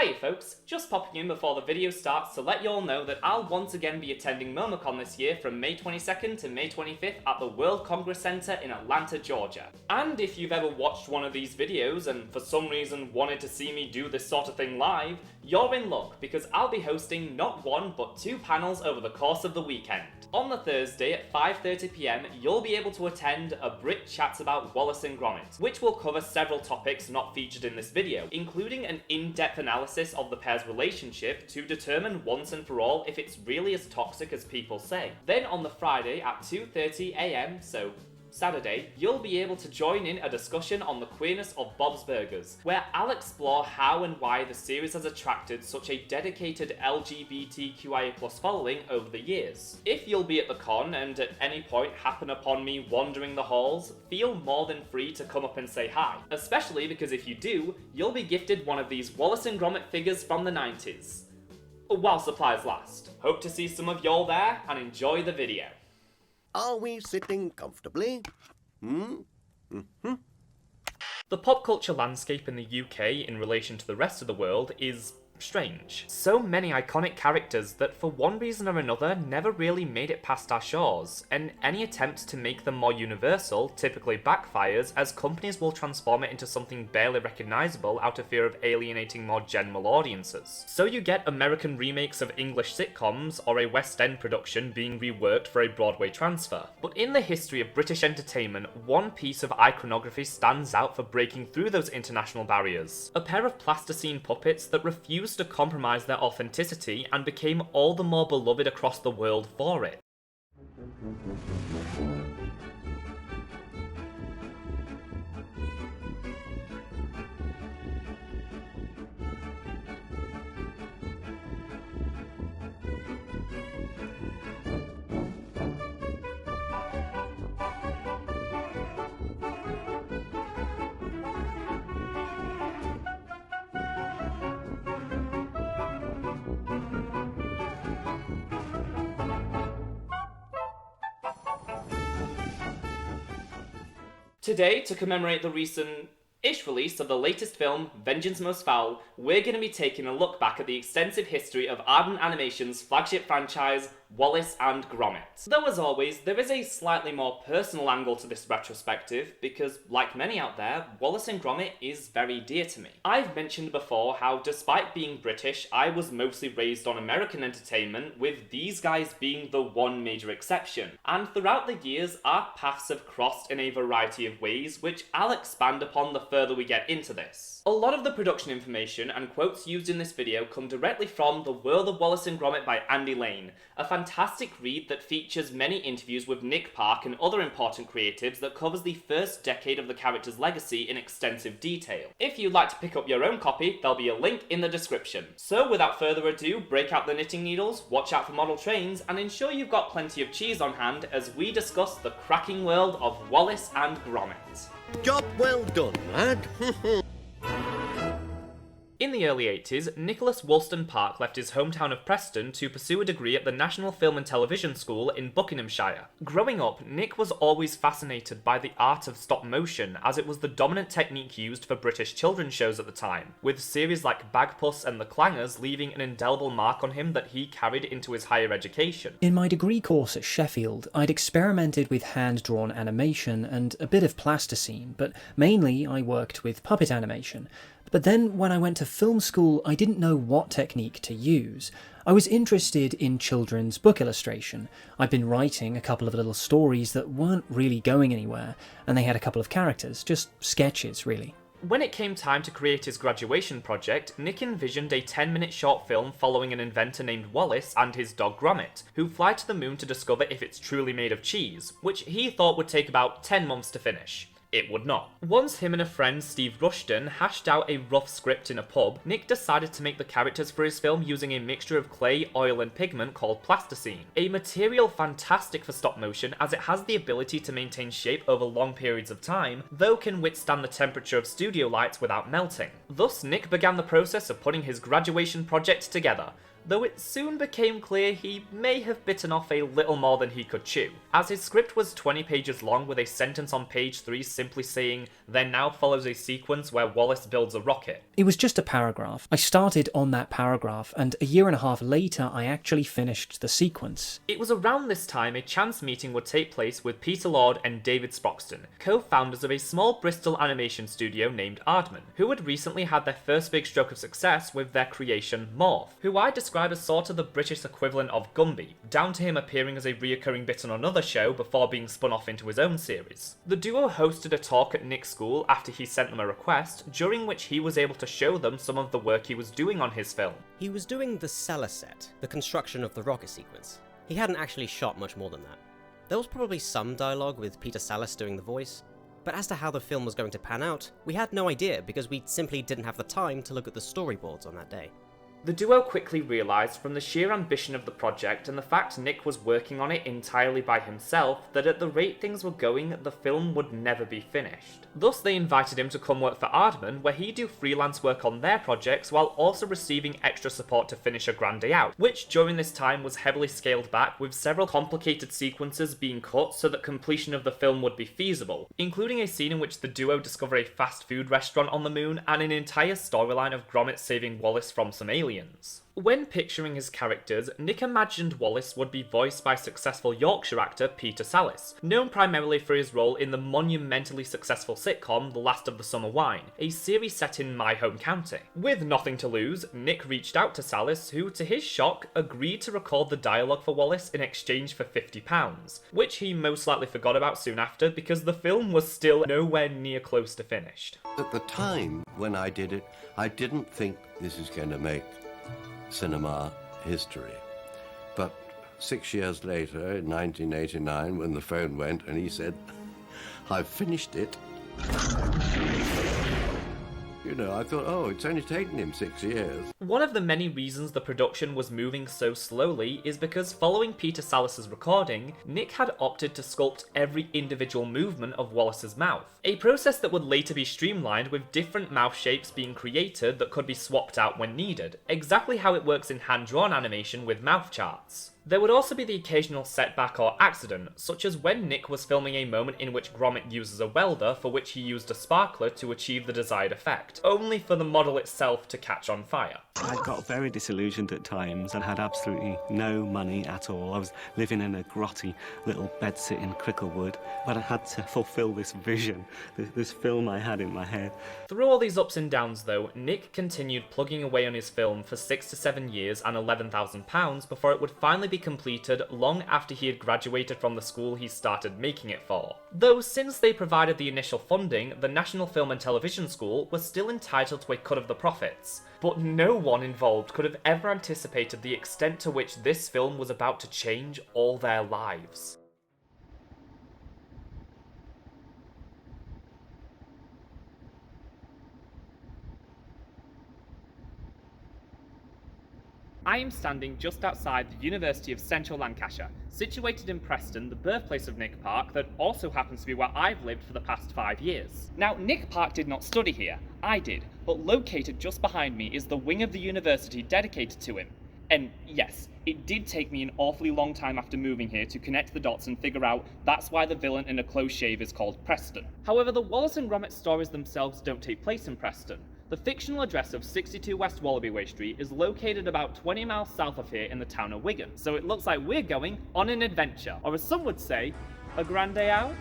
Hiya folks, just popping in before the video starts to let you all know that I'll once again be attending MomCon this year from May 22nd to May 25th at the World Congress Center in Atlanta, Georgia. And if you've ever watched one of these videos and for some reason wanted to see me do this sort of thing live, you're in luck because I'll be hosting not one but two panels over the course of the weekend. On the Thursday at 5:30 PM, you'll be able to attend a Brit Chats about Wallace and Gromit, which will cover several topics not featured in this video, including an in-depth analysis of the pair's relationship to determine once and for all if it's really as toxic as people say. Then on the Friday at 2:30 AM, so Saturday, you'll be able to join in a discussion on the queerness of Bob's Burgers, where I'll explore how and why the series has attracted such a dedicated LGBTQIA+ following over the years. If you'll be at the con and at any point happen upon me wandering the halls, feel more than free to come up and say hi. Especially because if you do, you'll be gifted one of these Wallace and Gromit figures from the 90s. While supplies last. Hope to see some of y'all there and enjoy the video. Are we sitting comfortably? The pop culture landscape in the UK in relation to the rest of the world is strange. So many iconic characters that for one reason or another never really made it past our shores, and any attempt to make them more universal typically backfires as companies will transform it into something barely recognisable out of fear of alienating more general audiences. So you get American remakes of English sitcoms or a West End production being reworked for a Broadway transfer. But in the history of British entertainment, one piece of iconography stands out for breaking through those international barriers. A pair of plasticine puppets that refuse to compromise their authenticity and became all the more beloved across the world for it. Today, to commemorate the recent-ish release of the latest film, Vengeance Most Foul, we're going to be taking a look back at the extensive history of Aardman Animation's flagship franchise, Wallace and Gromit. Though as always, there is a slightly more personal angle to this retrospective, because like many out there, Wallace and Gromit is very dear to me. I've mentioned before how despite being British, I was mostly raised on American entertainment, with these guys being the one major exception. And throughout the years, our paths have crossed in a variety of ways, which I'll expand upon the further we get into this. A lot of the production information and quotes used in this video come directly from The World of Wallace and Gromit by Andy Lane, a fantastic read that features many interviews with Nick Park and other important creatives that covers the first decade of the character's legacy in extensive detail. If you'd like to pick up your own copy, there'll be a link in the description. So without further ado, break out the knitting needles, watch out for model trains, and ensure you've got plenty of cheese on hand as we discuss the cracking world of Wallace and Gromit. Job well done, lad. In the early 80s, Nicholas Wollston Park left his hometown of Preston to pursue a degree at the National Film and Television School in Buckinghamshire. Growing up, Nick was always fascinated by the art of stop motion, as it was the dominant technique used for British children's shows at the time, with series like Bagpuss and The Clangers leaving an indelible mark on him that he carried into his higher education. In my degree course at Sheffield, I'd experimented with hand-drawn animation and a bit of plasticine, but mainly I worked with puppet animation. But then when I went to film school, I didn't know what technique to use. I was interested in children's book illustration. I'd been writing a couple of little stories that weren't really going anywhere, and they had a couple of characters, just sketches really. When it came time to create his graduation project, Nick envisioned a 10-minute short film following an inventor named Wallace and his dog Gromit, who fly to the moon to discover if it's truly made of cheese, which he thought would take about 10 months to finish. It would not. Once him and a friend, Steve Rushton, hashed out a rough script in a pub, Nick decided to make the characters for his film using a mixture of clay, oil and pigment called plasticine, a material fantastic for stop motion as it has the ability to maintain shape over long periods of time, though can withstand the temperature of studio lights without melting. Thus, Nick began the process of putting his graduation project together. though it soon became clear he may have bitten off a little more than he could chew, as his script was 20 pages long with a sentence on page 3 simply saying, "There now follows a sequence where Wallace builds a rocket." It was just a paragraph. I started on that paragraph, and a year and a half later I actually finished the sequence. It was around this time a chance meeting would take place with Peter Lord and David Sproxton, co-founders of a small Bristol animation studio named Aardman, who had recently had their first big stroke of success with their creation Morph, who I describe as sort of the British equivalent of Gumby, down to him appearing as a reoccurring bit on another show before being spun off into his own series. The duo hosted a talk at Nick's school after he sent them a request, during which he was able to show them some of the work he was doing on his film. He was doing the cellar set, the construction of the rocket sequence. He hadn't actually shot much more than that. There was probably some dialogue with Peter Sallis doing the voice, but as to how the film was going to pan out, we had no idea because we simply didn't have the time to look at the storyboards on that day. The duo quickly realised from the sheer ambition of the project and the fact Nick was working on it entirely by himself that at the rate things were going, the film would never be finished. Thus they invited him to come work for Aardman, where he'd do freelance work on their projects while also receiving extra support to finish A Grand Day Out, which during this time was heavily scaled back with several complicated sequences being cut so that completion of the film would be feasible, including a scene in which the duo discover a fast food restaurant on the moon and an entire storyline of Gromit saving Wallace from some aliens. When picturing his characters, Nick imagined Wallace would be voiced by successful Yorkshire actor Peter Sallis, known primarily for his role in the monumentally successful sitcom The Last of the Summer Wine, a series set in my home county. With nothing to lose, Nick reached out to Sallis, who, to his shock, agreed to record the dialogue for Wallace in exchange for £50, which he most likely forgot about soon after because the film was still nowhere near close to finished. At the time when I did it, I didn't think this is going to make cinema history. But 6 years later, in 1989, when the phone went and he said, "I've finished it," I thought, oh, it's only taken him 6 years. One of the many reasons the production was moving so slowly is because following Peter Sallis's recording, Nick had opted to sculpt every individual movement of Wallace's mouth, a process that would later be streamlined with different mouth shapes being created that could be swapped out when needed, exactly how it works in hand-drawn animation with mouth charts. There would also be the occasional setback or accident, such as when Nick was filming a moment in which Gromit uses a welder for which he used a sparkler to achieve the desired effect, only for the model itself to catch on fire. I got very disillusioned at times and had absolutely no money at all. I was living in a grotty little bedsit in Cricklewood, but I had to fulfil this vision, this film I had in my head. Through all these ups and downs though, Nick continued plugging away on his film for 6 to 7 years and £11,000 before it would finally be completed long after he had graduated from the school he started making it for. Though since they provided the initial funding, the National Film and Television School was still entitled to a cut of the profits. But no one involved could have ever anticipated the extent to which this film was about to change all their lives. I am standing just outside the University of Central Lancashire, situated in Preston, the birthplace of Nick Park, that also happens to be where I've lived for the past 5 years. Now, Nick Park did not study here, I did, but located just behind me is the wing of the university dedicated to him. And yes, it did take me an awfully long time after moving here to connect the dots and figure out that's why the villain in A Close Shave is called Preston. However, the Wallace and Gromit stories themselves don't take place in Preston. The fictional address of 62 West Wallaby Way Street is located about 20 miles south of here in the town of Wigan, so it looks like we're going on an adventure, or as some would say, a grand day out?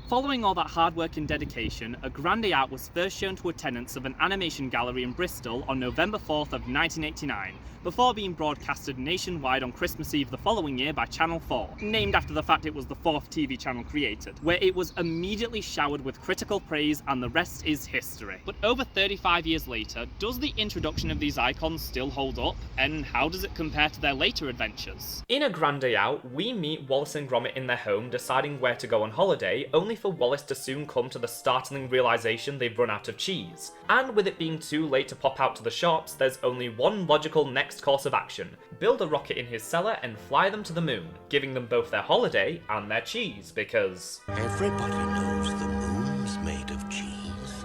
Following all that hard work and dedication, A Grand Day Out was first shown to attendants of an animation gallery in Bristol on November 4th of 1989, before being broadcasted nationwide on Christmas Eve the following year by Channel 4, named after the fact it was the 4th TV channel created, where it was immediately showered with critical praise and the rest is history. But over 35 years later, does the introduction of these icons still hold up, and how does it compare to their later adventures? In A Grand Day Out, we meet Wallace and Gromit in their home deciding where to go on holiday, only only for Wallace to soon come to the startling realization they've run out of cheese. And with it being too late to pop out to the shops, there's only one logical next course of action: build a rocket in his cellar and fly them to the moon, giving them both their holiday and their cheese, because Everybody knows the moon's made of cheese.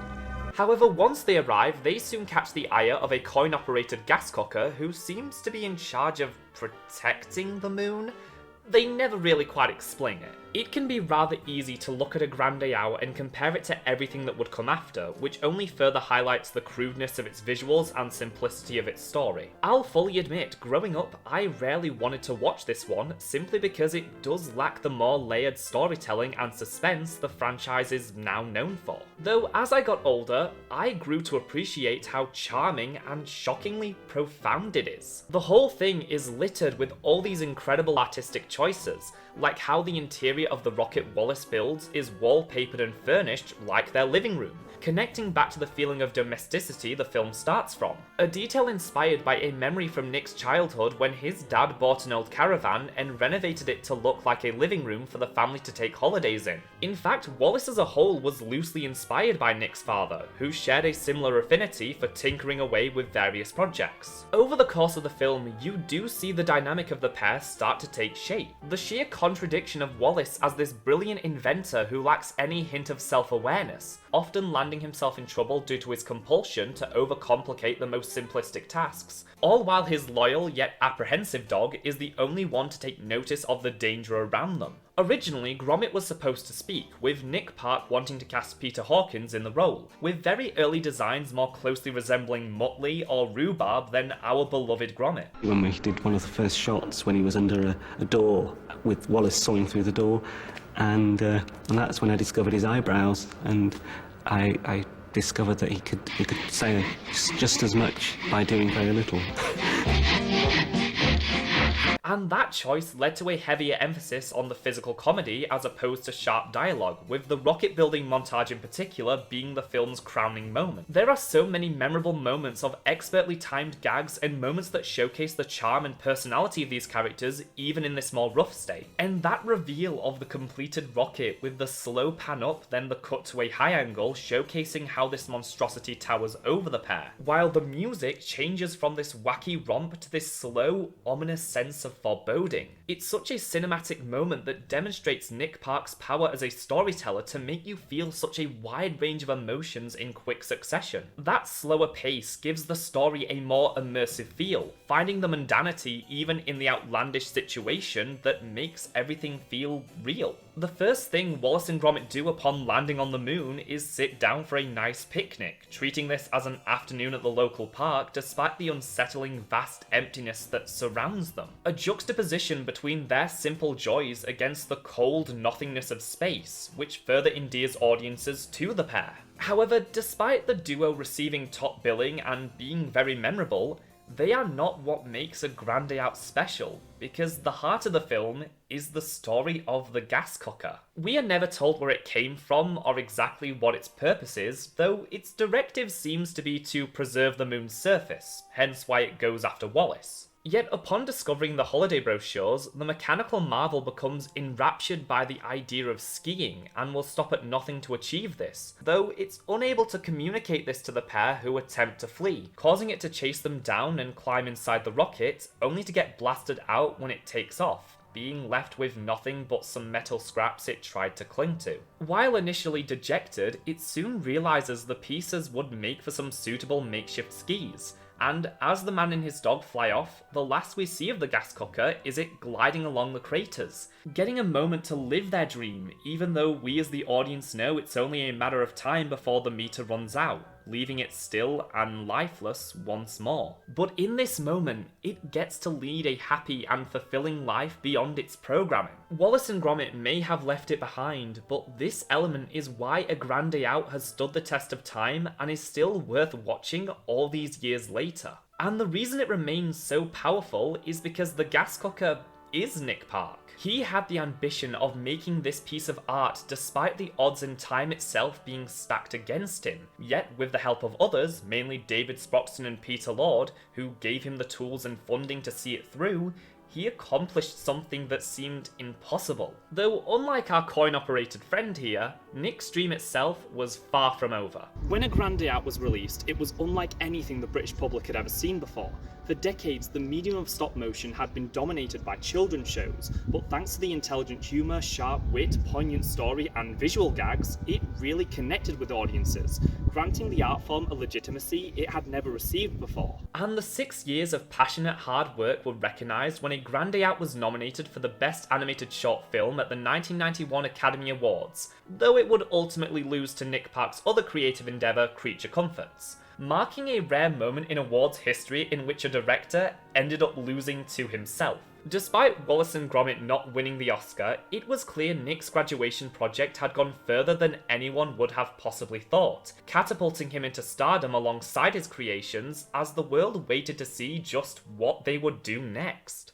However, once they arrive, they soon catch the ire of a coin-operated gas cocker who seems to be in charge of protecting the moon. They never really quite explain it. It can be rather easy to look at a Grande Au and compare it to everything that would come after, which only further highlights the crudeness of its visuals and simplicity of its story. I'll fully admit, growing up, I rarely wanted to watch this one, simply because it does lack the more layered storytelling and suspense the franchise is now known for. Though as I got older, I grew to appreciate how charming and shockingly profound it is. The whole thing is littered with all these incredible artistic choices, like how the interior of the rocket Wallace builds is wallpapered and furnished like their living room, connecting back to the feeling of domesticity the film starts from. A detail inspired by a memory from Nick's childhood when his dad bought an old caravan and renovated it to look like a living room for the family to take holidays in. In fact, Wallace as a whole was loosely inspired by Nick's father, who shared a similar affinity for tinkering away with various projects. Over the course of the film, you do see the dynamic of the pair start to take shape. The sheer contradiction of Wallace as this brilliant inventor who lacks any hint of self-awareness, often landing himself in trouble due to his compulsion to overcomplicate the most simplistic tasks, all while his loyal yet apprehensive dog is the only one to take notice of the danger around them. Originally, Gromit was supposed to speak, with Nick Park wanting to cast Peter Hawkins in the role, with very early designs more closely resembling Muttley or Rhubarb than our beloved Gromit. When we did one of the first shots, when he was under a door, with Wallace sawing through the door, and that's when I discovered his eyebrows, and I discovered that he could say just as much by doing very little. And that choice led to a heavier emphasis on the physical comedy as opposed to sharp dialogue, with the rocket building montage in particular being the film's crowning moment. There are so many memorable moments of expertly timed gags and moments that showcase the charm and personality of these characters even in this more rough state. And that reveal of the completed rocket with the slow pan up then the cut to a high angle showcasing how this monstrosity towers over the pair, while the music changes from this wacky romp to this slow, ominous sense of foreboding. It's such a cinematic moment that demonstrates Nick Park's power as a storyteller to make you feel such a wide range of emotions in quick succession. That slower pace gives the story a more immersive feel, finding the mundanity even in the outlandish situation that makes everything feel real. The first thing Wallace and Gromit do upon landing on the moon is sit down for a nice picnic, treating this as an afternoon at the local park despite the unsettling vast emptiness that surrounds them. A juxtaposition between their simple joys against the cold nothingness of space, which further endears audiences to the pair. However, despite the duo receiving top billing and being very memorable, they are not what makes a Grande Out special, because the heart of the film is the story of the gas cocker. We are never told where it came from or exactly what its purpose is, though its directive seems to be to preserve the moon's surface, hence why it goes after Wallace. Yet upon discovering the holiday brochures, the mechanical marvel becomes enraptured by the idea of skiing and will stop at nothing to achieve this, though it's unable to communicate this to the pair who attempt to flee, causing it to chase them down and climb inside the rocket, only to get blasted out when it takes off, being left with nothing but some metal scraps it tried to cling to. While initially dejected, it soon realizes the pieces would make for some suitable makeshift skis, and as the man and his dog fly off, the last we see of the gas cocker is it gliding along the craters, getting a moment to live their dream, even though we as the audience know it's only a matter of time before the meter runs out, leaving it still and lifeless once more. But in this moment, it gets to lead a happy and fulfilling life beyond its programming. Wallace and Gromit may have left it behind, but this element is why A Grande Out has stood the test of time and is still worth watching all these years later. And the reason it remains so powerful is because the gas cocker is Nick Park. He had the ambition of making this piece of art despite the odds and time itself being stacked against him, yet with the help of others, mainly David Sproxton and Peter Lord, who gave him the tools and funding to see it through, he accomplished something that seemed impossible. Though unlike our coin-operated friend here, Nick's dream itself was far from over. When A Grand Day Out was released, it was unlike anything the British public had ever seen before. For decades, the medium of stop motion had been dominated by children's shows, but thanks to the intelligent humour, sharp wit, poignant story, and visual gags, it really connected with audiences, granting the art form a legitimacy it had never received before. And the 6 years of passionate hard work were recognised when A Grand Day Out was nominated for the Best Animated Short Film at the 1991 Academy Awards, though it would ultimately lose to Nick Park's other creative endeavour, Creature Comforts, marking a rare moment in awards history in which a director ended up losing to himself. Despite Wallace and Gromit not winning the Oscar, it was clear Nick's graduation project had gone further than anyone would have possibly thought, catapulting him into stardom alongside his creations as the world waited to see just what they would do next.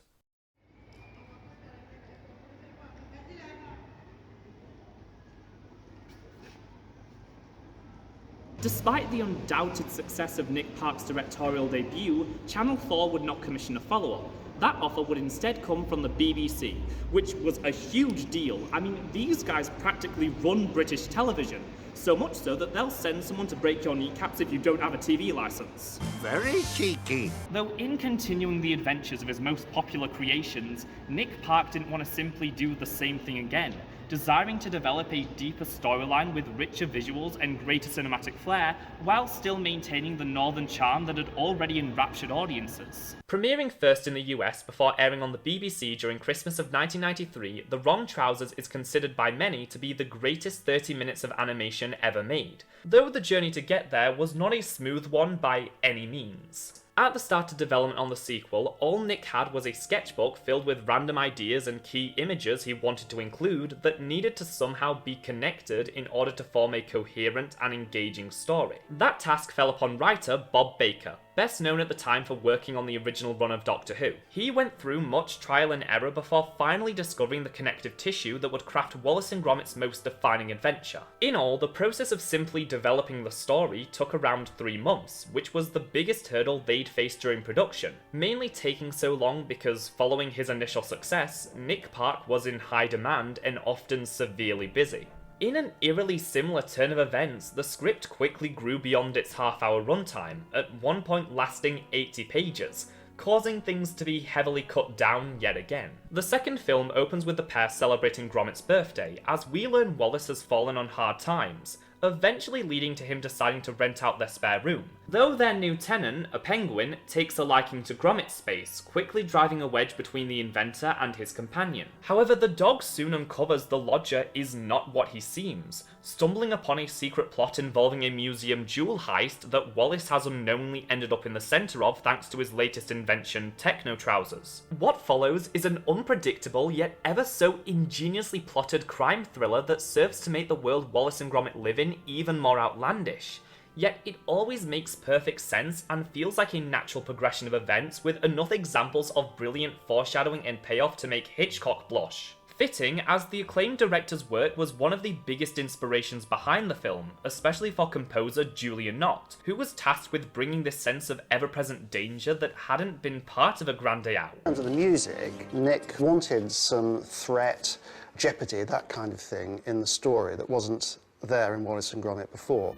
Despite the undoubted success of Nick Park's directorial debut, Channel 4 would not commission a follow-up. That offer would instead come from the BBC, which was a huge deal. I mean, these guys practically run British television, so much so that they'll send someone to break your kneecaps if you don't have a TV licence. Very cheeky. Though in continuing the adventures of his most popular creations, Nick Park didn't want to simply do the same thing again, desiring to develop a deeper storyline with richer visuals and greater cinematic flair, while still maintaining the northern charm that had already enraptured audiences. Premiering first in the US before airing on the BBC during Christmas of 1993, The Wrong Trousers is considered by many to be the greatest 30 minutes of animation ever made, though the journey to get there was not a smooth one by any means. At the start of development on the sequel, all Nick had was a sketchbook filled with random ideas and key images he wanted to include that needed to somehow be connected in order to form a coherent and engaging story. That task fell upon writer Bob Baker, best known at the time for working on the original run of Doctor Who. He went through much trial and error before finally discovering the connective tissue that would craft Wallace and Gromit's most defining adventure. In all, the process of simply developing the story took around 3 months, which was the biggest hurdle they'd faced during production, mainly taking so long because following his initial success, Nick Park was in high demand and often severely busy. In an eerily similar turn of events, the script quickly grew beyond its half-hour runtime, at one point lasting 80 pages, causing things to be heavily cut down yet again. The second film opens with the pair celebrating Gromit's birthday, as we learn Wallace has fallen on hard times, eventually leading to him deciding to rent out their spare room. Though their new tenant, a penguin, takes a liking to Gromit's space, quickly driving a wedge between the inventor and his companion. However, the dog soon uncovers the lodger is not what he seems, stumbling upon a secret plot involving a museum jewel heist that Wallace has unknowingly ended up in the centre of thanks to his latest invention, Techno Trousers. What follows is an unpredictable yet ever so ingeniously plotted crime thriller that serves to make the world Wallace and Gromit live in even more outlandish. Yet it always makes perfect sense and feels like a natural progression of events with enough examples of brilliant foreshadowing and payoff to make Hitchcock blush. Fitting, as the acclaimed director's work was one of the biggest inspirations behind the film, especially for composer Julia Nott, who was tasked with bringing this sense of ever-present danger that hadn't been part of A Grand Day Out. Under the music, Nick wanted some threat, jeopardy, that kind of thing in the story that wasn't there in Wallace and Gromit before.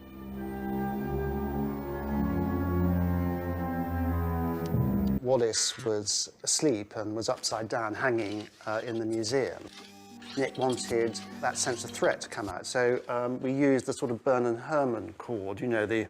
Wallace was asleep and was upside down, hanging in the museum. Nick wanted that sense of threat to come out, so we used the sort of Bernard Herrmann chord, you know, the...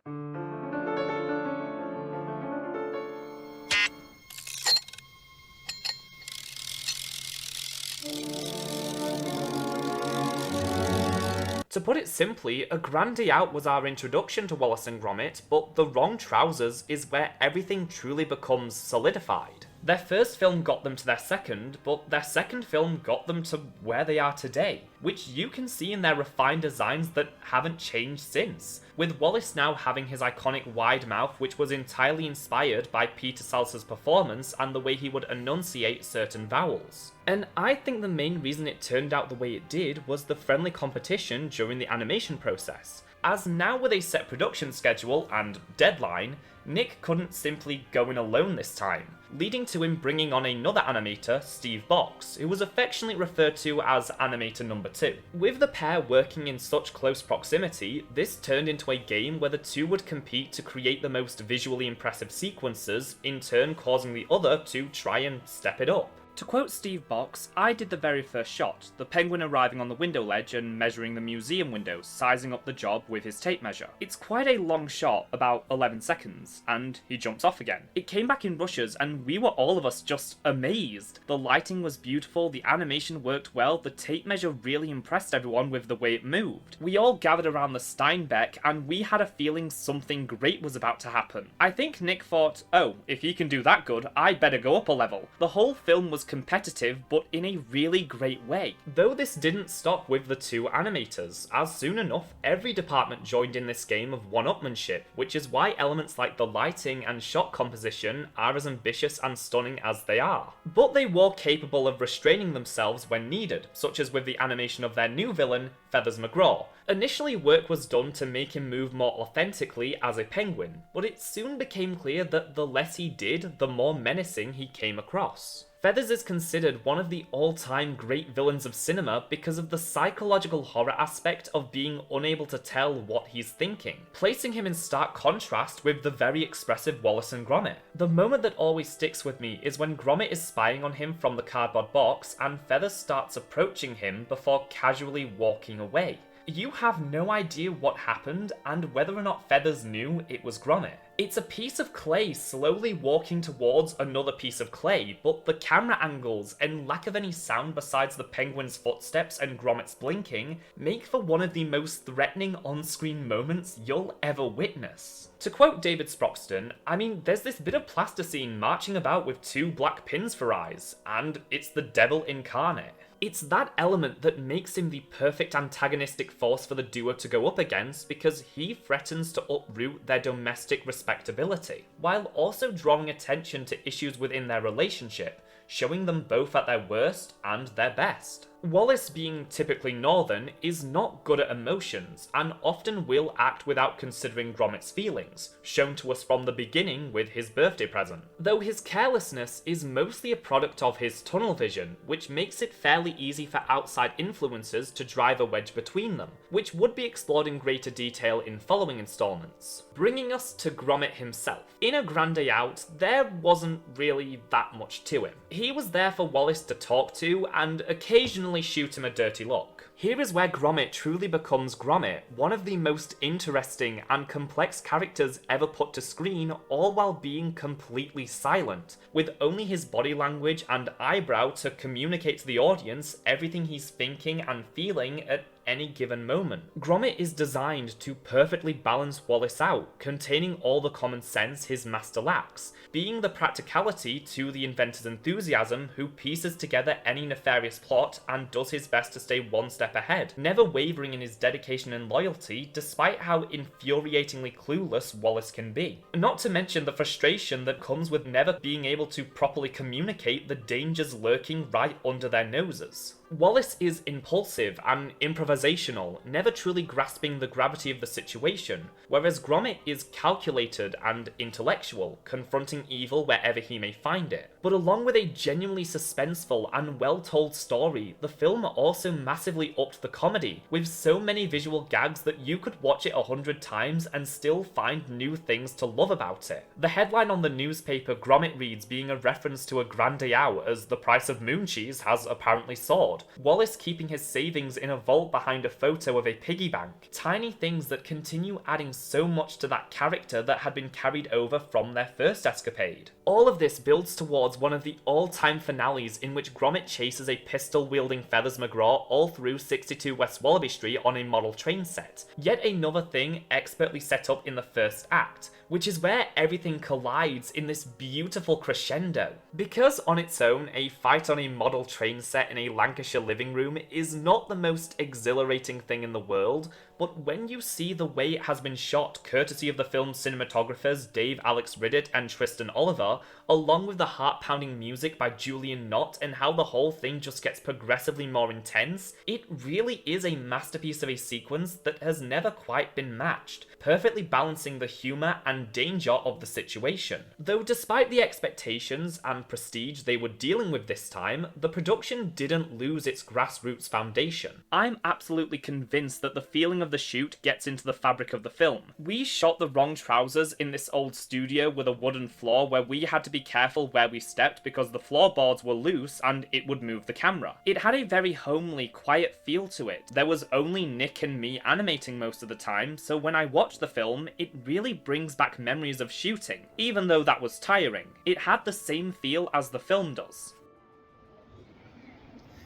To put it simply, A Grand Day Out was our introduction to Wallace and Gromit, but The Wrong Trousers is where everything truly becomes solidified. Their first film got them to their second, but their second film got them to where they are today, which you can see in their refined designs that haven't changed since, with Wallace now having his iconic wide mouth, which was entirely inspired by Peter Salsa's performance and the way he would enunciate certain vowels. And I think the main reason it turned out the way it did was the friendly competition during the animation process, as now with a set production schedule and deadline, Nick couldn't simply go in alone this time, leading to him bringing on another animator, Steve Box, who was affectionately referred to as Animator Number 2. With the pair working in such close proximity, this turned into a game where the two would compete to create the most visually impressive sequences, in turn causing the other to try and step it up. To quote Steve Box, I did the very first shot, the penguin arriving on the window ledge and measuring the museum windows, sizing up the job with his tape measure. It's quite a long shot, about 11 seconds, and he jumps off again. It came back in rushes and we were all of us just amazed. The lighting was beautiful, the animation worked well, the tape measure really impressed everyone with the way it moved. We all gathered around the Steinbeck and we had a feeling something great was about to happen. I think Nick thought, oh, if he can do that good, I'd better go up a level. The whole film was competitive, but in a really great way. Though this didn't stop with the two animators, as soon enough every department joined in this game of one-upmanship, which is why elements like the lighting and shot composition are as ambitious and stunning as they are. But they were capable of restraining themselves when needed, such as with the animation of their new villain, Feathers McGraw. Initially, work was done to make him move more authentically as a penguin, but it soon became clear that the less he did, the more menacing he came across. Feathers is considered one of the all-time great villains of cinema because of the psychological horror aspect of being unable to tell what he's thinking, placing him in stark contrast with the very expressive Wallace and Gromit. The moment that always sticks with me is when Gromit is spying on him from the cardboard box and Feathers starts approaching him before casually walking away. You have no idea what happened and whether or not Feathers knew it was Gromit. It's a piece of clay slowly walking towards another piece of clay, but the camera angles and lack of any sound besides the penguin's footsteps and Gromit's blinking make for one of the most threatening on-screen moments you'll ever witness. To quote David Sproxton, I mean, there's this bit of plasticine marching about with two black pins for eyes, and it's the devil incarnate. It's that element that makes him the perfect antagonistic force for the duo to go up against because he threatens to uproot their domestic respectability, while also drawing attention to issues within their relationship, showing them both at their worst and their best. Wallace, being typically northern, is not good at emotions, and often will act without considering Gromit's feelings, shown to us from the beginning with his birthday present. Though his carelessness is mostly a product of his tunnel vision, which makes it fairly easy for outside influences to drive a wedge between them, which would be explored in greater detail in following installments. Bringing us to Gromit himself. In A Grand Day Out, there wasn't really that much to him. He was there for Wallace to talk to, and occasionally shoot him a dirty look. Here is where Gromit truly becomes Gromit, one of the most interesting and complex characters ever put to screen, all while being completely silent, with only his body language and eyebrow to communicate to the audience everything he's thinking and feeling at any given moment. Gromit is designed to perfectly balance Wallace out, containing all the common sense his master lacks, being the practicality to the inventor's enthusiasm who pieces together any nefarious plot and does his best to stay one step ahead, never wavering in his dedication and loyalty despite how infuriatingly clueless Wallace can be. Not to mention the frustration that comes with never being able to properly communicate the dangers lurking right under their noses. Wallace is impulsive and improvisational, never truly grasping the gravity of the situation, whereas Gromit is calculated and intellectual, confronting evil wherever he may find it. But along with a genuinely suspenseful and well-told story, the film also massively upped the comedy, with so many visual gags that you could watch it 100 times and still find new things to love about it. The headline on the newspaper Gromit reads being a reference to A Grand Day Out, as the price of moon cheese has apparently soared. Wallace keeping his savings in a vault behind a photo of a piggy bank. Tiny things that continue adding so much to that character that had been carried over from their first escapade. All of this builds towards one of the all-time finales in which Gromit chases a pistol-wielding Feathers McGraw all through 62 West Wallaby Street on a model train set. Yet another thing expertly set up in the first act, which is where everything collides in this beautiful crescendo. Because on its own, a fight on a model train set in a Lancashire living room is not the most exhilarating thing in the world, but when you see the way it has been shot courtesy of the film's cinematographers Dave Alex Riddett and Tristan Oliver, cover, along with the heart-pounding music by Julian Knott and how the whole thing just gets progressively more intense, it really is a masterpiece of a sequence that has never quite been matched, perfectly balancing the humour and danger of the situation. Though despite the expectations and prestige they were dealing with this time, the production didn't lose its grassroots foundation. I'm absolutely convinced that the feeling of the shoot gets into the fabric of the film. We shot The Wrong Trousers in this old studio with a wooden floor where we had to be careful where we stepped because the floorboards were loose and it would move the camera. It had a very homely, quiet feel to it. There was only Nick and me animating most of the time, so when I watched the film, it really brings back memories of shooting, even though that was tiring. It had the same feel as the film does.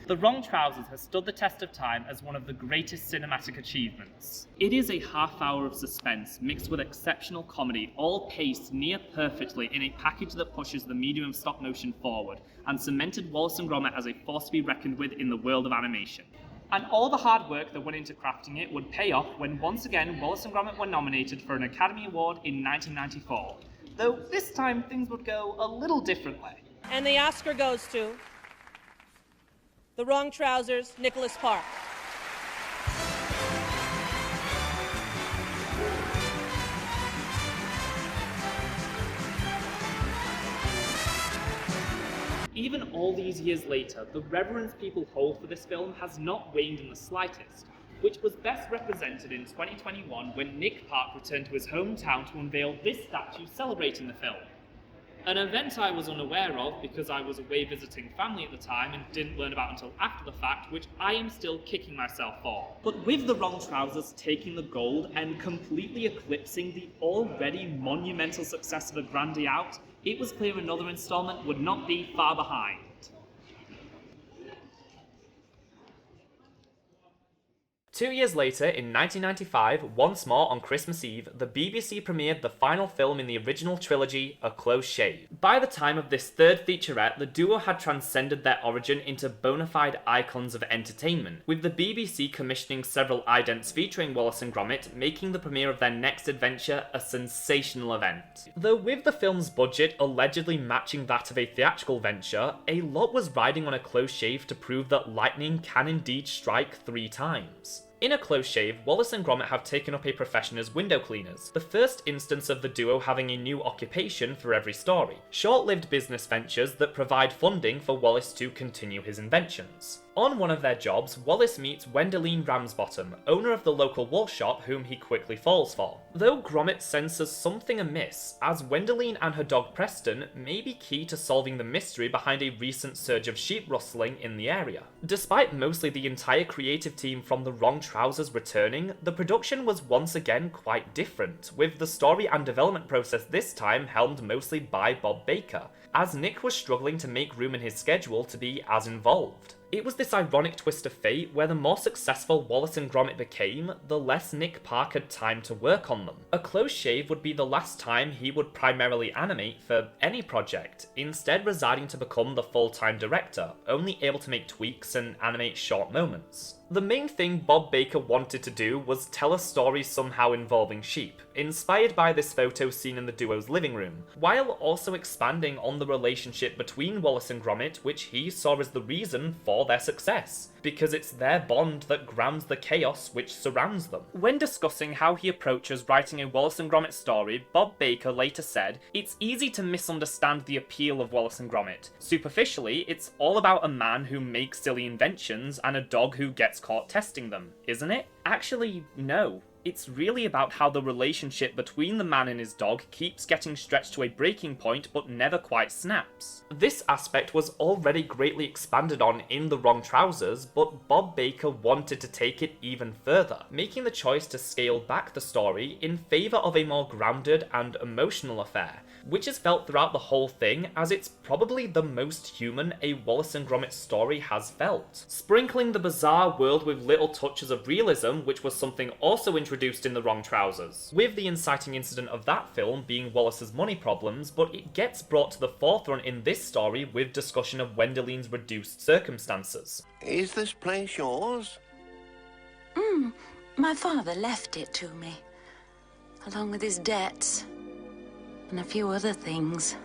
The Wrong Trousers has stood the test of time as one of the greatest cinematic achievements. It is a half hour of suspense mixed with exceptional comedy, all paced near perfectly in a package that pushes the medium of stop motion forward, and cemented Wallace and Gromit as a force to be reckoned with in the world of animation. And all the hard work that went into crafting it would pay off when once again Wallace and Gromit were nominated for an Academy Award in 1994. Though this time things would go a little differently. And the Oscar goes to The Wrong Trousers, Nicholas Park. Even all these years later, the reverence people hold for this film has not waned in the slightest, which was best represented in 2021 when Nick Park returned to his hometown to unveil this statue celebrating the film. An event I was unaware of because I was away visiting family at the time and didn't learn about until after the fact, which I am still kicking myself for. But with The Wrong Trousers taking the gold and completely eclipsing the already monumental success of A Grande Out, it was clear another installment would not be far behind. 2 years later, in 1995, once more on Christmas Eve, the BBC premiered the final film in the original trilogy, A Close Shave. By the time of this third featurette, the duo had transcended their origin into bona fide icons of entertainment, with the BBC commissioning several idents featuring Wallace and Gromit, making the premiere of their next adventure a sensational event. Though with the film's budget allegedly matching that of a theatrical venture, a lot was riding on A Close Shave to prove that lightning can indeed strike 3 times. In A Close Shave, Wallace and Gromit have taken up a profession as window cleaners, the first instance of the duo having a new occupation for every story. Short-lived business ventures that provide funding for Wallace to continue his inventions. On one of their jobs, Wallace meets Wendeline Ramsbottom, owner of the local wool shop whom he quickly falls for. Though Gromit senses something amiss, as Wendeline and her dog Preston may be key to solving the mystery behind a recent surge of sheep rustling in the area. Despite mostly the entire creative team from The Wrong Trousers returning, the production was once again quite different, with the story and development process this time helmed mostly by Bob Baker, as Nick was struggling to make room in his schedule to be as involved. It was this ironic twist of fate where the more successful Wallace and Gromit became, the less Nick Park had time to work on them. A Close Shave would be the last time he would primarily animate for any project, instead residing to become the full-time director, only able to make tweaks and animate short moments. The main thing Bob Baker wanted to do was tell a story somehow involving sheep, inspired by this photo seen in the duo's living room, while also expanding on the relationship between Wallace and Gromit, which he saw as the reason for their success, because it's their bond that grounds the chaos which surrounds them. When discussing how he approaches writing a Wallace and Gromit story, Bob Baker later said, "It's easy to misunderstand the appeal of Wallace and Gromit. Superficially, it's all about a man who makes silly inventions and a dog who gets caught testing them, isn't it? Actually, no. It's really about how the relationship between the man and his dog keeps getting stretched to a breaking point but never quite snaps." This aspect was already greatly expanded on in The Wrong Trousers, but Bob Baker wanted to take it even further, making the choice to scale back the story in favour of a more grounded and emotional affair, which is felt throughout the whole thing as it's probably the most human a Wallace and Gromit story has felt. Sprinkling the bizarre world with little touches of realism, which was something also introduced in The Wrong Trousers, with the inciting incident of that film being Wallace's money problems, but it gets brought to the forefront in this story with discussion of Wendeline's reduced circumstances. Is this place yours? My father left it to me, along with his debts and a few other things.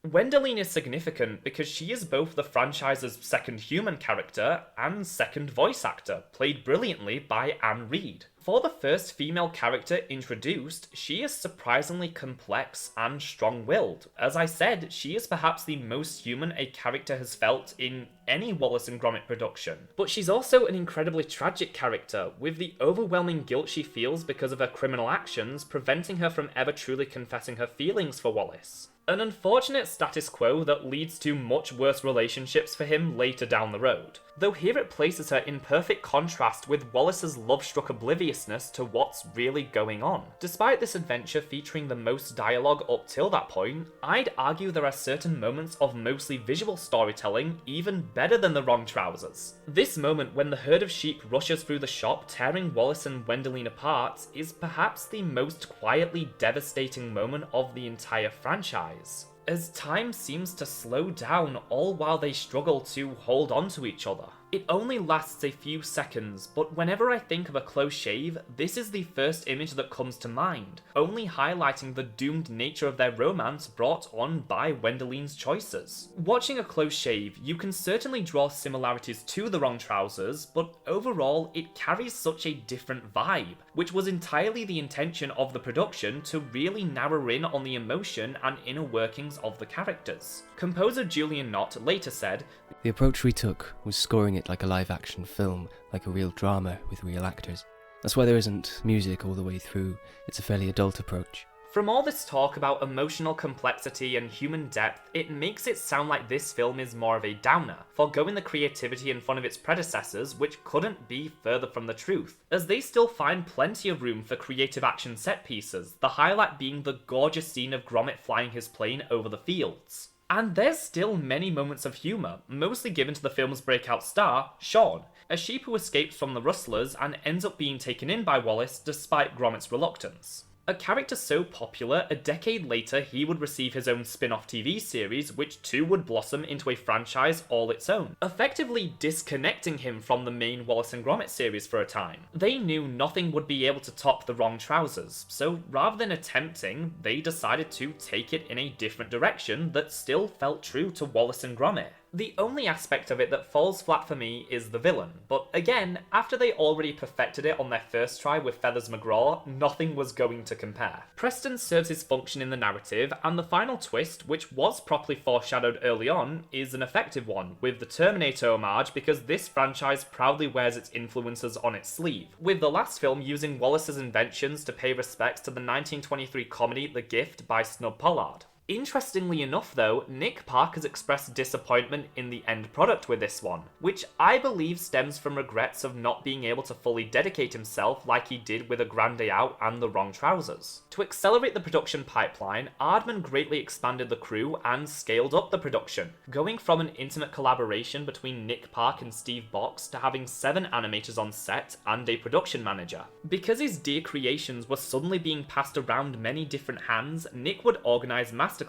Wendelene is significant because she is both the franchise's second human character and second voice actor, played brilliantly by Anne Reid. For the first female character introduced, she is surprisingly complex and strong-willed. As I said, she is perhaps the most human a character has felt in any Wallace and Gromit production. But she's also an incredibly tragic character, with the overwhelming guilt she feels because of her criminal actions preventing her from ever truly confessing her feelings for Wallace. An unfortunate status quo that leads to much worse relationships for him later down the road. Though here it places her in perfect contrast with Wallace's love-struck obliviousness to what's really going on. Despite this adventure featuring the most dialogue up till that point, I'd argue there are certain moments of mostly visual storytelling even better than the wrong trousers. This moment when the herd of sheep rushes through the shop tearing Wallace and Wendelene apart is perhaps the most quietly devastating moment of the entire franchise, as time seems to slow down all while they struggle to hold on to each other. It only lasts a few seconds, but whenever I think of a close shave, this is the first image that comes to mind, only highlighting the doomed nature of their romance brought on by Wendelene's choices. Watching a close shave, you can certainly draw similarities to the wrong trousers, but overall it carries such a different vibe, which was entirely the intention of the production to really narrow in on the emotion and inner workings of the characters. Composer Julian Knott later said, "The approach we took was scoring it like a live-action film, like a real drama with real actors. That's why there isn't music all the way through. It's a fairly adult approach." From all this talk about emotional complexity and human depth, it makes it sound like this film is more of a downer, foregoing the creativity and fun of its predecessors, which couldn't be further from the truth, as they still find plenty of room for creative action set pieces, the highlight being the gorgeous scene of Gromit flying his plane over the fields. And there's still many moments of humour, mostly given to the film's breakout star, Shaun, a sheep who escapes from the rustlers and ends up being taken in by Wallace despite Gromit's reluctance. A character so popular, a decade later he would receive his own spin-off TV series, which too would blossom into a franchise all its own, effectively disconnecting him from the main Wallace and Gromit series for a time. They knew nothing would be able to top the wrong trousers, so rather than attempting, they decided to take it in a different direction that still felt true to Wallace and Gromit. The only aspect of it that falls flat for me is the villain, but again, after they already perfected it on their first try with Feathers McGraw, nothing was going to compare. Preston serves his function in the narrative, and the final twist, which was properly foreshadowed early on, is an effective one, with the Terminator homage because this franchise proudly wears its influences on its sleeve, with the last film using Wallace's inventions to pay respects to the 1923 comedy The Gift by Snub Pollard. Interestingly enough though, Nick Park has expressed disappointment in the end product with this one, which I believe stems from regrets of not being able to fully dedicate himself like he did with A Grand Day Out and The Wrong Trousers. To accelerate the production pipeline, Aardman greatly expanded the crew and scaled up the production, going from an intimate collaboration between Nick Park and Steve Box to having 7 animators on set and a production manager. Because his dear creations were suddenly being passed around many different hands, Nick would organise masterclasses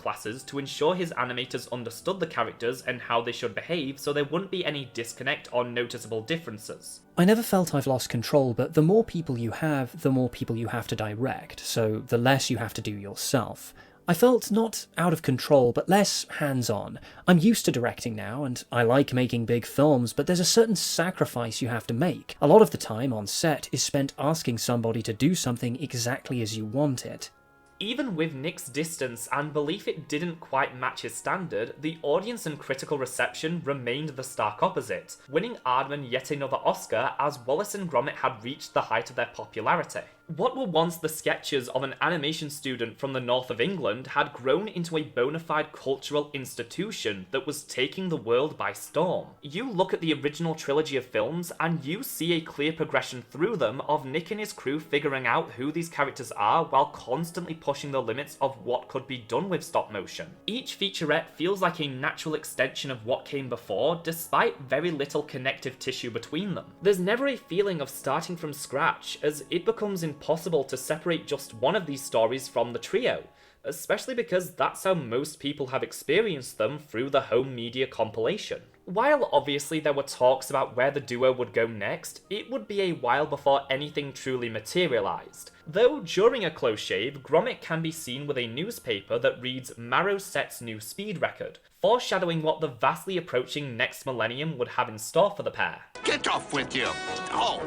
to ensure his animators understood the characters and how they should behave so there wouldn't be any disconnect or noticeable differences. I never felt I've lost control, but the more people you have, the more people you have to direct, so the less you have to do yourself. I felt not out of control, but less hands-on. I'm used to directing now, and I like making big films, but there's a certain sacrifice you have to make. A lot of the time on set is spent asking somebody to do something exactly as you want it. Even with Nick's distance and belief it didn't quite match his standard, the audience and critical reception remained the stark opposite, winning Aardman yet another Oscar as Wallace and Gromit had reached the height of their popularity. What were once the sketches of an animation student from the north of England had grown into a bona fide cultural institution that was taking the world by storm. You look at the original trilogy of films and you see a clear progression through them of Nick and his crew figuring out who these characters are while constantly pushing the limits of what could be done with stop motion. Each featurette feels like a natural extension of what came before, despite very little connective tissue between them. There's never a feeling of starting from scratch, as it becomes impossible to separate just one of these stories from the trio. especially because that's how most people have experienced them through the home media compilation. While obviously there were talks about where the duo would go next, it would be a while before anything truly materialised. Though during a close shave, Gromit can be seen with a newspaper that reads Marrow sets new speed record, foreshadowing what the vastly approaching next millennium would have in store for the pair. Get off with you! Oh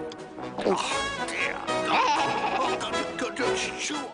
dear. Sure.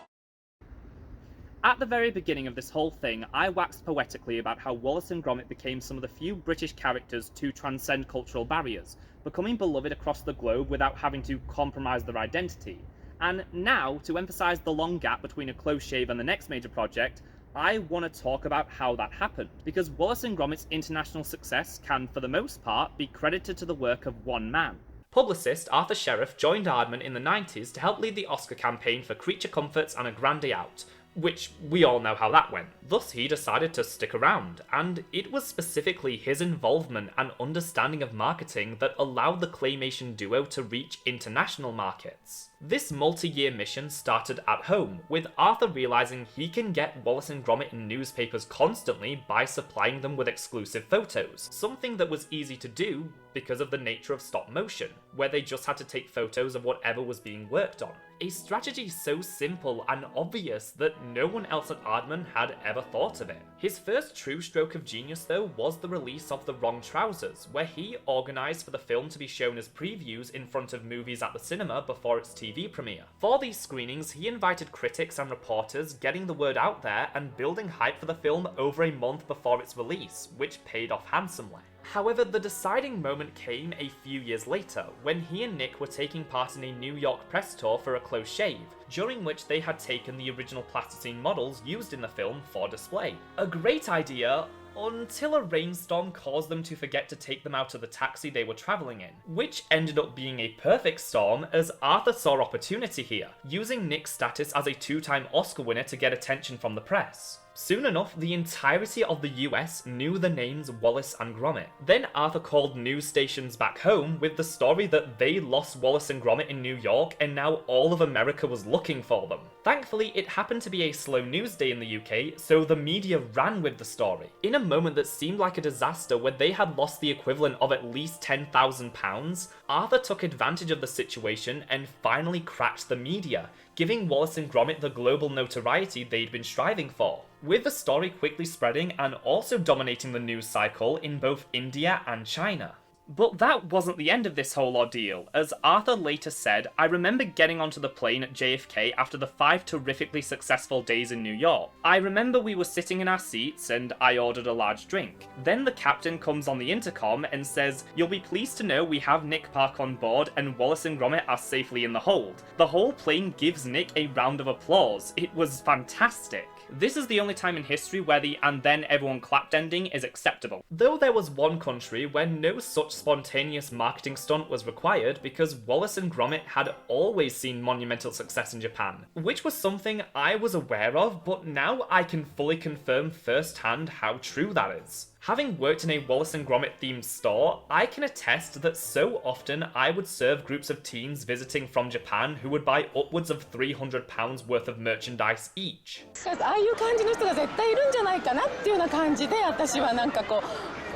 At the very beginning of this whole thing, I waxed poetically about how Wallace and Gromit became some of the few British characters to transcend cultural barriers, becoming beloved across the globe without having to compromise their identity. And now, to emphasise the long gap between a close shave and the next major project, I want to talk about how that happened, because Wallace and Gromit's international success can, for the most part, be credited to the work of one man. Publicist Arthur Sheriff joined Aardman in the 90s to help lead the Oscar campaign for Creature Comforts and A Grand Day Out, which we all know how that went. Thus he decided to stick around, and it was specifically his involvement and understanding of marketing that allowed the claymation duo to reach international markets. This multi-year mission started at home, with Arthur realising he can get Wallace and Gromit in newspapers constantly by supplying them with exclusive photos, something that was easy to do because of the nature of stop motion, where they just had to take photos of whatever was being worked on. A strategy so simple and obvious that no one else at Aardman had ever thought of it. His first true stroke of genius though was the release of The Wrong Trousers, where he organised for the film to be shown as previews in front of movies at the cinema before its TV premiere. For these screenings, he invited critics and reporters, getting the word out there and building hype for the film over a month before its release, which paid off handsomely. However, the deciding moment came a few years later, when he and Nick were taking part in a New York press tour for A Close Shave, during which they had taken the original plasticine models used in the film for display. A great idea, until a rainstorm caused them to forget to take them out of the taxi they were travelling in, which ended up being a perfect storm as Arthur saw opportunity here, using Nick's status as a two-time Oscar winner to get attention from the press. Soon enough, the entirety of the US knew the names Wallace and Gromit. Then Arthur called news stations back home with the story that they lost Wallace and Gromit in New York and now all of America was looking for them. Thankfully, it happened to be a slow news day in the UK, so the media ran with the story. In a moment that seemed like a disaster where they had lost the equivalent of at least £10,000, Arthur took advantage of the situation and finally cracked the media, giving Wallace and Gromit the global notoriety they'd been striving for, with the story quickly spreading and also dominating the news cycle in both India and China. But that wasn't the end of this whole ordeal, as Arthur later said, "I remember getting onto the plane at JFK after the 5 terrifically successful days in New York. I remember we were sitting in our seats and I ordered a large drink. Then the captain comes on the intercom and says, 'You'll be pleased to know we have Nick Park on board and Wallace and Gromit are safely in the hold.' The whole plane gives Nick a round of applause. It was fantastic." This is the only time in history where the "and then everyone clapped" ending is acceptable. Though there was one country where no such spontaneous marketing stunt was required because Wallace and Gromit had always seen monumental success in Japan, which was something I was aware of, but now I can fully confirm firsthand how true that is. Having worked in a Wallace and Gromit themed store, I can attest that so often I would serve groups of teens visiting from Japan who would buy upwards of £300 worth of merchandise each. ああいう感じの人が絶対いるんじゃないかなっていうような感じで、私はなんかこ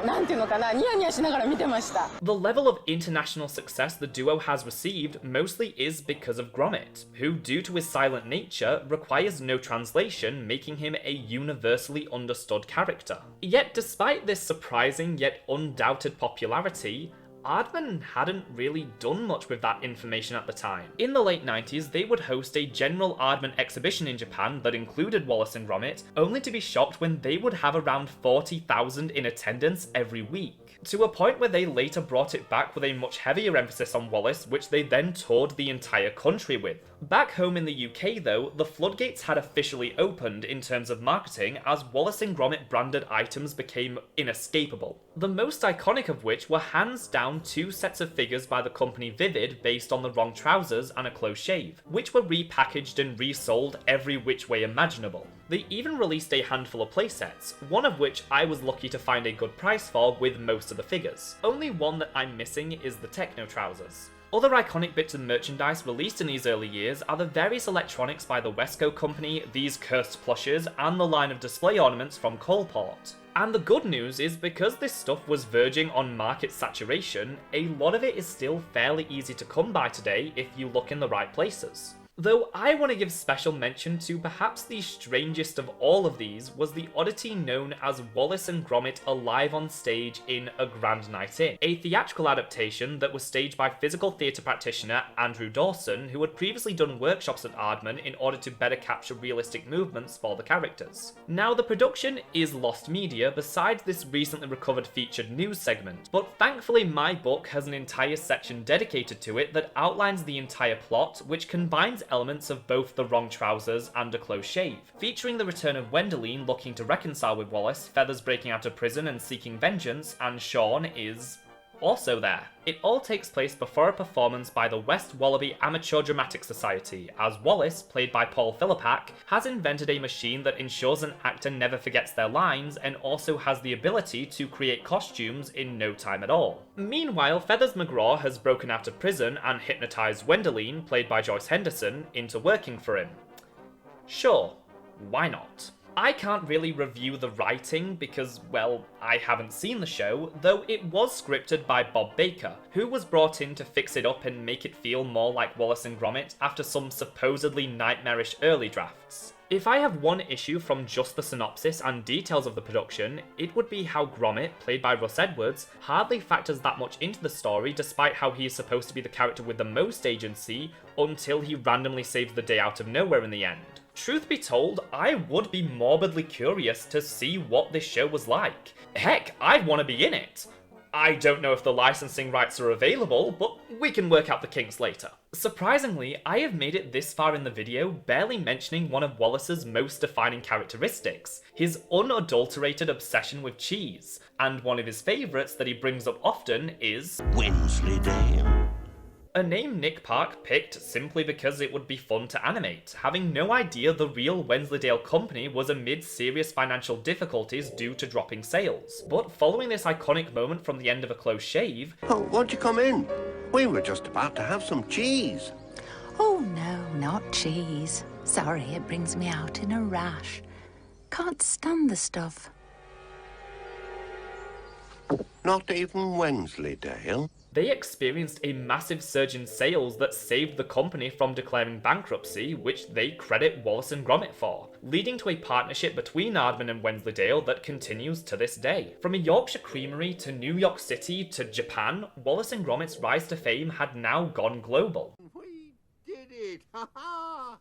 う、なんていうのかな、ニヤニヤしながら見てました。The level of international success the duo has received mostly is because of Gromit, who, due to his silent nature, requires no translation, making him a universally understood character. Yet despite this surprising yet undoubted popularity, Aardman hadn't really done much with that information at the time. In the late 90s, they would host a general Aardman exhibition in Japan that included Wallace and Gromit, only to be shocked when they would have around 40,000 in attendance every week, to a point where they later brought it back with a much heavier emphasis on Wallace, which they then toured the entire country with. Back home in the UK though, the floodgates had officially opened in terms of marketing as Wallace and Gromit branded items became inescapable. The most iconic of which were hands down 2 sets of figures by the company Vivid based on The Wrong Trousers and A Close Shave, which were repackaged and resold every which way imaginable. They even released a handful of playsets, one of which I was lucky to find a good price for with most of the figures. Only one that I'm missing is the Techno Trousers. Other iconic bits of merchandise released in these early years are the various electronics by the Wesco company, these cursed plushes, and the line of display ornaments from Coalport. And the good news is because this stuff was verging on market saturation, a lot of it is still fairly easy to come by today if you look in the right places. Though I want to give special mention to perhaps the strangest of all of these was the oddity known as Wallace and Gromit Alive on Stage in A Grand Night In, a theatrical adaptation that was staged by physical theatre practitioner Andrew Dawson, who had previously done workshops at Aardman in order to better capture realistic movements for the characters. Now, the production is lost media besides this recently recovered featured news segment, but thankfully my book has an entire section dedicated to it that outlines the entire plot, which combines elements of both the wrong trousers and a close shave, featuring the return of Wendelin looking to reconcile with Wallace, Feathers breaking out of prison and seeking vengeance, and Sean is also there. It all takes place before a performance by the West Wallaby Amateur Dramatic Society, as Wallace, played by Paul Philippak, has invented a machine that ensures an actor never forgets their lines and also has the ability to create costumes in no time at all. Meanwhile, Feathers McGraw has broken out of prison and hypnotized Wendelin, played by Joyce Henderson, into working for him. Sure, why not? I can't really review the writing because, well, I haven't seen the show, though it was scripted by Bob Baker, who was brought in to fix it up and make it feel more like Wallace and Gromit after some supposedly nightmarish early drafts. If I have one issue from just the synopsis and details of the production, it would be how Gromit, played by Russ Edwards, hardly factors that much into the story despite how he is supposed to be the character with the most agency, until he randomly saves the day out of nowhere in the end. Truth be told, I would be morbidly curious to see what this show was like. Heck, I'd want to be in it. I don't know if the licensing rights are available, but we can work out the kinks later. Surprisingly, I have made it this far in the video barely mentioning one of Wallace's most defining characteristics, his unadulterated obsession with cheese, and one of his favourites that he brings up often is Wensleydale. A name Nick Park picked simply because it would be fun to animate, having no idea the real Wensleydale company was amid serious financial difficulties due to dropping sales. But following this iconic moment from the end of A Close Shave... Oh, won't you come in? We were just about to have some cheese. Oh no, not cheese. Sorry, it brings me out in a rash. Can't stand the stuff. Not even Wensleydale? They experienced a massive surge in sales that saved the company from declaring bankruptcy, which they credit Wallace and Gromit for, leading to a partnership between Aardman and Wensleydale that continues to this day. From a Yorkshire creamery to New York City to Japan, Wallace and Gromit's rise to fame had now gone global. We did it! Ha ha!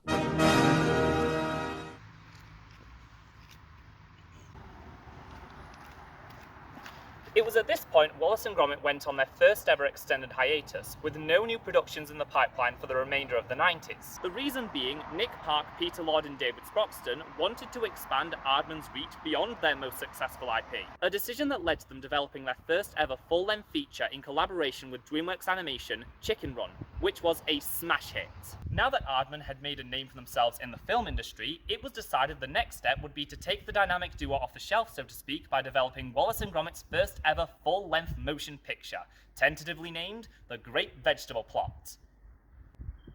It was at this point Wallace and Gromit went on their first ever extended hiatus, with no new productions in the pipeline for the remainder of the 90s. The reason being, Nick Park, Peter Lord and David Sproxton wanted to expand Aardman's reach beyond their most successful IP, a decision that led to them developing their first ever full-length feature in collaboration with DreamWorks Animation, Chicken Run, which was a smash hit. Now that Aardman had made a name for themselves in the film industry, it was decided the next step would be to take the dynamic duo off the shelf, so to speak, by developing Wallace and Gromit's first ever full-length motion picture, tentatively named The Great Vegetable Plot.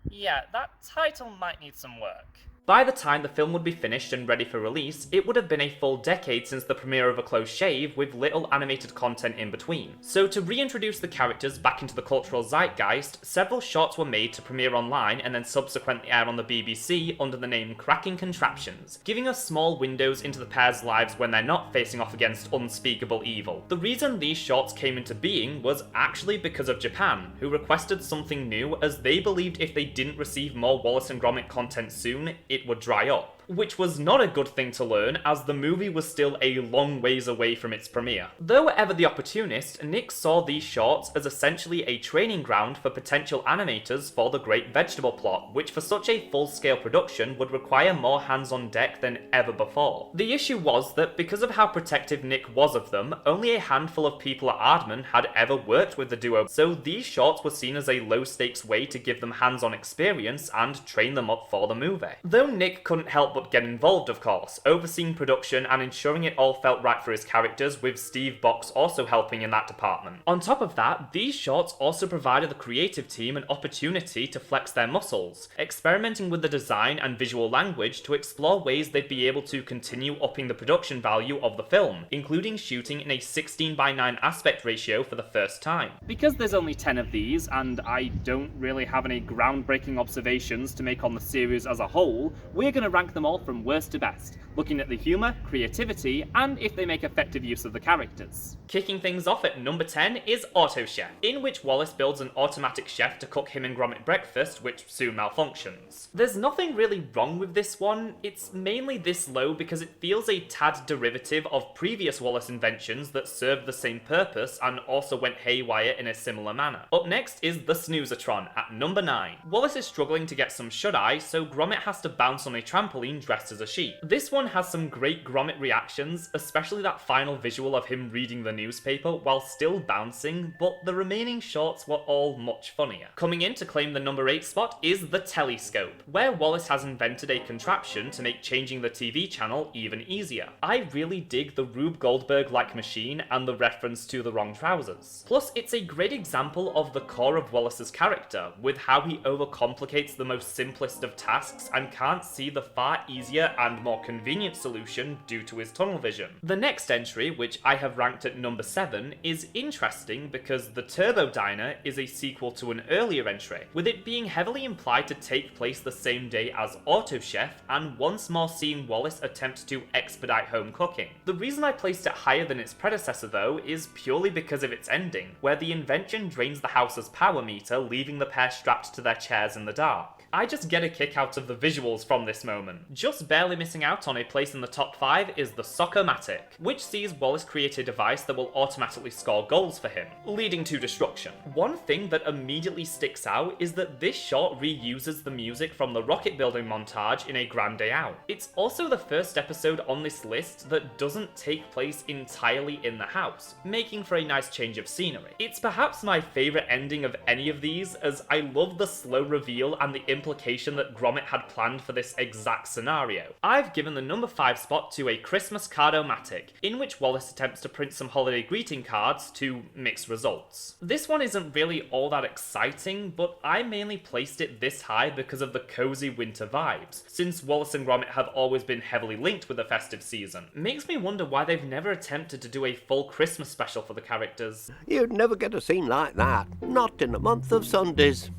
Yeah, that title might need some work. By the time the film would be finished and ready for release, it would have been a full decade since the premiere of A Close Shave, with little animated content in between. So to reintroduce the characters back into the cultural zeitgeist, several shorts were made to premiere online and then subsequently air on the BBC under the name Cracking Contraptions, giving us small windows into the pair's lives when they're not facing off against unspeakable evil. The reason these shorts came into being was actually because of Japan, who requested something new as they believed if they didn't receive more Wallace and Gromit content soon, it would dry up. Which was not a good thing to learn, as the movie was still a long ways away from its premiere. Though ever the opportunist, Nick saw these shorts as essentially a training ground for potential animators for The Great Vegetable Plot, which for such a full-scale production would require more hands on deck than ever before. The issue was that because of how protective Nick was of them, only a handful of people at Aardman had ever worked with the duo, so these shorts were seen as a low-stakes way to give them hands-on experience and train them up for the movie. Though Nick couldn't help but but get involved of course, overseeing production and ensuring it all felt right for his characters, with Steve Box also helping in that department. On top of that, these shorts also provided the creative team an opportunity to flex their muscles, experimenting with the design and visual language to explore ways they'd be able to continue upping the production value of the film, including shooting in a 16:9 aspect ratio for the first time. Because there's only 10 of these, and I don't really have any groundbreaking observations to make on the series as a whole, we're going to rank them all from worst to best, looking at the humour, creativity, and if they make effective use of the characters. Kicking things off at number 10 is Auto Chef, in which Wallace builds an automatic chef to cook him and Gromit breakfast, which soon malfunctions. There's nothing really wrong with this one, it's mainly this low because it feels a tad derivative of previous Wallace inventions that served the same purpose and also went haywire in a similar manner. Up next is the Snoozatron at number 9. Wallace is struggling to get some shut-eye, so Gromit has to bounce on a trampoline dressed as a sheep. This one has some great Gromit reactions, especially that final visual of him reading the newspaper while still bouncing, but the remaining shorts were all much funnier. Coming in to claim the number 8 spot is the Telescope, where Wallace has invented a contraption to make changing the TV channel even easier. I really dig the Rube Goldberg-like machine and the reference to the wrong trousers. Plus, it's a great example of the core of Wallace's character, with how he overcomplicates the most simplest of tasks and can't see the far easier and more convenient solution due to his tunnel vision. The next entry, which I have ranked at number 7, is interesting because the Turbo Diner is a sequel to an earlier entry, with it being heavily implied to take place the same day as Auto Chef, and once more seeing Wallace attempt to expedite home cooking. The reason I placed it higher than its predecessor though is purely because of its ending, where the invention drains the house's power meter, leaving the pair strapped to their chairs in the dark. I just get a kick out of the visuals from this moment. Just barely missing out on a place in the top 5 is the Soccer-Matic, which sees Wallace create a device that will automatically score goals for him, leading to destruction. One thing that immediately sticks out is that this short reuses the music from the rocket building montage in A Grand Day Out. It's also the first episode on this list that doesn't take place entirely in the house, making for a nice change of scenery. It's perhaps my favourite ending of any of these, as I love the slow reveal and the implication that Gromit had planned for this exact scenario. I've given the number 5 spot to A Christmas Card-O-Matic, in which Wallace attempts to print some holiday greeting cards to mixed results. This one isn't really all that exciting, but I mainly placed it this high because of the cozy winter vibes, since Wallace and Gromit have always been heavily linked with the festive season. Makes me wonder why they've never attempted to do a full Christmas special for the characters. You'd never get a scene like that, not in a month of Sundays.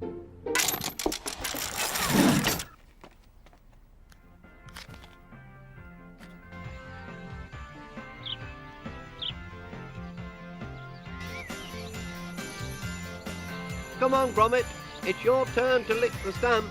Come on, Gromit, it's your turn to lick the stamps.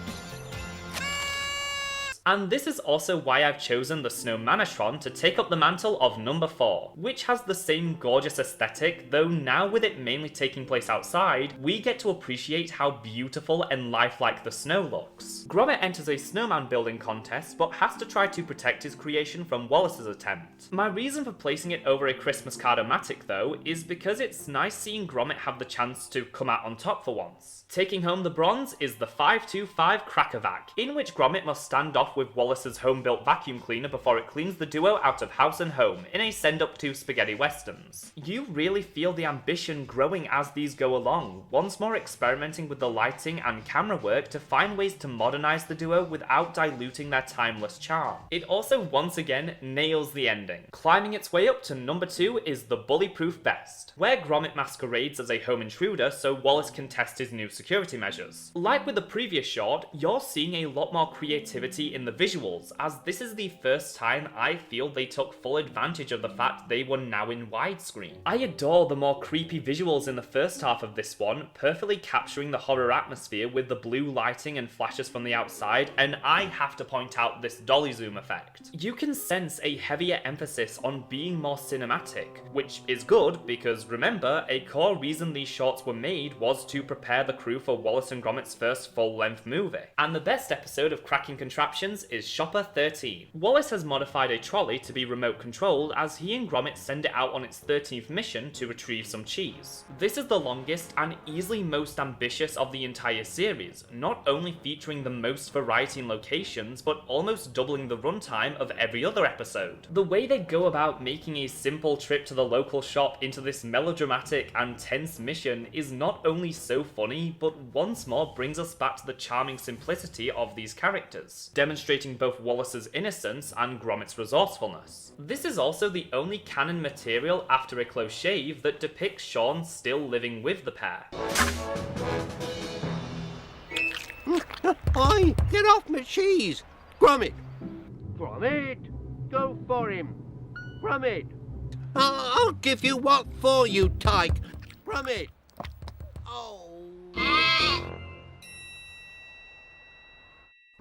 And this is also why I've chosen the Snowmanatron to take up the mantle of number 4, which has the same gorgeous aesthetic, though now with it mainly taking place outside, we get to appreciate how beautiful and lifelike the snow looks. Gromit enters a snowman building contest, but has to try to protect his creation from Wallace's attempt. My reason for placing it over A Christmas Card-O-Matic though, is because it's nice seeing Gromit have the chance to come out on top for once. Taking home the bronze is the 525 Crackervac, in which Gromit must stand off with Wallace's home-built vacuum cleaner before it cleans the duo out of house and home, in a send-up to spaghetti westerns. You really feel the ambition growing as these go along, once more experimenting with the lighting and camera work to find ways to modernize the duo without diluting their timeless charm. It also once again nails the ending. Climbing its way up to number 2 is the Bullyproof Vest, where Gromit masquerades as a home intruder so Wallace can test his new security measures. Like with the previous short, you're seeing a lot more creativity in the visuals, as this is the first time I feel they took full advantage of the fact they were now in widescreen. I adore the more creepy visuals in the first half of this one, perfectly capturing the horror atmosphere with the blue lighting and flashes from the outside, and I have to point out this dolly zoom effect. You can sense a heavier emphasis on being more cinematic, which is good because remember, a core reason these shorts were made was to prepare the crew for Wallace and Gromit's first full-length movie. And the best episode of Cracking Contraptions Contraptions is Shopper 13. Wallace has modified a trolley to be remote controlled as he and Gromit send it out on its 13th mission to retrieve some cheese. This is the longest and easily most ambitious of the entire series, not only featuring the most variety in locations, but almost doubling the runtime of every other episode. The way they go about making a simple trip to the local shop into this melodramatic and tense mission is not only so funny, but once more brings us back to the charming simplicity of these characters, demonstrating both Wallace's innocence and Gromit's resourcefulness. This is also the only canon material after a close shave that depicts Sean still living with the pair. Oi, get off my cheese! Gromit! Gromit! Go for him! Gromit! I'll give you what for, you tyke! Gromit! Oh...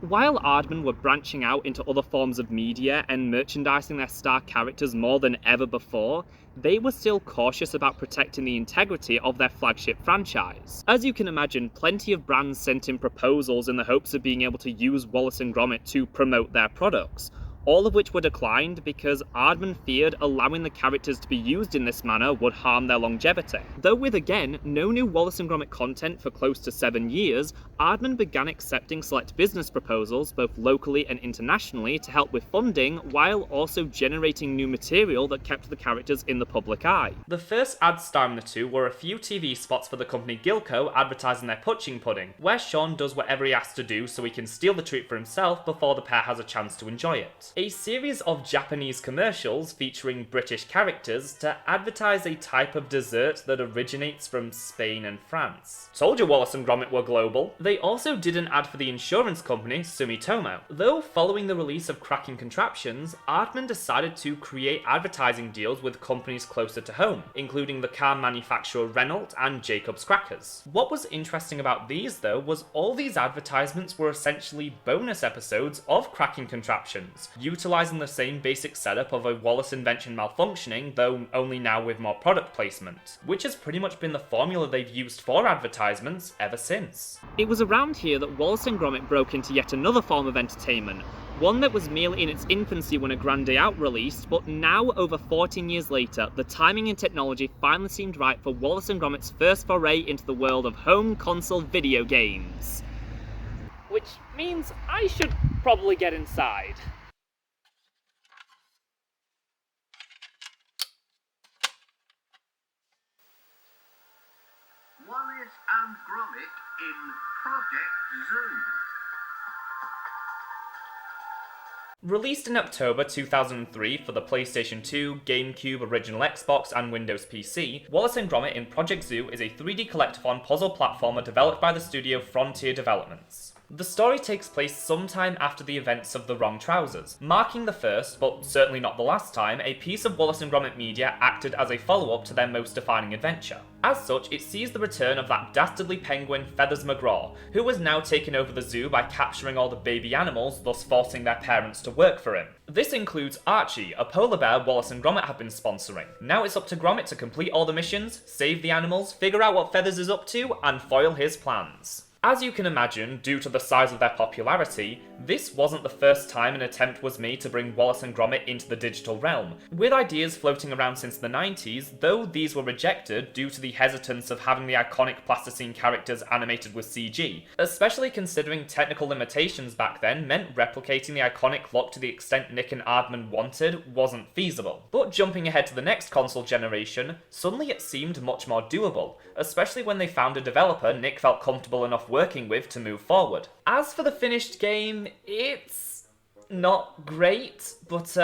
While Aardman were branching out into other forms of media and merchandising their star characters more than ever before, they were still cautious about protecting the integrity of their flagship franchise. As you can imagine, plenty of brands sent in proposals in the hopes of being able to use Wallace and Gromit to promote their products, all of which were declined because Aardman feared allowing the characters to be used in this manner would harm their longevity. Though with, again, no new Wallace and Gromit content for close to 7 years, Aardman began accepting select business proposals both locally and internationally to help with funding, while also generating new material that kept the characters in the public eye. The first ads starring the two were a few TV spots for the company Gilco advertising their punching pudding, where Sean does whatever he has to do so he can steal the treat for himself before the pair has a chance to enjoy it. A series of Japanese commercials featuring British characters to advertise a type of dessert that originates from Spain and France. Told you Wallace and Gromit were global. They also did an ad for the insurance company Sumitomo. Though following the release of Cracking Contraptions, Aardman decided to create advertising deals with companies closer to home, including the car manufacturer Renault and Jacob's Crackers. What was interesting about these though was all these advertisements were essentially bonus episodes of Cracking Contraptions, utilising the same basic setup of a Wallace invention malfunctioning, though only now with more product placement, which has pretty much been the formula they've used for advertisements ever since. It was around here that Wallace and Gromit broke into yet another form of entertainment, one that was merely in its infancy when A Grand Day Out released, but now, over 14 years later, the timing and technology finally seemed right for Wallace and Gromit's first foray into the world of home console video games. Which means I should probably get inside. Wallace and Gromit in Project Zoom. Released in October 2003 for the PlayStation 2, GameCube, Original Xbox, and Windows PC, Wallace and Gromit in Project Zoo is a 3D collectathon puzzle platformer developed by the studio Frontier Developments. The story takes place sometime after the events of The Wrong Trousers, marking the first, but certainly not the last time, a piece of Wallace and Gromit media acted as a follow-up to their most defining adventure. As such, it sees the return of that dastardly penguin Feathers McGraw, who has now taken over the zoo by capturing all the baby animals, thus forcing their parents to work for him. This includes Archie, a polar bear Wallace and Gromit have been sponsoring. Now it's up to Gromit to complete all the missions, save the animals, figure out what Feathers is up to, and foil his plans. As you can imagine, due to the size of their popularity, this wasn't the first time an attempt was made to bring Wallace and Gromit into the digital realm, with ideas floating around since the 90s, though these were rejected due to the hesitance of having the iconic plasticine characters animated with CG, especially considering technical limitations back then meant replicating the iconic look to the extent Nick and Aardman wanted wasn't feasible. But jumping ahead to the next console generation, suddenly it seemed much more doable, especially when they found a developer Nick felt comfortable enough working with to move forward. As for the finished game, it's not great, but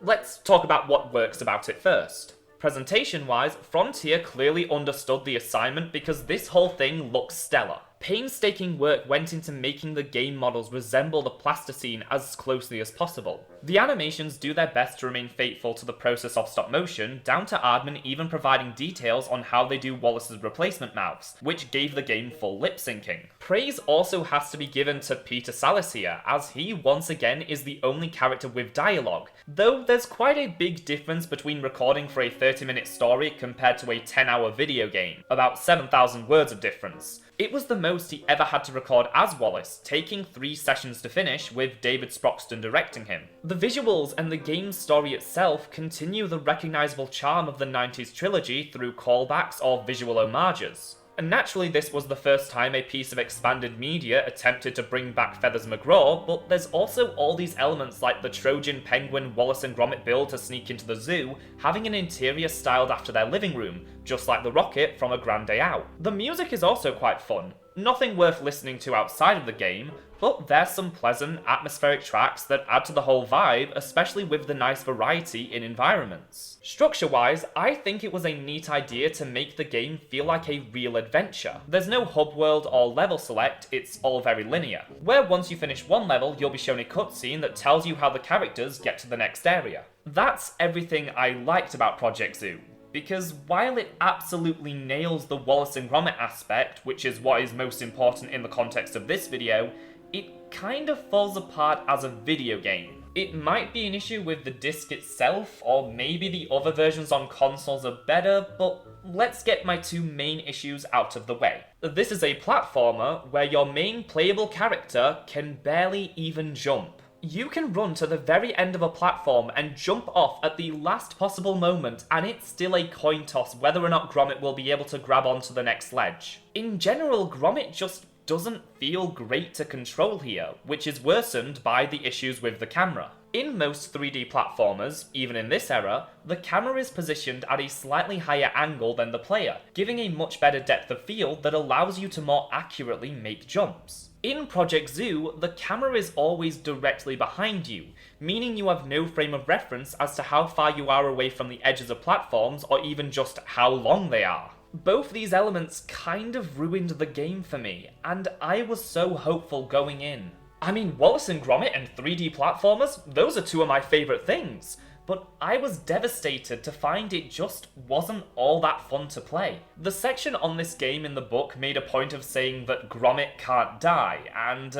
let's talk about what works about it first. Presentation-wise, Frontier clearly understood the assignment because this whole thing looks stellar. Painstaking work went into making the game models resemble the plasticine as closely as possible. The animations do their best to remain faithful to the process of stop motion, down to Aardman even providing details on how they do Wallace's replacement mouths, which gave the game full lip syncing. Praise also has to be given to Peter Sallis here, as he once again is the only character with dialogue, though there's quite a big difference between recording for a 30-minute story compared to a 10-hour video game, about 7,000 words of difference. It was the most he ever had to record as Wallace, taking 3 sessions to finish, with David Sproxton directing him. The visuals and the game's story itself continue the recognisable charm of the 90s trilogy through callbacks or visual homages. And naturally, this was the first time a piece of expanded media attempted to bring back Feathers McGraw, but there's also all these elements like the Trojan Penguin Wallace and Gromit build to sneak into the zoo, having an interior styled after their living room, just like the rocket from A Grand Day Out. The music is also quite fun. Nothing worth listening to outside of the game, but there's some pleasant, atmospheric tracks that add to the whole vibe, especially with the nice variety in environments. Structure-wise, I think it was a neat idea to make the game feel like a real adventure. There's no hub world or level select, it's all very linear, where once you finish one level, you'll be shown a cutscene that tells you how the characters get to the next area. That's everything I liked about Project Zoo. Because while it absolutely nails the Wallace and Gromit aspect, which is what is most important in the context of this video, it kind of falls apart as a video game. It might be an issue with the disc itself, or maybe the other versions on consoles are better, but let's get my 2 main issues out of the way. This is a platformer where your main playable character can barely even jump. You can run to the very end of a platform and jump off at the last possible moment, and it's still a coin toss whether or not Gromit will be able to grab onto the next ledge. In general, Gromit just doesn't feel great to control here, which is worsened by the issues with the camera. In most 3D platformers, even in this era, the camera is positioned at a slightly higher angle than the player, giving a much better depth of field that allows you to more accurately make jumps. In Project Zoo, the camera is always directly behind you, meaning you have no frame of reference as to how far you are away from the edges of platforms or even just how long they are. Both these elements kind of ruined the game for me, and I was so hopeful going in. I mean, Wallace and Gromit and 3D platformers, those are 2 of my favourite things, but I was devastated to find it just wasn't all that fun to play. The section on this game in the book made a point of saying that Gromit can't die, and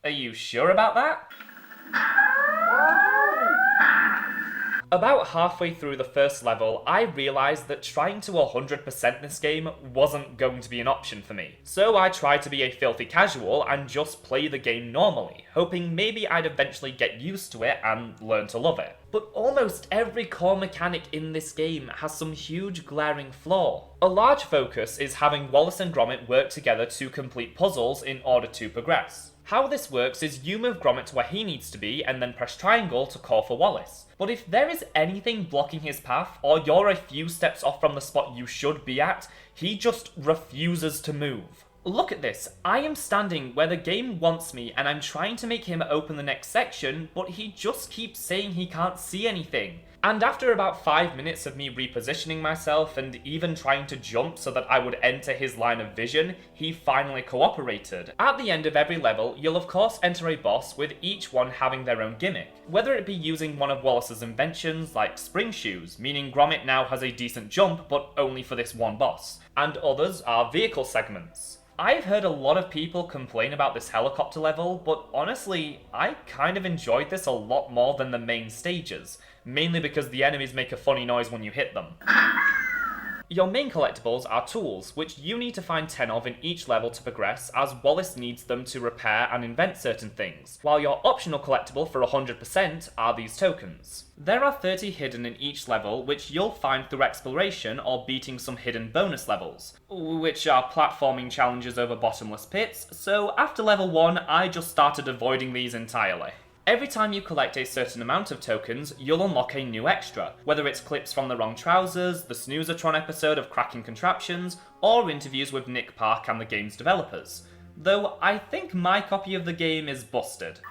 are you sure about that? About halfway through the first level, I realised that trying to 100% this game wasn't going to be an option for me. So I tried to be a filthy casual and just play the game normally, hoping maybe I'd eventually get used to it and learn to love it. But almost every core mechanic in this game has some huge glaring flaw. A large focus is having Wallace and Gromit work together to complete puzzles in order to progress. How this works is you move Gromit to where he needs to be and then press triangle to call for Wallace. But if there is anything blocking his path, or you're a few steps off from the spot you should be at, he just refuses to move. Look at this, I am standing where the game wants me and I'm trying to make him open the next section, but he just keeps saying he can't see anything. And after about 5 minutes of me repositioning myself and even trying to jump so that I would enter his line of vision, he finally cooperated. At the end of every level, you'll of course enter a boss with each one having their own gimmick. Whether it be using one of Wallace's inventions like spring shoes, meaning Gromit now has a decent jump but only for this one boss, and others are vehicle segments. I've heard a lot of people complain about this helicopter level, but honestly, I kind of enjoyed this a lot more than the main stages, mainly because the enemies make a funny noise when you hit them. Your main collectibles are tools, which you need to find 10 of in each level to progress, as Wallace needs them to repair and invent certain things, while your optional collectible for 100% are these tokens. There are 30 hidden in each level, which you'll find through exploration or beating some hidden bonus levels, which are platforming challenges over bottomless pits, so after level 1 I just started avoiding these entirely. Every time you collect a certain amount of tokens, you'll unlock a new extra, whether it's clips from The Wrong Trousers, the Snoozertron episode of Cracking Contraptions, or interviews with Nick Park and the game's developers. Though I think my copy of the game is busted.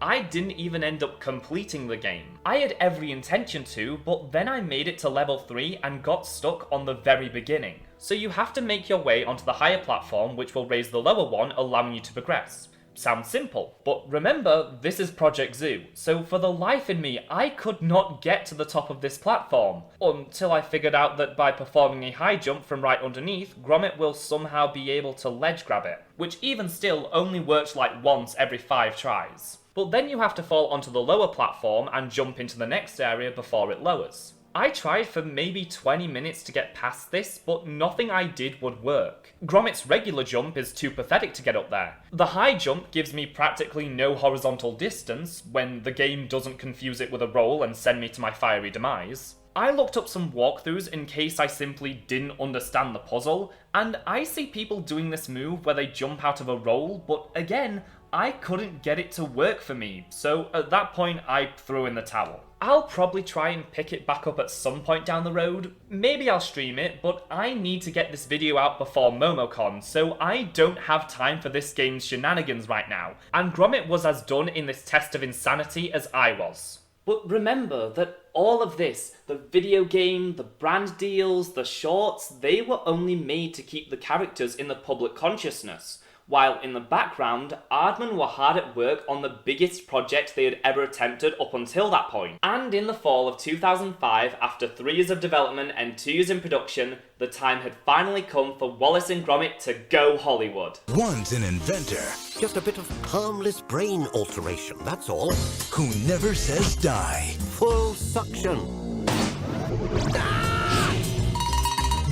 I didn't even end up completing the game. I had every intention to, but then I made it to level 3 and got stuck on the very beginning. So you have to make your way onto the higher platform, which will raise the lower one, allowing you to progress. Sounds simple, but remember, this is Project Zoo, so for the life in me, I could not get to the top of this platform, until I figured out that by performing a high jump from right underneath, Gromit will somehow be able to ledge grab it, which even still only worked like once every 5 tries. But then you have to fall onto the lower platform and jump into the next area before it lowers. I tried for maybe 20 minutes to get past this, but nothing I did would work. Gromit's regular jump is too pathetic to get up there. The high jump gives me practically no horizontal distance, when the game doesn't confuse it with a roll and send me to my fiery demise. I looked up some walkthroughs in case I simply didn't understand the puzzle, and I see people doing this move where they jump out of a roll, but again, I couldn't get it to work for me, so at that point I threw in the towel. I'll probably try and pick it back up at some point down the road, maybe I'll stream it, but I need to get this video out before MomCon, so I don't have time for this game's shenanigans right now, and Gromit was as done in this test of insanity as I was. But remember that all of this, the video game, the brand deals, the shorts, they were only made to keep the characters in the public consciousness, while in the background, Aardman were hard at work on the biggest project they had ever attempted up until that point. And in the fall of 2005, after 3 years of development and 2 years in production, the time had finally come for Wallace and Gromit to go Hollywood. One's an inventor. Just a bit of harmless brain alteration, that's all. Who never says die. Full suction.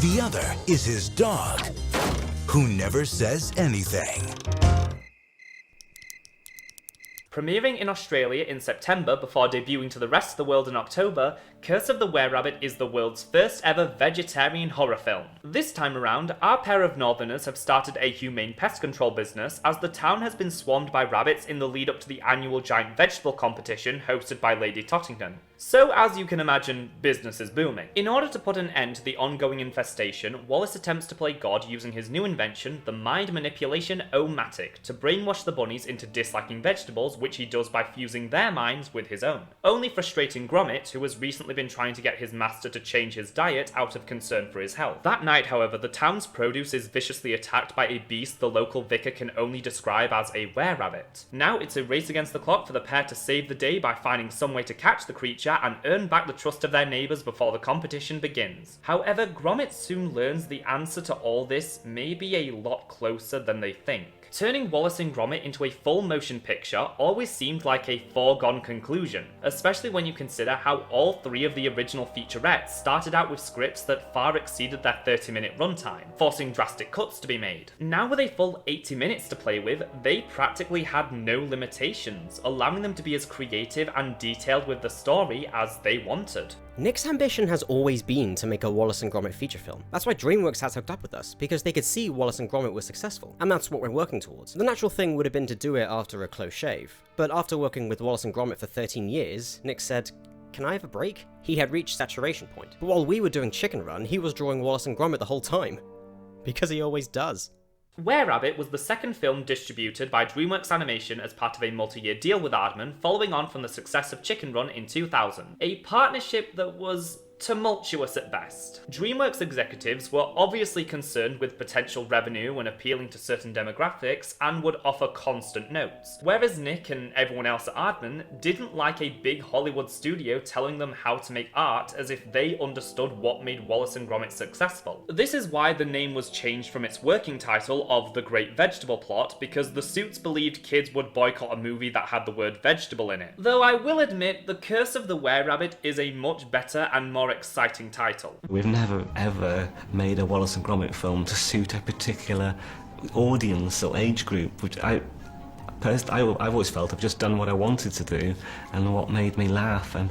The other is his dog, who never says anything. Premiering in Australia in September before debuting to the rest of the world in October, Curse of the Were-Rabbit is the world's first ever vegetarian horror film. This time around, our pair of northerners have started a humane pest control business as the town has been swarmed by rabbits in the lead up to the annual giant vegetable competition hosted by Lady Tottington. So as you can imagine, business is booming. In order to put an end to the ongoing infestation, Wallace attempts to play God using his new invention, the mind manipulation O-Matic, to brainwash the bunnies into disliking vegetables, which he does by fusing their minds with his own. Only frustrating Gromit, who has recently been trying to get his master to change his diet out of concern for his health. That night, however, the town's produce is viciously attacked by a beast the local vicar can only describe as a were-rabbit. Now it's a race against the clock for the pair to save the day by finding some way to catch the creature and earn back the trust of their neighbours before the competition begins. However, Gromit soon learns the answer to all this may be a lot closer than they think. Turning Wallace and Gromit into a full motion picture always seemed like a foregone conclusion, especially when you consider how all 3 of the original featurettes started out with scripts that far exceeded their 30-minute runtime, forcing drastic cuts to be made. Now with a full 80 minutes to play with, they practically had no limitations, allowing them to be as creative and detailed with the story as they wanted. Nick's ambition has always been to make a Wallace and Gromit feature film. That's why DreamWorks has hooked up with us, because they could see Wallace and Gromit was successful, and that's what we're working towards. The natural thing would have been to do it after a close shave, but after working with Wallace and Gromit for 13 years, Nick said, "Can I have a break?" He had reached saturation point, but while we were doing Chicken Run, he was drawing Wallace and Gromit the whole time. Because he always does. Were-Rabbit was the second film distributed by DreamWorks Animation as part of a multi-year deal with Aardman, following on from the success of Chicken Run in 2000, a partnership that was tumultuous at best. DreamWorks executives were obviously concerned with potential revenue and appealing to certain demographics and would offer constant notes, whereas Nick and everyone else at Aardman didn't like a big Hollywood studio telling them how to make art as if they understood what made Wallace and Gromit successful. This is why the name was changed from its working title of The Great Vegetable Plot, because the suits believed kids would boycott a movie that had the word vegetable in it. Though I will admit, The Curse of the Were-Rabbit is a much better and more exciting title. We've never ever made a Wallace and Gromit film to suit a particular audience or age group, which I've always felt I've just done what I wanted to do and what made me laugh, and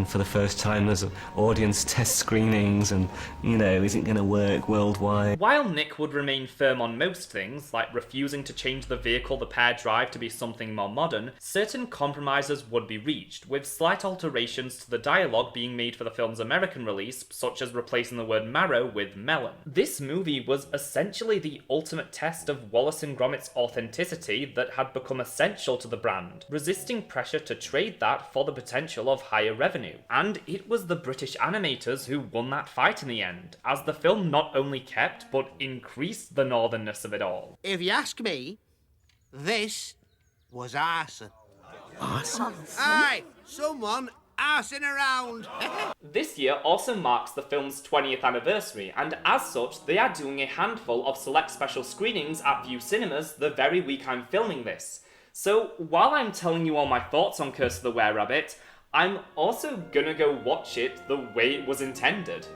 for the first time there's audience test screenings and, you know, is it going to work worldwide? While Nick would remain firm on most things, like refusing to change the vehicle the pair drive to be something more modern, certain compromises would be reached, with slight alterations to the dialogue being made for the film's American release, such as replacing the word marrow with melon. This movie was essentially the ultimate test of Wallace and Gromit's authenticity that had become essential to the brand, resisting pressure to trade that for the potential of higher revenue. And it was the British animators who won that fight in the end, as the film not only kept but increased the northernness of it all. If you ask me, this was arson. Arson? Aye, someone arsing around. This year also marks the film's 20th anniversary, and as such, they are doing a handful of select special screenings at View Cinemas the very week I'm filming this. So while I'm telling you all my thoughts on Curse of the Were-Rabbit, I'm also gonna go watch it the way it was intended.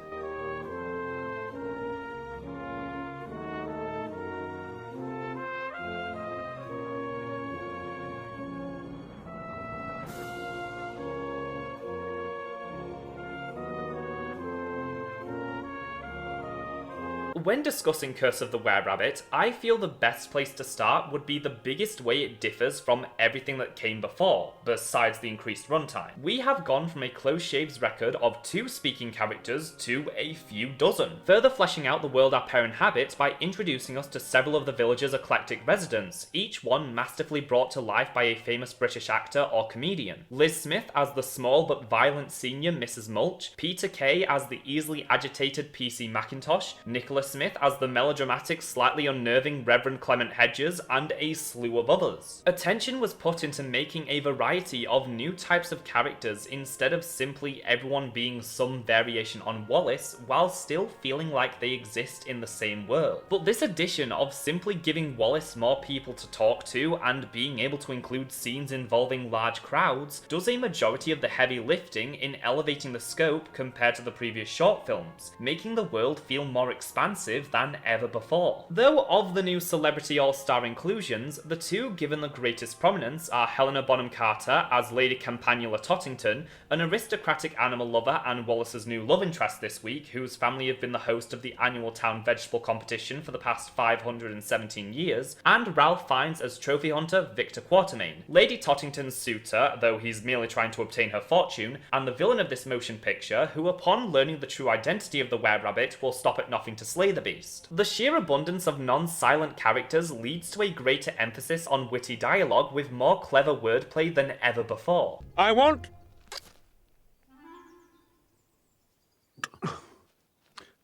When discussing Curse of the Were-Rabbit, I feel the best place to start would be the biggest way it differs from everything that came before, besides the increased runtime. We have gone from a close shaves record of 2 speaking characters to a few dozen, further fleshing out the world our pair inhabit by introducing us to several of the village's eclectic residents, each one masterfully brought to life by a famous British actor or comedian. Liz Smith as the small but violent senior Mrs. Mulch, Peter Kay as the easily agitated PC Macintosh, Nicholas Smith as the melodramatic, slightly unnerving Reverend Clement Hedges, and a slew of others. Attention was put into making a variety of new types of characters instead of simply everyone being some variation on Wallace, while still feeling like they exist in the same world. But this addition of simply giving Wallace more people to talk to and being able to include scenes involving large crowds does a majority of the heavy lifting in elevating the scope compared to the previous short films, making the world feel more expansive than ever before. Though of the new celebrity all-star inclusions, the 2 given the greatest prominence are Helena Bonham Carter as Lady Campanula Tottington, an aristocratic animal lover and Wallace's new love interest this week, whose family have been the host of the annual town vegetable competition for the past 517 years, and Ralph Fiennes as trophy hunter Victor Quatermain, Lady Tottington's suitor, though he's merely trying to obtain her fortune, and the villain of this motion picture, who upon learning the true identity of the were-rabbit will stop at nothing to slay the beast. The sheer abundance of non-silent characters leads to a greater emphasis on witty dialogue with more clever wordplay than ever before. I want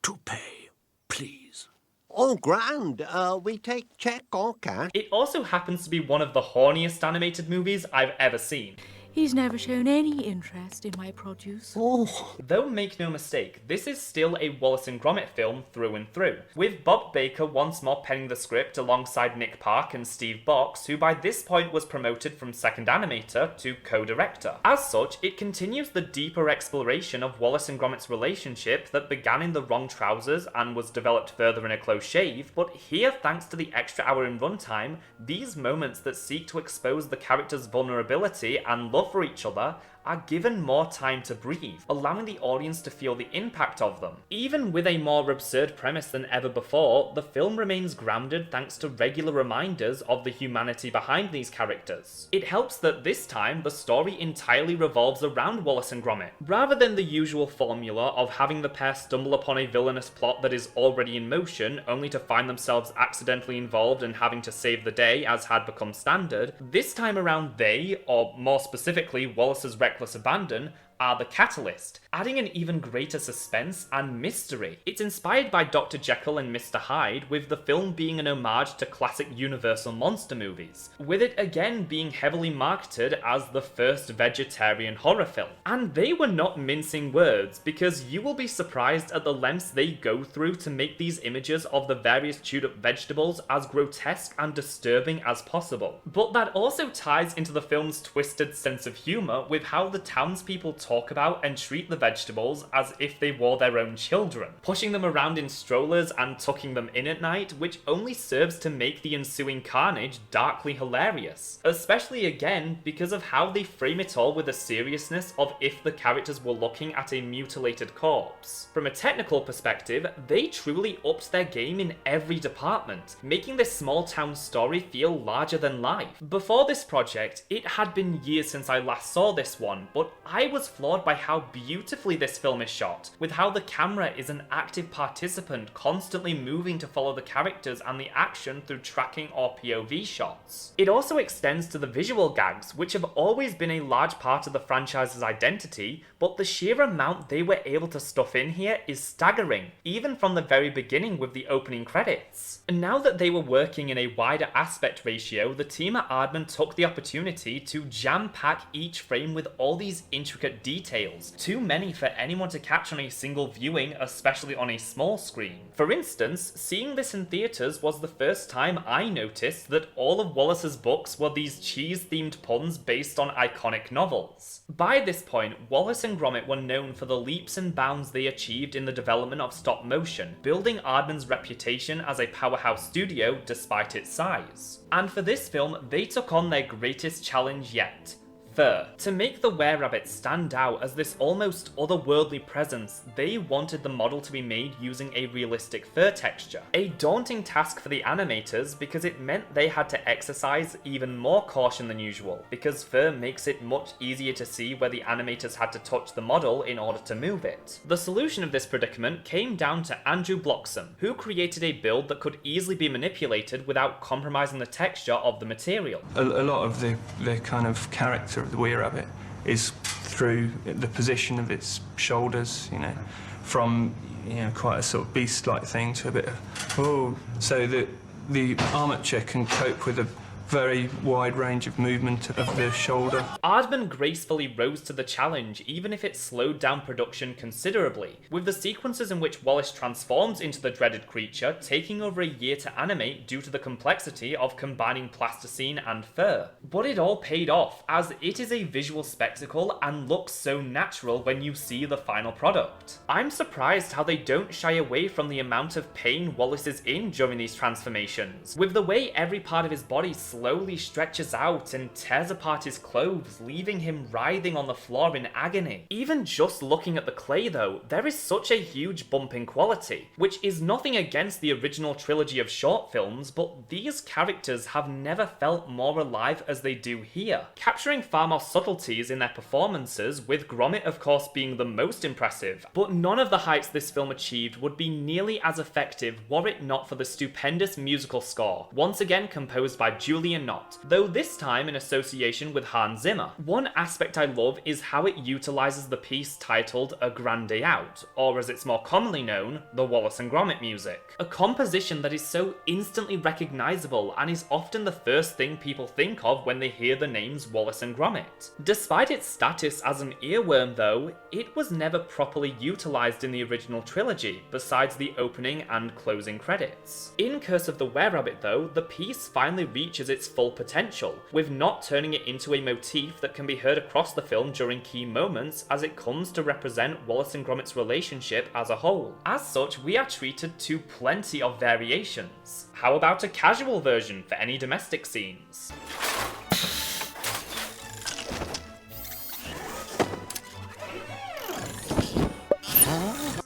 to pay, please. Oh, grand. We take check or cash. It also happens to be one of the horniest animated movies I've ever seen. He's never shown any interest in my produce. Oh. Though make no mistake, this is still a Wallace and Gromit film through and through, with Bob Baker once more penning the script alongside Nick Park and Steve Box, who by this point was promoted from second animator to co-director. As such, it continues the deeper exploration of Wallace and Gromit's relationship that began in The Wrong Trousers and was developed further in A Close Shave, but here, thanks to the extra hour in runtime, these moments that seek to expose the characters' vulnerability and love for each other are given more time to breathe, allowing the audience to feel the impact of them. Even with a more absurd premise than ever before, the film remains grounded thanks to regular reminders of the humanity behind these characters. It helps that this time the story entirely revolves around Wallace and Gromit, rather than the usual formula of having the pair stumble upon a villainous plot that is already in motion, only to find themselves accidentally involved and having to save the day as had become standard. This time around they, or more specifically Wallace's reckless abandon, are the catalyst, adding an even greater suspense and mystery. It's inspired by Dr. Jekyll and Mr. Hyde, with the film being an homage to classic Universal monster movies, with it again being heavily marketed as the first vegetarian horror film. And they were not mincing words, because you will be surprised at the lengths they go through to make these images of the various chewed up vegetables as grotesque and disturbing as possible. But that also ties into the film's twisted sense of humour with how the townspeople talk about and treat the vegetables as if they were their own children, pushing them around in strollers and tucking them in at night, which only serves to make the ensuing carnage darkly hilarious. Especially again because of how they frame it all with the seriousness of if the characters were looking at a mutilated corpse. From a technical perspective, they truly upped their game in every department, making this small town story feel larger than life. Before this project, it had been years since I last saw this one, but I was floored by how beautifully this film is shot, with how the camera is an active participant constantly moving to follow the characters and the action through tracking or POV shots. It also extends to the visual gags, which have always been a large part of the franchise's identity, but the sheer amount they were able to stuff in here is staggering, even from the very beginning with the opening credits. And now that they were working in a wider aspect ratio, the team at Aardman took the opportunity to jam-pack each frame with all these intricate details, too many for anyone to catch on a single viewing, especially on a small screen. For instance, seeing this in theatres was the first time I noticed that all of Wallace's books were these cheese-themed puns based on iconic novels. By this point, Wallace and Gromit were known for the leaps and bounds they achieved in the development of stop motion, building Aardman's reputation as a powerhouse studio despite its size. And for this film, they took on their greatest challenge yet: fur. To make the were-rabbit stand out as this almost otherworldly presence, they wanted the model to be made using a realistic fur texture. A daunting task for the animators because it meant they had to exercise even more caution than usual, because fur makes it much easier to see where the animators had to touch the model in order to move it. The solution of this predicament came down to Andrew Bloxham, who created a build that could easily be manipulated without compromising the texture of the material. A lot of the kind of character of the were-rabbit is through the position of its shoulders, you know, from, you know, quite a sort of beast-like thing to a bit of, oh, so that the armature can cope with a very wide range of movement of the shoulder. Aardman gracefully rose to the challenge, even if it slowed down production considerably, with the sequences in which Wallace transforms into the dreaded creature taking over a year to animate due to the complexity of combining plasticine and fur. But it all paid off, as it is a visual spectacle and looks so natural when you see the final product. I'm surprised how they don't shy away from the amount of pain Wallace is in during these transformations, with the way every part of his body slowly stretches out and tears apart his clothes, leaving him writhing on the floor in agony. Even just looking at the clay though, there is such a huge bump in quality, which is nothing against the original trilogy of short films, but these characters have never felt more alive as they do here, capturing far more subtleties in their performances, with Gromit of course being the most impressive, but none of the heights this film achieved would be nearly as effective were it not for the stupendous musical score, once again composed by Julian Knott, though this time in association with Hans Zimmer. One aspect I love is how it utilizes the piece titled A Grand Day Out, or as it's more commonly known, the Wallace and Gromit music. A composition that is so instantly recognizable and is often the first thing people think of when they hear the names Wallace and Gromit. Despite its status as an earworm though, it was never properly utilized in the original trilogy, besides the opening and closing credits. In Curse of the Were-Rabbit though, the piece finally reaches its full potential, with not turning it into a motif that can be heard across the film during key moments as it comes to represent Wallace and Gromit's relationship as a whole. As such, we are treated to plenty of variations. How about a casual version for any domestic scenes?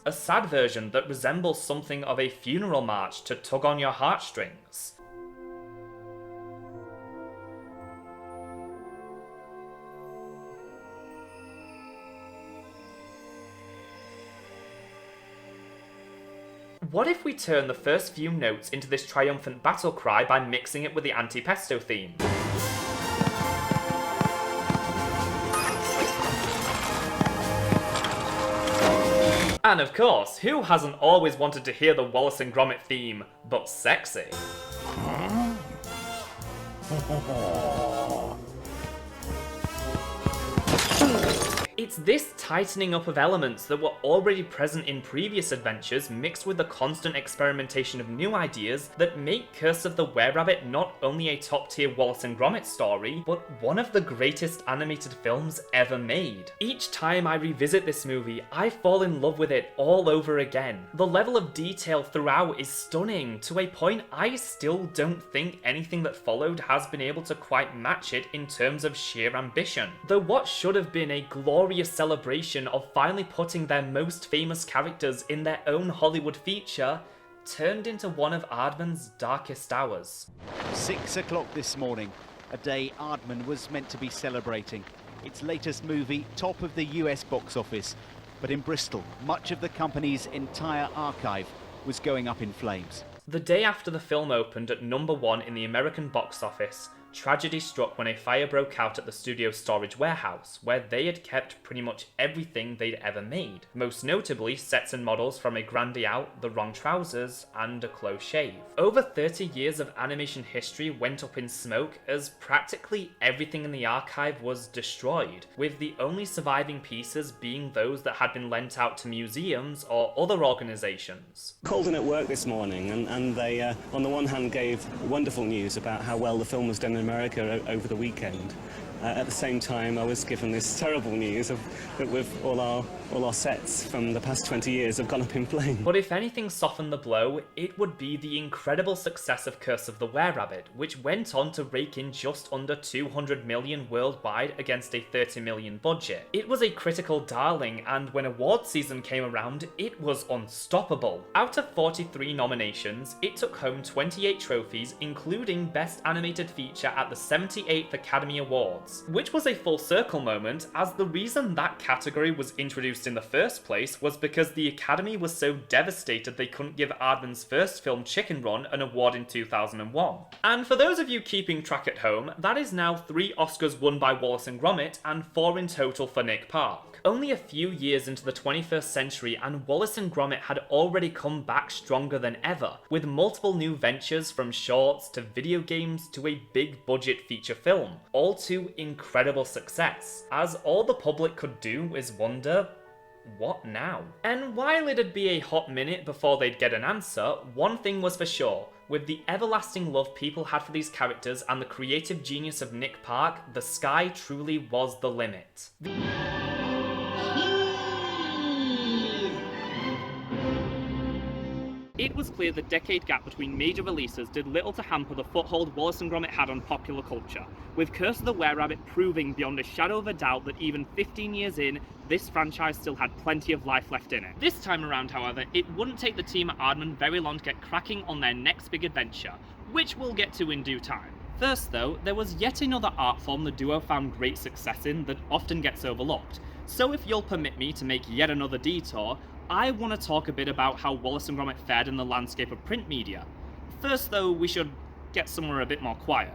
A sad version that resembles something of a funeral march to tug on your heartstrings. What if we turn the first few notes into this triumphant battle cry by mixing it with the anti-pesto theme? And of course, who hasn't always wanted to hear the Wallace and Gromit theme, but sexy? It's this tightening up of elements that were already present in previous adventures mixed with the constant experimentation of new ideas that make Curse of the Were-Rabbit not only a top-tier Wallace and Gromit story, but one of the greatest animated films ever made. Each time I revisit this movie, I fall in love with it all over again. The level of detail throughout is stunning, to a point I still don't think anything that followed has been able to quite match it in terms of sheer ambition. Though what should have been a glorious celebration of finally putting their most famous characters in their own Hollywood feature turned into one of Aardman's darkest hours. 6 o'clock this morning, a day Aardman was meant to be celebrating. its latest movie top of the US box office. But in Bristol, much of the company's entire archive was going up in flames. The day after the film opened at #1 in the American box office, tragedy struck when a fire broke out at the studio's storage warehouse, where they had kept pretty much everything they'd ever made, most notably sets and models from A Grande Out, The Wrong Trousers, and A Close Shave. Over 30 years of animation history went up in smoke as practically everything in the archive was destroyed, with the only surviving pieces being those that had been lent out to museums or other organisations. Called in at work this morning and they, on the one hand, gave wonderful news about how well the film was done in America over the weekend. At the same time, I was given this terrible news that with all our sets from the past 20 years have gone up in flames. But if anything softened the blow, it would be the incredible success of Curse of the Were-Rabbit, which went on to rake in just under 200 million worldwide against a 30 million budget. It was a critical darling, and when award season came around, it was unstoppable. Out of 43 nominations, it took home 28 trophies, including Best Animated Feature at the 78th Academy Awards, which was a full circle moment, as the reason that category was introduced in the first place was because the Academy was so devastated they couldn't give Aardman's first film Chicken Run an award in 2001. And for those of you keeping track at home, that is now 3 Oscars won by Wallace and Gromit and 4 in total for Nick Park. Only a few years into the 21st century and Wallace and Gromit had already come back stronger than ever, with multiple new ventures from shorts to video games to a big budget feature film, all to incredible success, as all the public could do is wonder, what now? And while it'd be a hot minute before they'd get an answer, one thing was for sure. With the everlasting love people had for these characters and the creative genius of Nick Park, the sky truly was the limit. It was clear the decade gap between major releases did little to hamper the foothold Wallace and Gromit had on popular culture, with Curse of the Were-Rabbit proving beyond a shadow of a doubt that even 15 years in, this franchise still had plenty of life left in it. This time around, however, it wouldn't take the team at Aardman very long to get cracking on their next big adventure, which we'll get to in due time. First though, there was yet another art form the duo found great success in that often gets overlooked, so if you'll permit me to make yet another detour, I want to talk a bit about how Wallace and Gromit fared in the landscape of print media. First though, we should get somewhere a bit more quiet.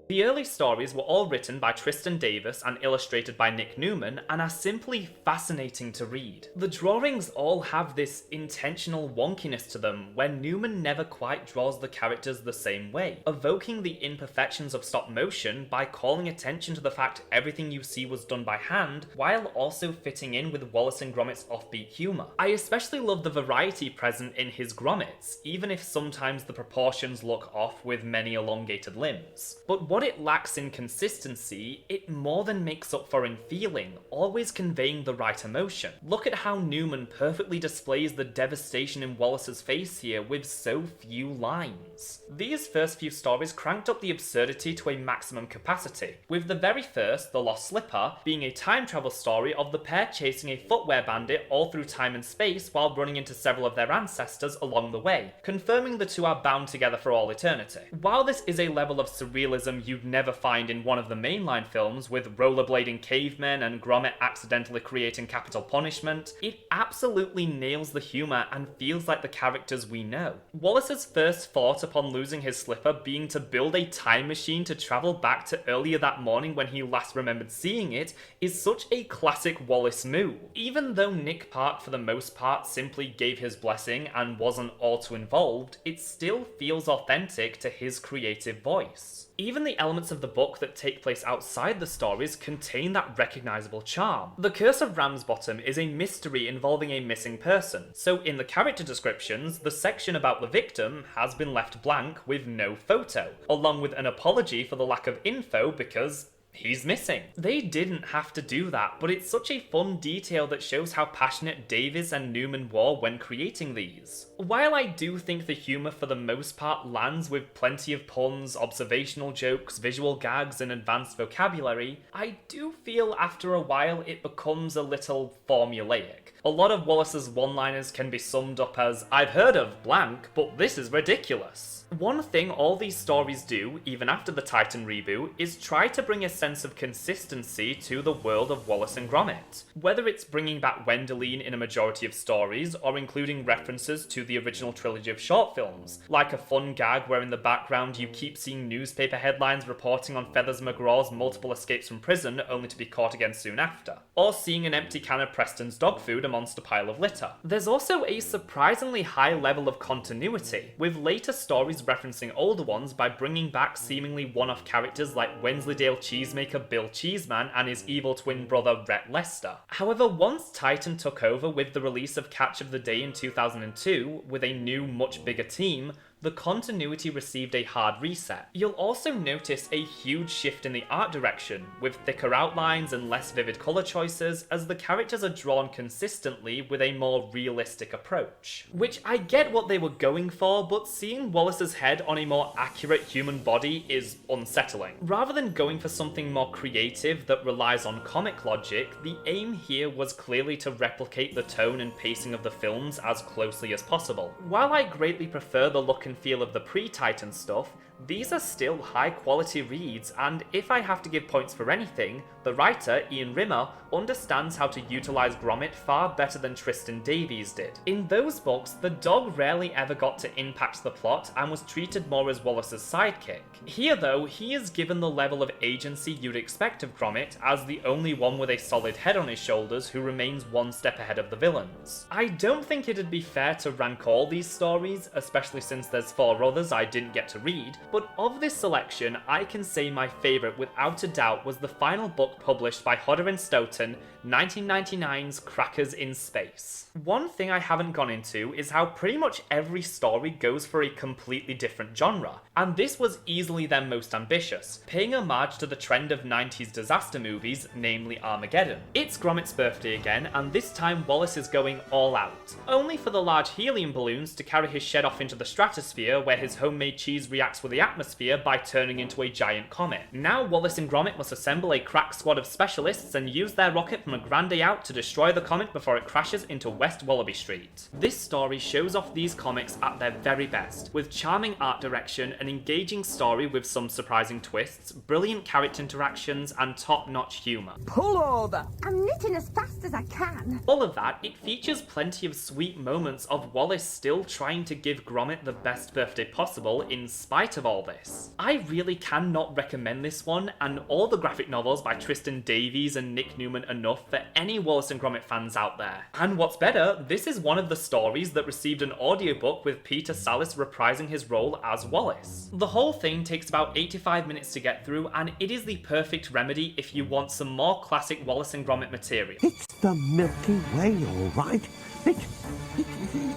The early stories were all written by Tristan Davis and illustrated by Nick Newman and are simply fascinating to read. The drawings all have this intentional wonkiness to them where Newman never quite draws the characters the same way, evoking the imperfections of stop motion by calling attention to the fact everything you see was done by hand while also fitting in with Wallace and Gromit's offbeat humour. I especially love the variety present in his Gromits, even if sometimes the proportions look off with many elongated limbs. But what it lacks in consistency, it more than makes up for in feeling, always conveying the right emotion. Look at how Newman perfectly displays the devastation in Wallace's face here with so few lines. These first few stories cranked up the absurdity to a maximum capacity, with the very first, The Lost Slipper, being a time travel story of the pair chasing a footwear bandit all through time and space while running into several of their ancestors along the way, confirming the two are bound together for all eternity. While this is a level of surrealism you'd never find in one of the mainline films with rollerblading cavemen and Gromit accidentally creating capital punishment, it absolutely nails the humour and feels like the characters we know. Wallace's first thought upon losing his slipper being to build a time machine to travel back to earlier that morning when he last remembered seeing it is such a classic Wallace move. Even though Nick Park for the most part simply gave his blessing and wasn't all too involved, it still feels authentic to his creative voice. Even the the elements of the book that take place outside the stories contain that recognisable charm. The Curse of Ramsbottom is a mystery involving a missing person, so in the character descriptions, the section about the victim has been left blank with no photo, along with an apology for the lack of info because he's missing. They didn't have to do that, but it's such a fun detail that shows how passionate Davies and Newman were when creating these. While I do think the humour for the most part lands with plenty of puns, observational jokes, visual gags and advanced vocabulary, I do feel after a while it becomes a little formulaic. A lot of Wallace's one-liners can be summed up as, "I've heard of blank, but this is ridiculous." One thing all these stories do, even after the Titan reboot, is try to bring a sense of consistency to the world of Wallace and Gromit. Whether it's bringing back Wendelin in a majority of stories, or including references to the original trilogy of short films, like a fun gag where in the background you keep seeing newspaper headlines reporting on Feathers McGraw's multiple escapes from prison only to be caught again soon after, or seeing an empty can of Preston's dog food amongst a pile of litter. There's also a surprisingly high level of continuity, with later stories referencing older ones by bringing back seemingly one-off characters like Wensleydale cheesemaker Bill Cheeseman and his evil twin brother Rhett Lester. However, once Titan took over with the release of Catch of the Day in 2002, with a new, much bigger team, the continuity received a hard reset. You'll also notice a huge shift in the art direction, with thicker outlines and less vivid colour choices, as the characters are drawn consistently with a more realistic approach. Which I get what they were going for, but seeing Wallace's head on a more accurate human body is unsettling. Rather than going for something more creative that relies on comic logic, the aim here was clearly to replicate the tone and pacing of the films as closely as possible. While I greatly prefer the look and feel of the pre-Titan stuff, these are still high quality reads, and if I have to give points for anything, the writer, Ian Rimmer, understands how to utilise Gromit far better than Tristan Davies did. In those books, the dog rarely ever got to impact the plot and was treated more as Wallace's sidekick. Here though, he is given the level of agency you'd expect of Gromit as the only one with a solid head on his shoulders who remains one step ahead of the villains. I don't think it'd be fair to rank all these stories, especially since there's 4 others I didn't get to read, but of this selection, I can say my favourite without a doubt was the final book published by Hodder and Stoughton, 1999's Crackers in Space. One thing I haven't gone into is how pretty much every story goes for a completely different genre, and this was easily their most ambitious, paying homage to the trend of 90s disaster movies, namely Armageddon. It's Gromit's birthday again, and this time Wallace is going all out, only for the large helium balloons to carry his shed off into the stratosphere where his homemade cheese reacts with the atmosphere by turning into a giant comet. Now Wallace and Gromit must assemble a crack squad of specialists and use their rocket from a grand day out to destroy the comet before it crashes into West Wallaby Street. This story shows off these comics at their very best, with charming art direction, an engaging story with some surprising twists, brilliant character interactions, and top-notch humour. Pull over! I'm knitting as fast as I can. All of that, it features plenty of sweet moments of Wallace still trying to give Gromit the best birthday possible in spite of all this. I really cannot recommend this one, and all the graphic novels by Tristan Davies and Nick Newman enough for any Wallace and Gromit fans out there. And what's better, this is one of the stories that received an audiobook with Peter Sallis reprising his role as Wallace. The whole thing takes about 85 minutes to get through, and it is the perfect remedy if you want some more classic Wallace and Gromit material. It's the Milky Way, all right.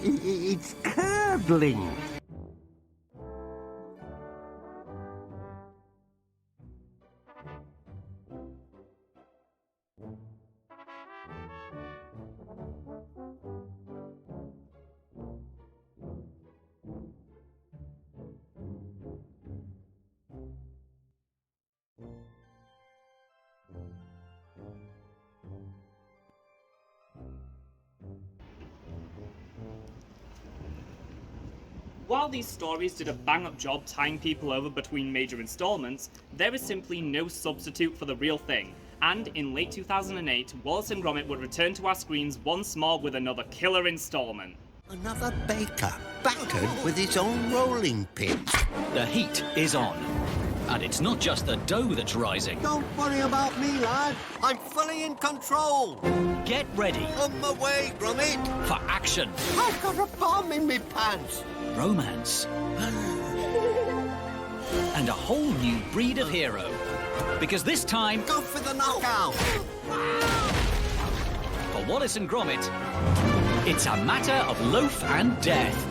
It's curdling. While these stories did a bang-up job tying people over between major installments, there is simply no substitute for the real thing. And in late 2008, Wallace and Gromit would return to our screens once more with another killer installment. Another baker, battered with his own rolling pin. The heat is on. And it's not just the dough that's rising. Don't worry about me, lad. I'm fully in control. Get ready. On my way, Gromit. For action. I've got a bomb in me pants. Romance. and a whole new breed of hero. Because this time... Go for the knockout! For Wallace and Gromit, it's a matter of loaf and death.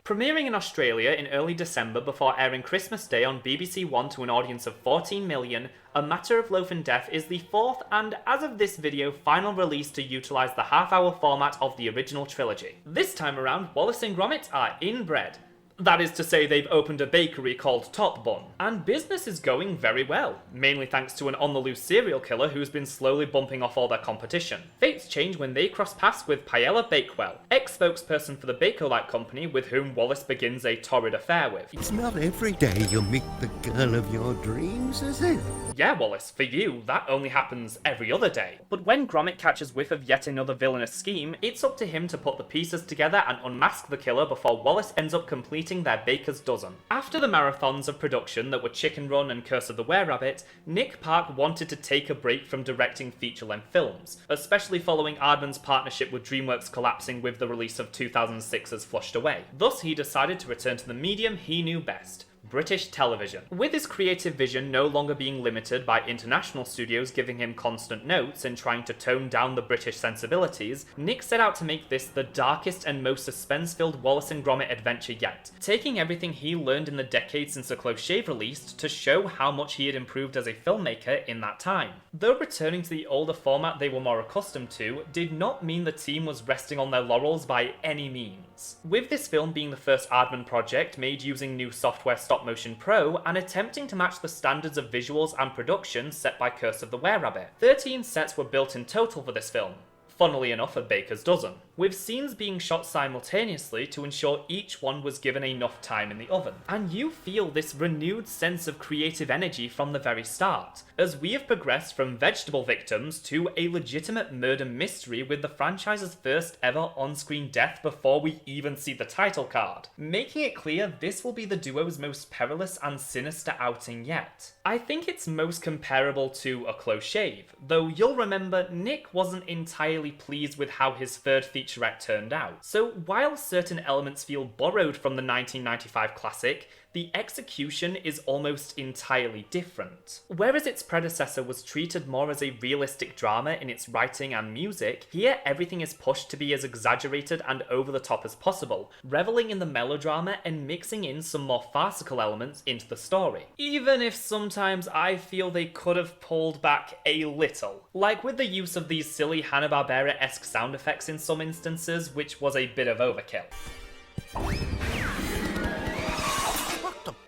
Premiering in Australia in early December before airing Christmas Day on BBC One to an audience of 14 million, A Matter of Loaf and Death is the fourth and, as of this video, final release to utilise the half-hour format of the original trilogy. This time around, Wallace and Gromit are inbred. That is to say, they've opened a bakery called Top Bun, and business is going very well, mainly thanks to an on-the-loose serial killer who's been slowly bumping off all their competition. Fates change when they cross paths with Paella Bakewell, ex-spokesperson for the Bakelite company with whom Wallace begins a torrid affair with. It's not every day you meet the girl of your dreams, is it? Yeah, Wallace, for you, that only happens every other day. But when Gromit catches whiff of yet another villainous scheme, it's up to him to put the pieces together and unmask the killer before Wallace ends up completing their baker's dozen. After the marathons of production that were Chicken Run and Curse of the Were-Rabbit, Nick Park wanted to take a break from directing feature-length films, especially following Aardman's partnership with DreamWorks collapsing with the release of 2006's Flushed Away. Thus, he decided to return to the medium he knew best: British television. With his creative vision no longer being limited by international studios giving him constant notes and trying to tone down the British sensibilities, Nick set out to make this the darkest and most suspense-filled Wallace and Gromit adventure yet, taking everything he learned in the decade since A Close Shave released to show how much he had improved as a filmmaker in that time. Though returning to the older format they were more accustomed to did not mean the team was resting on their laurels by any means. With this film being the first Aardman project made using new software Stop Motion Pro and attempting to match the standards of visuals and production set by Curse of the Were-Rabbit. 13 sets were built in total for this film, funnily enough a baker's dozen, with scenes being shot simultaneously to ensure each one was given enough time in the oven. And you feel this renewed sense of creative energy from the very start, as we have progressed from vegetable victims to a legitimate murder mystery with the franchise's first ever on-screen death before we even see the title card, making it clear this will be the duo's most perilous and sinister outing yet. I think it's most comparable to A Close Shave, though you'll remember Nick wasn't entirely pleased with how his third featurette turned out. So while certain elements feel borrowed from the 1995 classic, the execution is almost entirely different. Whereas its predecessor was treated more as a realistic drama in its writing and music, here everything is pushed to be as exaggerated and over the top as possible, reveling in the melodrama and mixing in some more farcical elements into the story. Even if sometimes I feel they could have pulled back a little, like with the use of these silly Hanna-Barbera-esque sound effects in some instances, which was a bit of overkill.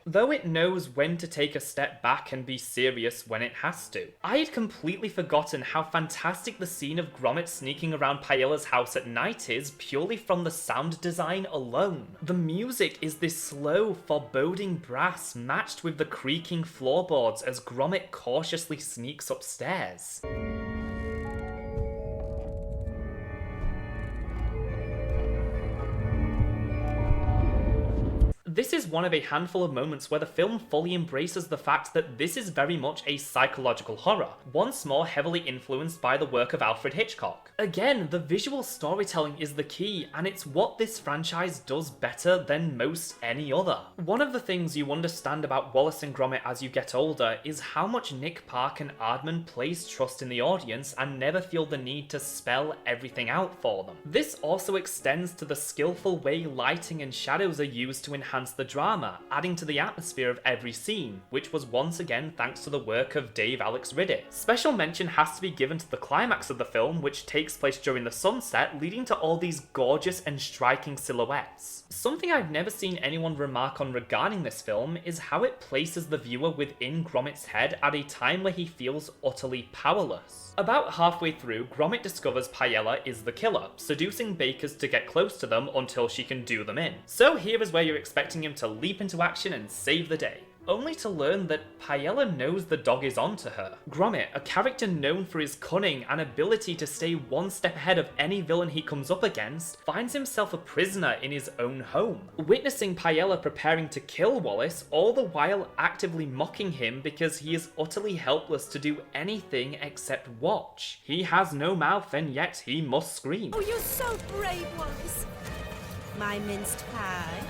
Though it knows when to take a step back and be serious when it has to. I had completely forgotten how fantastic the scene of Gromit sneaking around Paella's house at night is purely from the sound design alone. The music is this slow, foreboding brass matched with the creaking floorboards as Gromit cautiously sneaks upstairs. This is one of a handful of moments where the film fully embraces the fact that this is very much a psychological horror, once more heavily influenced by the work of Alfred Hitchcock. Again, the visual storytelling is the key, and it's what this franchise does better than most any other. One of the things you understand about Wallace and Gromit as you get older is how much Nick Park and Aardman place trust in the audience and never feel the need to spell everything out for them. This also extends to the skillful way lighting and shadows are used to enhance the drama, adding to the atmosphere of every scene, which was once again thanks to the work of Dave Alex Riddick. Special mention has to be given to the climax of the film, which takes place during the sunset, leading to all these gorgeous and striking silhouettes. Something I've never seen anyone remark on regarding this film is how it places the viewer within Gromit's head at a time where he feels utterly powerless. About halfway through, Gromit discovers Paella is the killer, seducing bakers to get close to them until she can do them in. So here is where you're expecting him to leap into action and save the day, only to learn that Paella knows the dog is onto her. Gromit, a character known for his cunning and ability to stay one step ahead of any villain he comes up against, finds himself a prisoner in his own home, witnessing Paella preparing to kill Wallace, all the while actively mocking him because he is utterly helpless to do anything except watch. He has no mouth and yet he must scream. Oh, you're so brave, Wallace. My minced pie.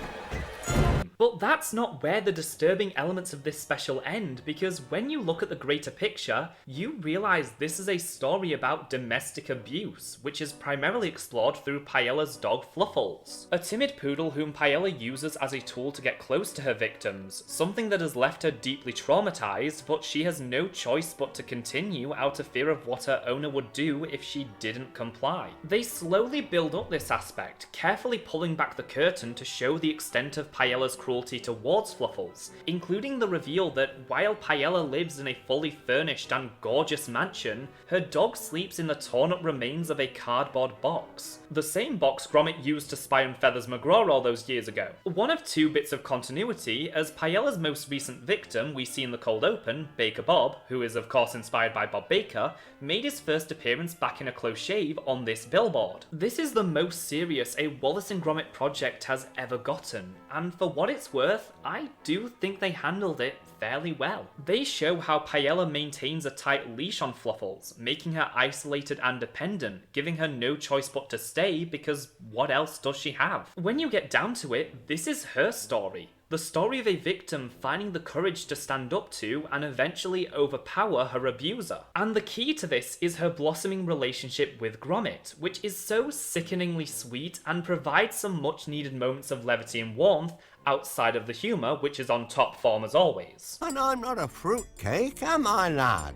But that's not where the disturbing elements of this special end, because when you look at the greater picture, you realise this is a story about domestic abuse, which is primarily explored through Payella's dog Fluffles, a timid poodle whom Payella uses as a tool to get close to her victims, something that has left her deeply traumatised, but she has no choice but to continue out of fear of what her owner would do if she didn't comply. They slowly build up this aspect, carefully pulling back the curtain to show the extent of Payella's cruelty towards Fluffles, including the reveal that while Payella lives in a fully furnished and gorgeous mansion, her dog sleeps in the torn up remains of a cardboard box. The same box Gromit used to spy on Feathers McGraw all those years ago. One of two bits of continuity, as Payella's most recent victim we see in the cold open, Baker Bob, who is of course inspired by Bob Baker, made his first appearance back in A Close Shave on this billboard. This is the most serious a Wallace and Gromit project has ever gotten, and for what it's worth, I do think they handled it fairly well. They show how Payella maintains a tight leash on Fluffles, making her isolated and dependent, giving her no choice but to stay because what else does she have? When you get down to it, this is her story. The story of a victim finding the courage to stand up to and eventually overpower her abuser. And the key to this is her blossoming relationship with Gromit, which is so sickeningly sweet and provides some much needed moments of levity and warmth outside of the humour, which is on top form as always. And I'm not a fruitcake, am I, lad?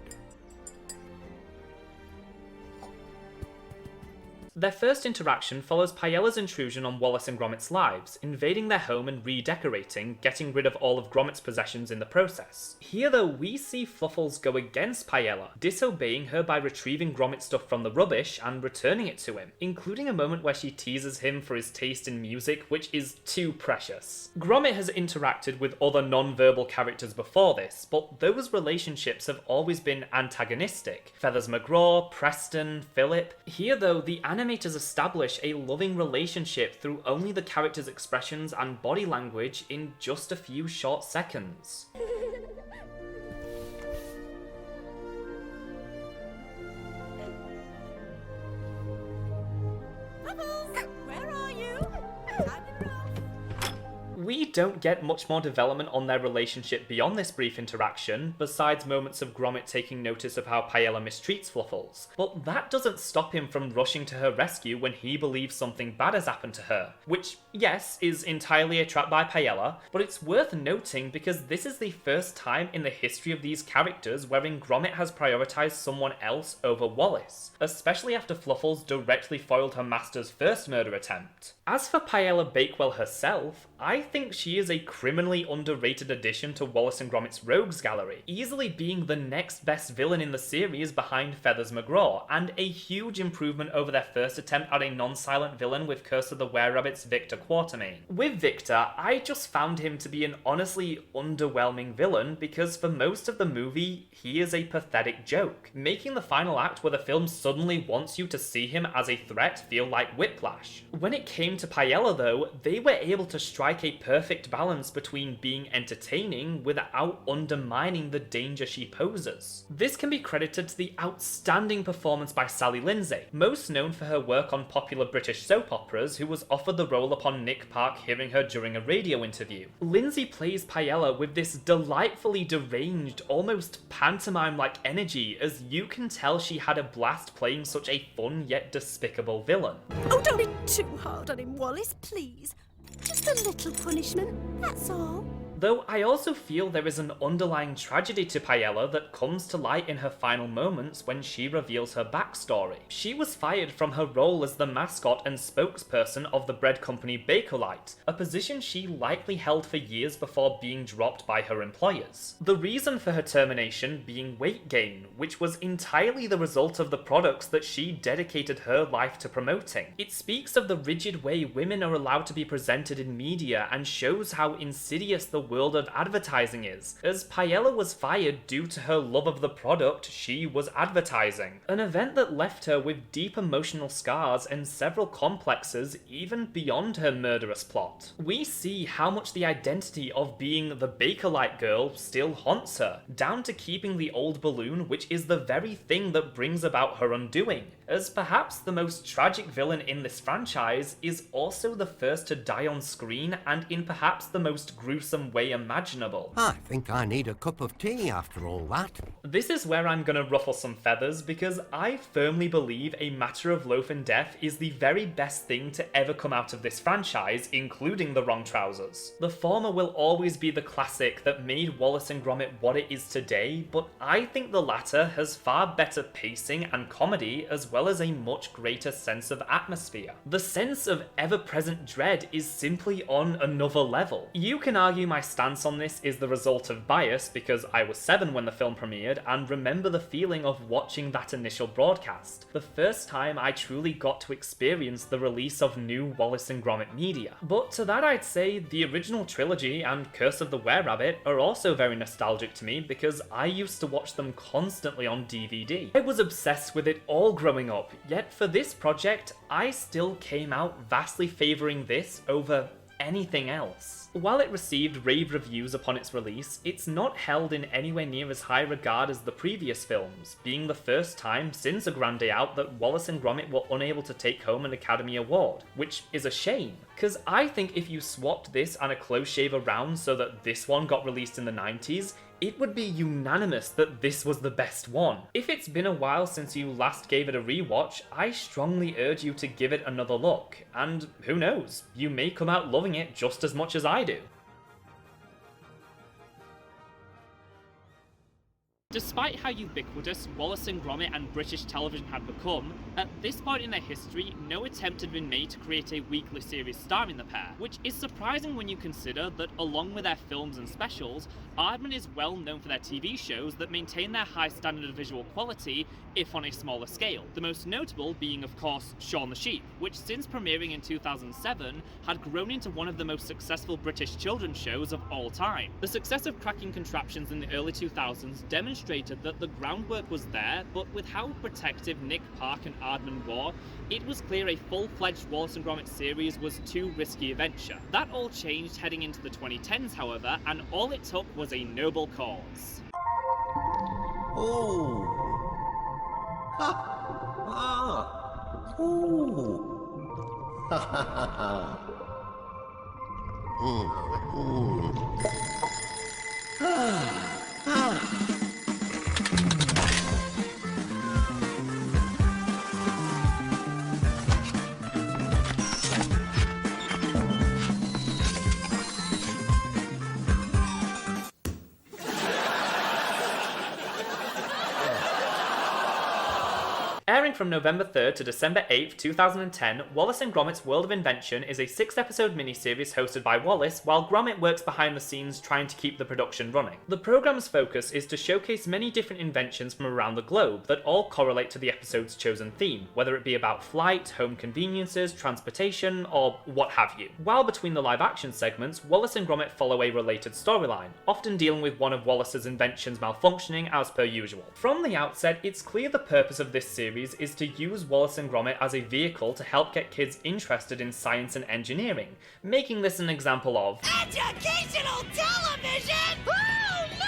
Their first interaction follows Payella's intrusion on Wallace and Gromit's lives, invading their home and redecorating, getting rid of all of Gromit's possessions in the process. Here though, we see Fluffles go against Payella, disobeying her by retrieving Gromit's stuff from the rubbish and returning it to him, including a moment where she teases him for his taste in music, which is too precious. Gromit has interacted with other non-verbal characters before this, but those relationships have always been antagonistic. Feathers McGraw, Preston, Philip. Here though, the animators establish a loving relationship through only the characters' expressions and body language in just a few short seconds. Where are you? We don't get much more development on their relationship beyond this brief interaction, besides moments of Gromit taking notice of how Payella mistreats Fluffles, but that doesn't stop him from rushing to her rescue when he believes something bad has happened to her, which, yes, is entirely a trap by Payella, but it's worth noting because this is the first time in the history of these characters wherein Gromit has prioritised someone else over Wallace, especially after Fluffles directly foiled her master's first murder attempt. As for Payella Bakewell herself, I think she is a criminally underrated addition to Wallace and Gromit's Rogues Gallery, easily being the next best villain in the series behind Feathers McGraw, and a huge improvement over their first attempt at a non-silent villain with Curse of the Were-Rabbit's Victor Quatermain. With Victor, I just found him to be an honestly underwhelming villain because for most of the movie, he is a pathetic joke, making the final act where the film suddenly wants you to see him as a threat feel like whiplash. When it came to Payella though, they were able to strike a perfect balance between being entertaining without undermining the danger she poses. This can be credited to the outstanding performance by Sally Lindsay, most known for her work on popular British soap operas, who was offered the role upon Nick Park hearing her during a radio interview. Lindsay plays Payella with this delightfully deranged, almost pantomime-like energy, as you can tell she had a blast playing such a fun yet despicable villain. Oh, don't be too hard on him, Wallace, please. Just a little punishment, that's all. Though I also feel there is an underlying tragedy to Payella that comes to light in her final moments when she reveals her backstory. She was fired from her role as the mascot and spokesperson of the bread company Bakelite, a position she likely held for years before being dropped by her employers. The reason for her termination being weight gain, which was entirely the result of the products that she dedicated her life to promoting. It speaks of the rigid way women are allowed to be presented in media and shows how insidious the world of advertising is, as Payella was fired due to her love of the product she was advertising. An event that left her with deep emotional scars and several complexes even beyond her murderous plot. We see how much the identity of being the Bakelite girl still haunts her, down to keeping the old balloon, which is the very thing that brings about her undoing. as perhaps the most tragic villain in this franchise is also the first to die on screen and in perhaps the most gruesome way imaginable. I think I need a cup of tea after all that. This is where I'm gonna ruffle some feathers because I firmly believe A Matter of Loaf and Death is the very best thing to ever come out of this franchise, including the wrong trousers. The former will always be the classic that made Wallace and Gromit what it is today, but I think the latter has far better pacing and comedy as well as a much greater sense of atmosphere. The sense of ever-present dread is simply on another level. You can argue my stance on this is the result of bias because I was 7 when the film premiered and remember the feeling of watching that initial broadcast, the first time I truly got to experience the release of new Wallace and Gromit media. But to that I'd say the original trilogy and Curse of the Were-Rabbit are also very nostalgic to me because I used to watch them constantly on DVD. I was obsessed with it all growing up, yet for this project, I still came out vastly favouring this over anything else. While it received rave reviews upon its release, it's not held in anywhere near as high regard as the previous films, being the first time since A Grand Day Out that Wallace and Gromit were unable to take home an Academy Award, which is a shame, because I think if you swapped this and A Close Shave around so that this one got released in the 90s, it would be unanimous that this was the best one. If it's been a while since you last gave it a rewatch, I strongly urge you to give it another look, and who knows, you may come out loving it just as much as I do. Despite how ubiquitous Wallace and Gromit and British television had become, at this point in their history, no attempt had been made to create a weekly series starring the pair, which is surprising when you consider that along with their films and specials, Aardman is well known for their TV shows that maintain their high standard of visual quality, if on a smaller scale. The most notable being, of course, Shaun the Sheep, which since premiering in 2007, had grown into one of the most successful British children's shows of all time. The success of Cracking Contraptions in the early 2000s demonstrated that the groundwork was there, but with how protective Nick Park and Aardman were, it was clear a full-fledged Wallace and Gromit series was too risky a venture. That all changed heading into the 2010s, however, and all it took was a noble cause. Oh. Ha. Ah. Ooh. Ha ha ha ha. Ah. Ah. Airing from November 3rd to December 8th, 2010, Wallace and Gromit's World of Invention is a 6-episode miniseries hosted by Wallace, while Gromit works behind the scenes trying to keep the production running. The programme's focus is to showcase many different inventions from around the globe that all correlate to the episode's chosen theme, whether it be about flight, home conveniences, transportation, or what have you. While between the live-action segments, Wallace and Gromit follow a related storyline, often dealing with one of Wallace's inventions malfunctioning as per usual. From the outset, it's clear the purpose of this series is to use Wallace and Gromit as a vehicle to help get kids interested in science and engineering, making this an example of educational television! Oh no!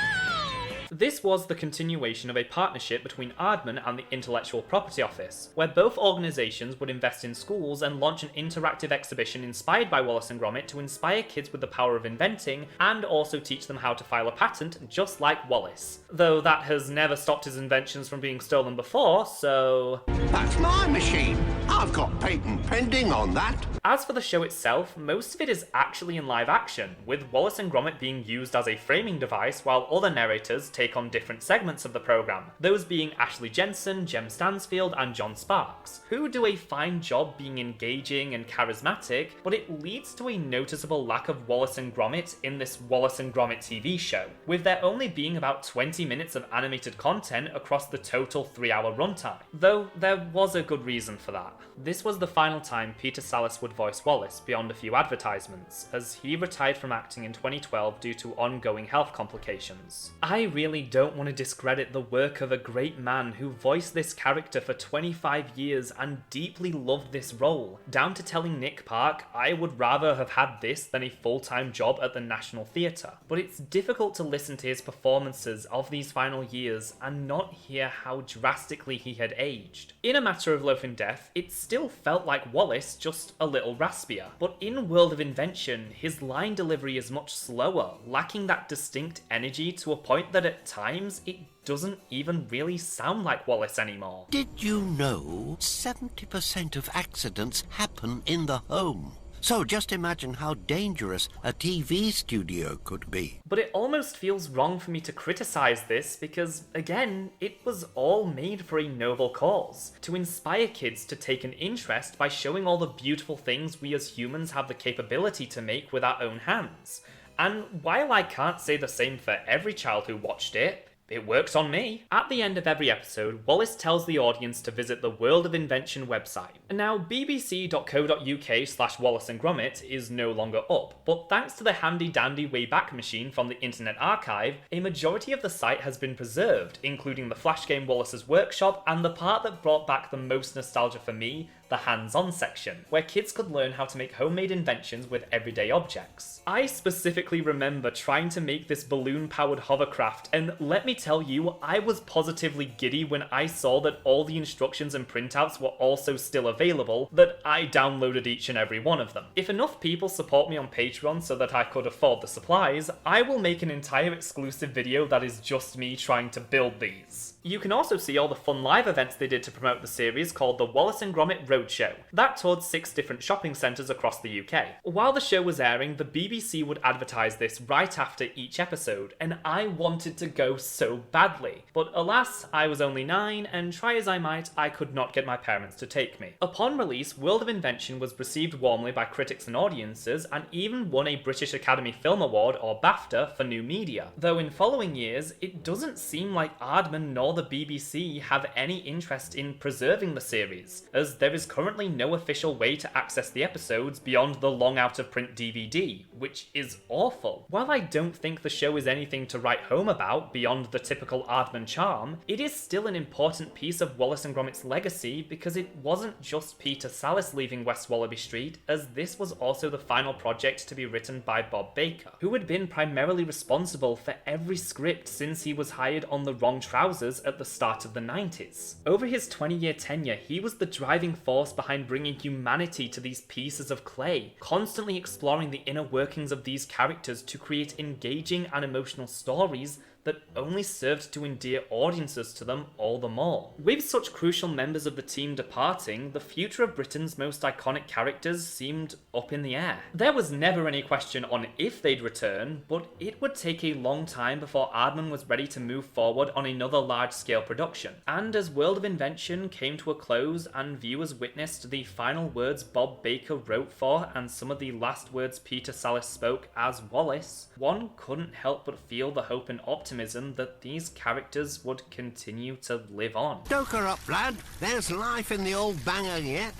This was the continuation of a partnership between Aardman and the Intellectual Property Office, where both organisations would invest in schools and launch an interactive exhibition inspired by Wallace and Gromit to inspire kids with the power of inventing and also teach them how to file a patent just like Wallace. Though that has never stopped his inventions from being stolen before, so... That's my machine! I've got patent pending on that! As for the show itself, most of it is actually in live action, with Wallace and Gromit being used as a framing device while other narrators take on different segments of the programme, those being Ashley Jensen, Jem Stansfield and John Sparks, who do a fine job being engaging and charismatic, but it leads to a noticeable lack of Wallace and Gromit in this Wallace and Gromit TV show, with there only being about 20 minutes of animated content across the total 3-hour runtime, though there was a good reason for that. This was the final time Peter Sallis would voice Wallace beyond a few advertisements, as he retired from acting in 2012 due to ongoing health complications. I really don't want to discredit the work of a great man who voiced this character for 25 years and deeply loved this role, down to telling Nick Park I would rather have had this than a full-time job at the National Theatre. But it's difficult to listen to his performances of these final years and not hear how drastically he had aged. In a matter of Loaf and Death, it still felt like Wallace, just a little raspier. But in World of Invention, his line delivery is much slower, lacking that distinct energy to a point that at times it doesn't even really sound like Wallace anymore. Did you know 70% of accidents happen in the home? So just imagine how dangerous a TV studio could be. But it almost feels wrong for me to criticize this because, again, it was all made for a noble cause. To inspire kids to take an interest by showing all the beautiful things we as humans have the capability to make with our own hands. And while I can't say the same for every child who watched it, it works on me. At the end of every episode, Wallace tells the audience to visit the World of Invention website. And now bbc.co.uk/Wallace and Gromit is no longer up, but thanks to the handy-dandy Wayback Machine from the Internet Archive, a majority of the site has been preserved, including the flash game Wallace's Workshop and the part that brought back the most nostalgia for me, the hands-on section, where kids could learn how to make homemade inventions with everyday objects. I specifically remember trying to make this balloon-powered hovercraft, and let me tell you, I was positively giddy when I saw that all the instructions and printouts were also still available, that I downloaded each and every one of them. If enough people support me on Patreon so that I could afford the supplies, I will make an entire exclusive video that is just me trying to build these. You can also see all the fun live events they did to promote the series called the Wallace and Gromit Roadshow. That toured 6 different shopping centres across the UK. While the show was airing, the BBC would advertise this right after each episode, and I wanted to go so badly. But alas, I was only 9, and try as I might, I could not get my parents to take me. Upon release, World of Invention was received warmly by critics and audiences, and even won a British Academy Film Award, or BAFTA, for new media. Though in following years, it doesn't seem like Aardman nor the BBC have any interest in preserving the series, as there is currently no official way to access the episodes beyond the long out-of-print DVD, which is awful. While I don't think the show is anything to write home about beyond the typical Aardman charm, it is still an important piece of Wallace and Gromit's legacy because it wasn't just Peter Sallis leaving West Wallaby Street, as this was also the final project to be written by Bob Baker, who had been primarily responsible for every script since he was hired on The Wrong Trousers at the start of the 90s. Over his 20-year tenure, he was the driving force behind bringing humanity to these pieces of clay, constantly exploring the inner workings of these characters to create engaging and emotional stories that only served to endear audiences to them all the more. With such crucial members of the team departing, the future of Britain's most iconic characters seemed up in the air. There was never any question on if they'd return, but it would take a long time before Aardman was ready to move forward on another large-scale production. And as World of Invention came to a close and viewers witnessed the final words Bob Baker wrote for and some of the last words Peter Sallis spoke as Wallace, one couldn't help but feel the hope and optimism that these characters would continue to live on. Stoke her up, lad. There's life in the old banger yet.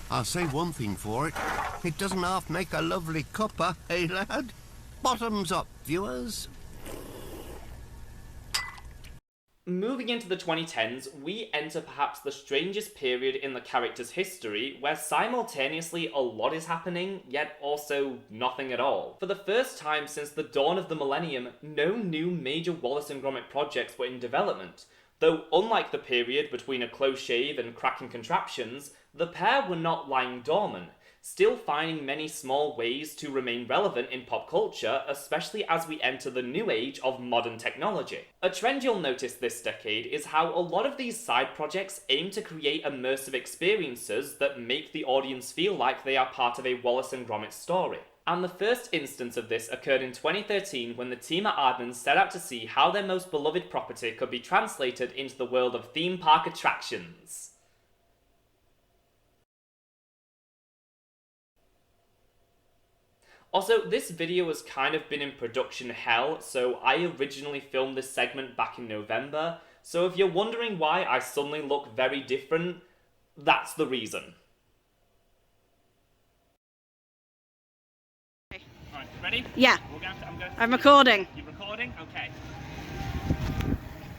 I'll say one thing for it. It doesn't half make a lovely cuppa, eh, lad? Bottoms up, viewers. Moving into the 2010s, we enter perhaps the strangest period in the character's history, where simultaneously a lot is happening, yet also nothing at all. For the first time since the dawn of the millennium, no new major Wallace and Gromit projects were in development, though unlike the period between A Close Shave and Cracking Contraptions, the pair were not lying dormant, still finding many small ways to remain relevant in pop culture, especially as we enter the new age of modern technology. A trend you'll notice this decade is how a lot of these side projects aim to create immersive experiences that make the audience feel like they are part of a Wallace and Gromit story. And the first instance of this occurred in 2013 when the team at Aardman set out to see how their most beloved property could be translated into the world of theme park attractions. Also, this video has kind of been in production hell, so I originally filmed this segment back in November, so if you're wondering why I suddenly look very different, that's the reason. Alright, ready? Yeah. I'm recording. You're recording? Okay.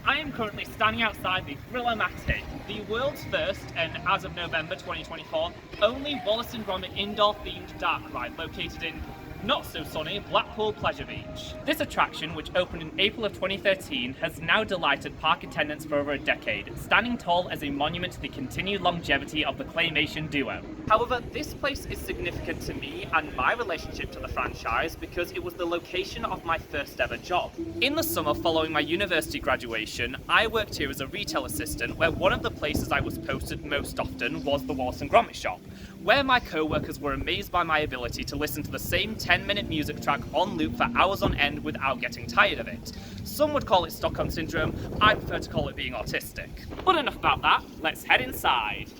I am currently standing outside the Thriller-Matic, the world's first, and as of November 2024, only Wallace and Gromit indoor-themed dark ride located in not-so-sunny Blackpool Pleasure Beach. This attraction, which opened in April of 2013, has now delighted park attendants for over a decade, standing tall as a monument to the continued longevity of the claymation duo. However, this place is significant to me and my relationship to the franchise because it was the location of my first ever job. In the summer following my university graduation, I worked here as a retail assistant, where one of the places I was posted most often was the Wallace and Gromit shop, where my co-workers were amazed by my ability to listen to the same 10-minute music track on loop for hours on end without getting tired of it. Some would call it Stockholm Syndrome, I prefer to call it being autistic. But enough about that, let's head inside.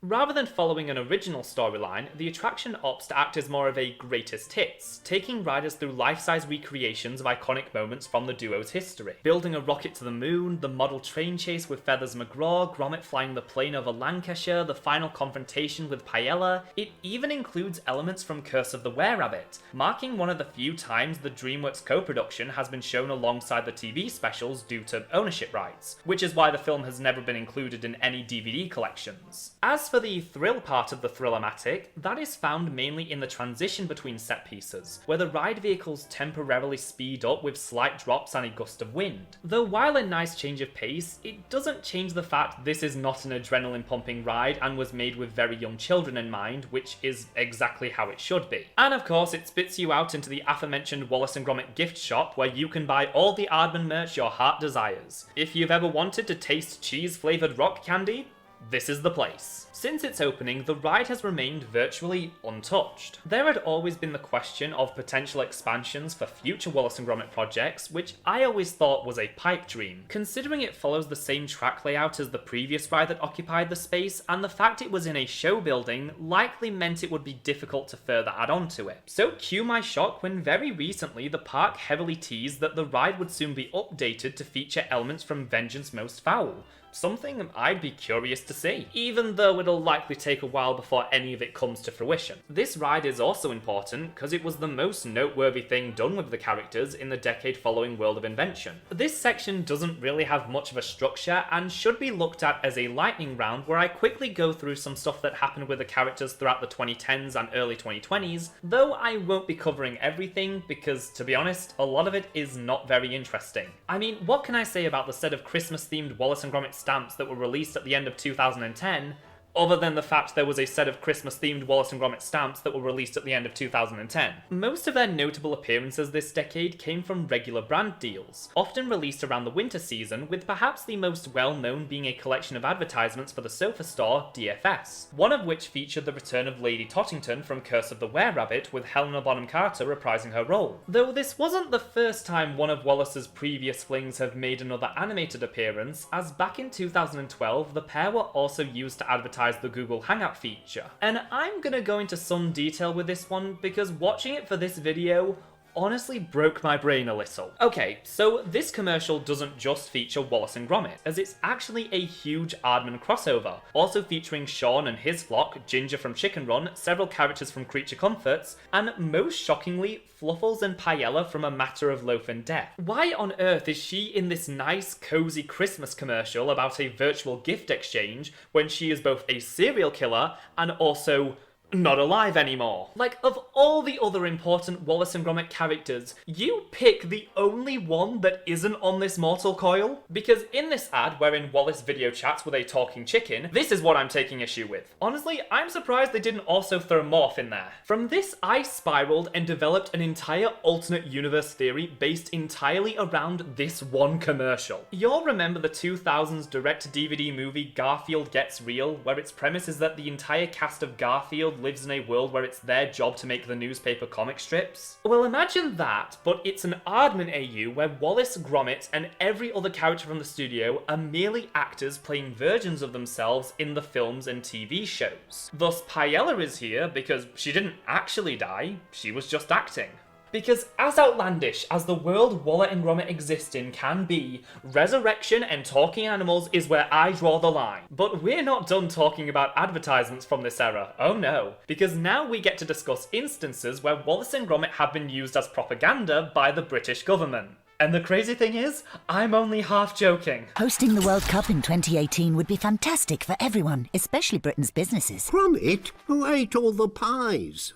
Rather than following an original storyline, the attraction opts to act as more of a greatest hits, taking riders through life-size recreations of iconic moments from the duo's history. Building a rocket to the moon, the model train chase with Feathers McGraw, Gromit flying the plane over Lancashire, the final confrontation with Paella. It even includes elements from Curse of the Were-Rabbit, marking one of the few times the DreamWorks co-production has been shown alongside the TV specials due to ownership rights, which is why the film has never been included in any DVD collections. As for the thrill part of the Thriller-Matic, that is found mainly in the transition between set pieces, where the ride vehicles temporarily speed up with slight drops and a gust of wind. Though while a nice change of pace, it doesn't change the fact this is not an adrenaline-pumping ride and was made with very young children in mind, which is exactly how it should be. And of course, it spits you out into the aforementioned Wallace and Gromit gift shop, where you can buy all the Aardman merch your heart desires. If you've ever wanted to taste cheese-flavoured rock candy, this is the place. Since its opening, the ride has remained virtually untouched. There had always been the question of potential expansions for future Wallace and Gromit projects, which I always thought was a pipe dream. Considering it follows the same track layout as the previous ride that occupied the space, and the fact it was in a show building likely meant it would be difficult to further add on to it. So cue my shock when very recently the park heavily teased that the ride would soon be updated to feature elements from Vengeance Most Foul. Something I'd be curious to see, even though it'll likely take a while before any of it comes to fruition. This ride is also important because it was the most noteworthy thing done with the characters in the decade following World of Invention. This section doesn't really have much of a structure and should be looked at as a lightning round where I quickly go through some stuff that happened with the characters throughout the 2010s and early 2020s, though I won't be covering everything because, to be honest, a lot of it is not very interesting. I mean, what can I say about the set of Christmas-themed Wallace and Gromit stamps that were released at the end of 2010, other than the fact there was a set of Christmas-themed Wallace and Gromit stamps that were released at the end of 2010. Most of their notable appearances this decade came from regular brand deals, often released around the winter season, with perhaps the most well-known being a collection of advertisements for the sofa store, DFS, one of which featured the return of Lady Tottington from Curse of the Were-Rabbit, with Helena Bonham Carter reprising her role. Though this wasn't the first time one of Wallace's previous flings have made another animated appearance, as back in 2012 the pair were also used to advertise the Google Hangout feature. And I'm gonna go into some detail with this one because watching it for this video honestly broke my brain a little. Okay, so this commercial doesn't just feature Wallace and Gromit, as it's actually a huge Aardman crossover, also featuring Sean and his flock, Ginger from Chicken Run, several characters from Creature Comforts, and most shockingly, Fluffles and Paella from A Matter of Loaf and Death. Why on earth is she in this nice, cozy Christmas commercial about a virtual gift exchange when she is both a serial killer and also not alive anymore? Like, of all the other important Wallace and Gromit characters, you pick the only one that isn't on this mortal coil? Because in this ad, wherein Wallace video chats with a talking chicken, this is what I'm taking issue with. Honestly, I'm surprised they didn't also throw Morph in there. From this, I spiraled and developed an entire alternate universe theory based entirely around this one commercial. You'll remember the 2000s direct-to-DVD movie Garfield Gets Real, where its premise is that the entire cast of Garfield lives in a world where it's their job to make the newspaper comic strips? Well, imagine that, but it's an Aardman AU where Wallace, Gromit, and every other character from the studio are merely actors playing versions of themselves in the films and TV shows. Thus, Paella is here because she didn't actually die, she was just acting. Because as outlandish as the world Wallace and Gromit exist in can be, resurrection and talking animals is where I draw the line. But we're not done talking about advertisements from this era, oh no. Because now we get to discuss instances where Wallace and Gromit have been used as propaganda by the British government. And the crazy thing is, I'm only half joking. Hosting the World Cup in 2018 would be fantastic for everyone, especially Britain's businesses. Gromit, who ate all the pies?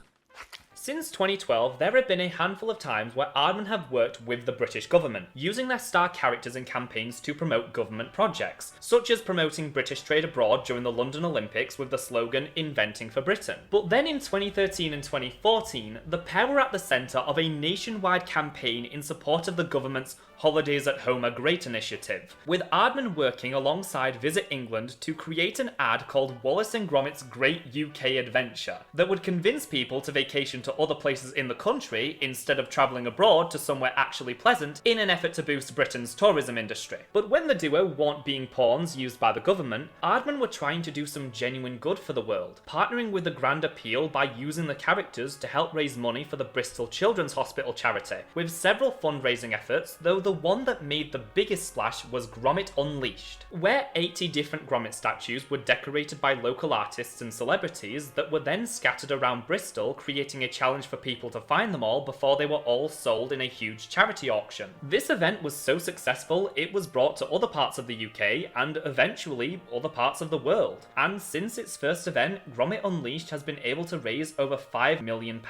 Since 2012, there have been a handful of times where Aardman have worked with the British government, using their star characters in campaigns to promote government projects, such as promoting British trade abroad during the London Olympics with the slogan Inventing for Britain. But then in 2013 and 2014, the pair were at the centre of a nationwide campaign in support of the government's Holidays at Home Are Great initiative, with Aardman working alongside Visit England to create an ad called Wallace and Gromit's Great UK Adventure that would convince people to vacation to other places in the country instead of travelling abroad to somewhere actually pleasant in an effort to boost Britain's tourism industry. But when the duo weren't being pawns used by the government, Aardman were trying to do some genuine good for the world, partnering with the Grand Appeal by using the characters to help raise money for the Bristol Children's Hospital charity, with several fundraising efforts, though the one that made the biggest splash was Gromit Unleashed, where 80 different Gromit statues were decorated by local artists and celebrities that were then scattered around Bristol, creating a challenge for people to find them all before they were all sold in a huge charity auction. This event was so successful, it was brought to other parts of the UK and eventually other parts of the world. And since its first event, Gromit Unleashed has been able to raise over £5 million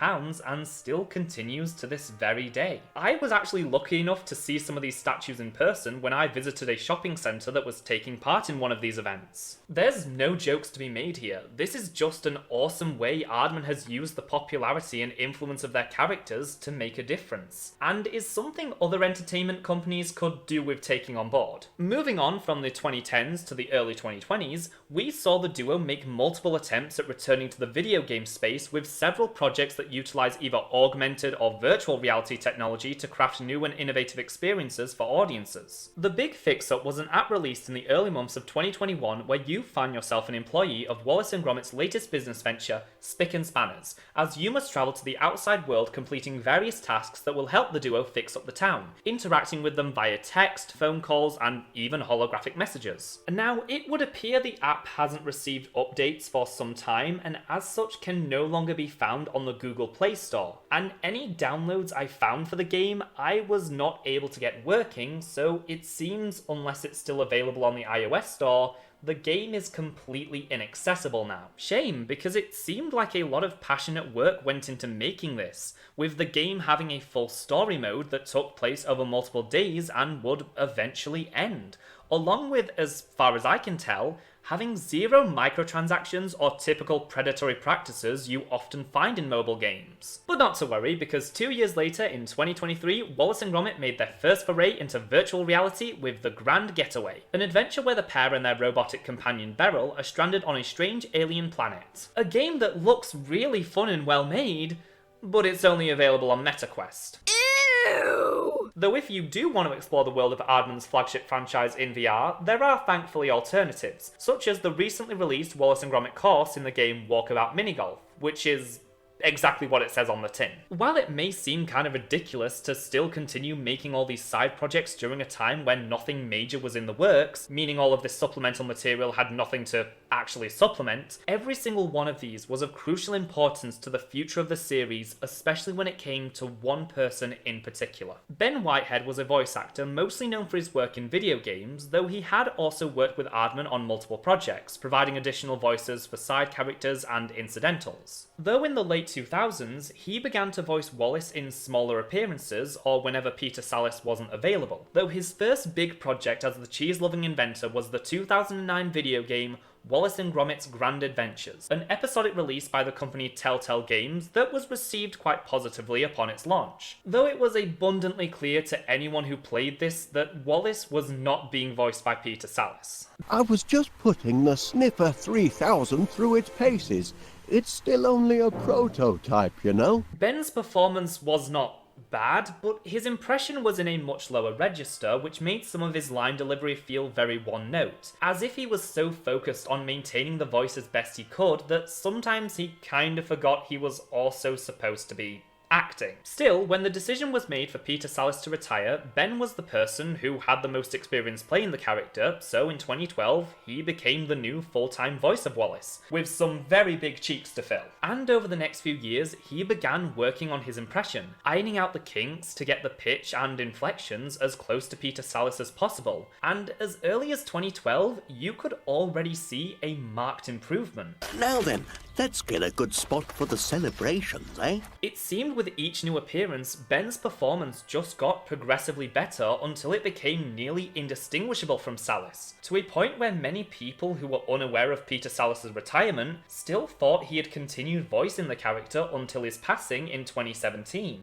and still continues to this very day. I was actually lucky enough to see some of these statues in person when I visited a shopping centre that was taking part in one of these events. There's no jokes to be made here. This is just an awesome way Aardman has used the popularity and influence of their characters to make a difference, and is something other entertainment companies could do with taking on board. Moving on from the 2010s to the early 2020s, we saw the duo make multiple attempts at returning to the video game space with several projects that utilise either augmented or virtual reality technology to craft new and innovative experiences for audiences. The big fix-up was an app released in the early months of 2021 where you find yourself an employee of Wallace and Gromit's latest business venture, Spick and Spanners, as you must travel to the outside world completing various tasks that will help the duo fix up the town, interacting with them via text, phone calls, and even holographic messages. Now, it would appear the app hasn't received updates for some time, and as such can no longer be found on the Google Play Store, and any downloads I found for the game I was not able to get working, so it seems, unless it's still available on the iOS store, the game is completely inaccessible now. Shame, because it seemed like a lot of passionate work went into making this, with the game having a full story mode that took place over multiple days and would eventually end, along with, as far as I can tell, having zero microtransactions or typical predatory practices you often find in mobile games. But not to worry, because 2 years later, in 2023, Wallace and Gromit made their first foray into virtual reality with The Grand Getaway, an adventure where the pair and their robotic companion Beryl are stranded on a strange alien planet. A game that looks really fun and well made, but it's only available on MetaQuest. Ew! Though if you do want to explore the world of Aardman's flagship franchise in VR, there are thankfully alternatives, such as the recently released Wallace and Gromit course in the game Walkabout Minigolf, which is exactly what it says on the tin. While it may seem kind of ridiculous to still continue making all these side projects during a time when nothing major was in the works, meaning all of this supplemental material had nothing to actually supplement, every single one of these was of crucial importance to the future of the series, especially when it came to one person in particular. Ben Whitehead was a voice actor mostly known for his work in video games, though he had also worked with Aardman on multiple projects, providing additional voices for side characters and incidentals. Though in the late 2000s, he began to voice Wallace in smaller appearances or whenever Peter Sallis wasn't available, though his first big project as the cheese-loving inventor was the 2009 video game Wallace and Gromit's Grand Adventures, an episodic release by the company Telltale Games that was received quite positively upon its launch. Though it was abundantly clear to anyone who played this that Wallace was not being voiced by Peter Sallis. I was just putting the Sniffer 3000 through its paces. It's still only a prototype, you know? Ben's performance was not bad, but his impression was in a much lower register, which made some of his line delivery feel very one-note, as if he was so focused on maintaining the voice as best he could that sometimes he kind of forgot he was also supposed to be acting. Still, when the decision was made for Peter Sallis to retire, Ben was the person who had the most experience playing the character, so in 2012, he became the new full-time voice of Wallace, with some very big cheeks to fill. And over the next few years, he began working on his impression, ironing out the kinks to get the pitch and inflections as close to Peter Sallis as possible. And as early as 2012, you could already see a marked improvement. Now then, let's get a good spot for the celebrations, eh? It seemed with each new appearance, Ben's performance just got progressively better until it became nearly indistinguishable from Sallis, to a point where many people who were unaware of Peter Sallis' retirement still thought he had continued voicing the character until his passing in 2017.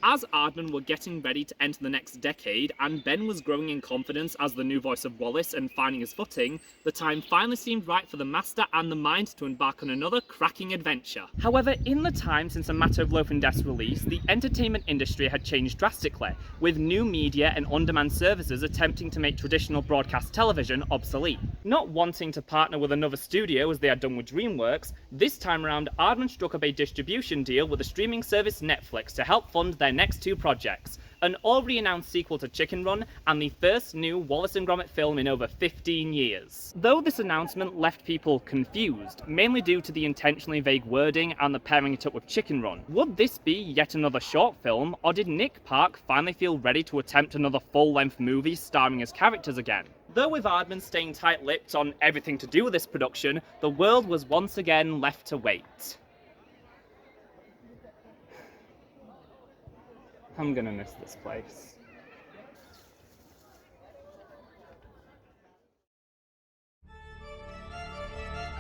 As Aardman were getting ready to enter the next decade, and Ben was growing in confidence as the new voice of Wallace and finding his footing, the time finally seemed right for the Master and the Mind to embark on another cracking adventure. However, in the time since A Matter of Loaf and Death's release, the entertainment industry had changed drastically, with new media and on-demand services attempting to make traditional broadcast television obsolete. Not wanting to partner with another studio as they had done with DreamWorks, this time around Aardman struck up a distribution deal with the streaming service Netflix to help fund their next two projects, an already announced sequel to Chicken Run and the first new Wallace and Gromit film in over 15 years. Though this announcement left people confused, mainly due to the intentionally vague wording and the pairing it up with Chicken Run, would this be yet another short film, or did Nick Park finally feel ready to attempt another full-length movie starring his characters again? Though with Aardman staying tight-lipped on everything to do with this production, the world was once again left to wait. I'm gonna miss this place.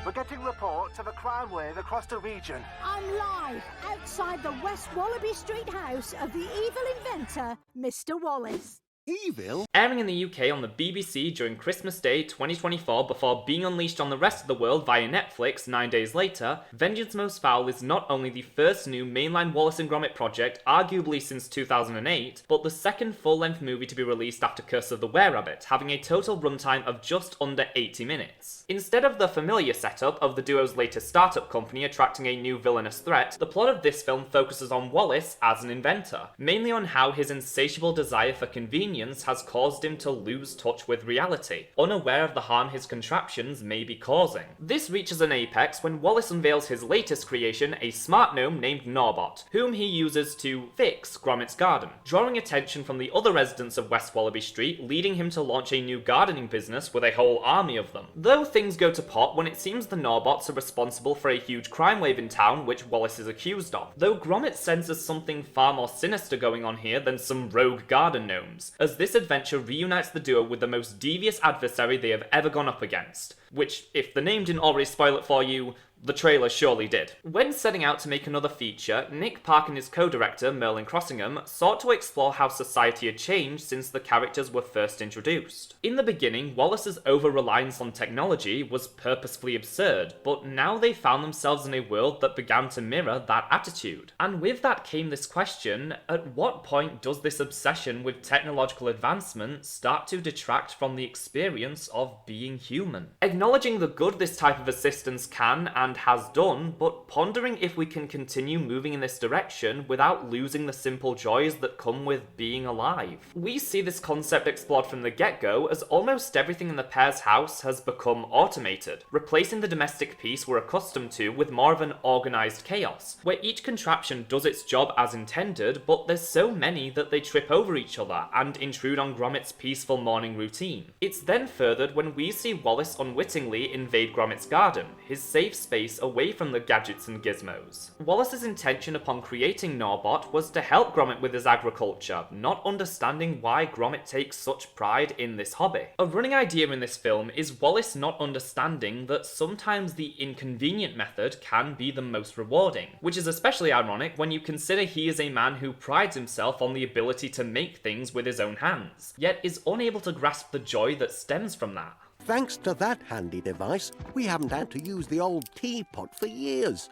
We're getting reports of a crime wave across the region. I'm live outside the West Wallaby Street house of the evil inventor, Mr. Wallace. Evil? Airing in the UK on the BBC during Christmas Day 2024 before being unleashed on the rest of the world via Netflix 9 days later, Vengeance Most Foul is not only the first new mainline Wallace and Gromit project, arguably since 2008, but the second full-length movie to be released after Curse of the Were-Rabbit, having a total runtime of just under 80 minutes. Instead of the familiar setup of the duo's latest startup company attracting a new villainous threat, the plot of this film focuses on Wallace as an inventor, mainly on how his insatiable desire for convenience has caused him to lose touch with reality, unaware of the harm his contraptions may be causing. This reaches an apex when Wallace unveils his latest creation, a smart gnome named Norbot, whom he uses to fix Gromit's garden, drawing attention from the other residents of West Wallaby Street, leading him to launch a new gardening business with a whole army of them. Though things go to pot when it seems the Norbots are responsible for a huge crime wave in town which Wallace is accused of, though Gromit senses something far more sinister going on here than some rogue garden gnomes, as this adventure reunites the duo with the most devious adversary they have ever gone up against, which, if the name didn't already spoil it for you, the trailer surely did. When setting out to make another feature, Nick Park and his co-director, Merlin Crossingham, sought to explore how society had changed since the characters were first introduced. In the beginning, Wallace's over-reliance on technology was purposefully absurd, but now they found themselves in a world that began to mirror that attitude. And with that came this question, at what point does this obsession with technological advancement start to detract from the experience of being human? Acknowledging the good this type of assistance can and has done, but pondering if we can continue moving in this direction without losing the simple joys that come with being alive. We see this concept explored from the get-go as almost everything in the pair's house has become automated, replacing the domestic peace we're accustomed to with more of an organised chaos, where each contraption does its job as intended, but there's so many that they trip over each other and intrude on Gromit's peaceful morning routine. It's then furthered when we see Wallace unwittingly invade Gromit's garden, his safe space away from the gadgets and gizmos. Wallace's intention upon creating Norbot was to help Gromit with his agriculture, not understanding why Gromit takes such pride in this hobby. A running idea in this film is Wallace not understanding that sometimes the inconvenient method can be the most rewarding, which is especially ironic when you consider he is a man who prides himself on the ability to make things with his own hands, yet is unable to grasp the joy that stems from that. Thanks to that handy device, we haven't had to use the old teapot for years.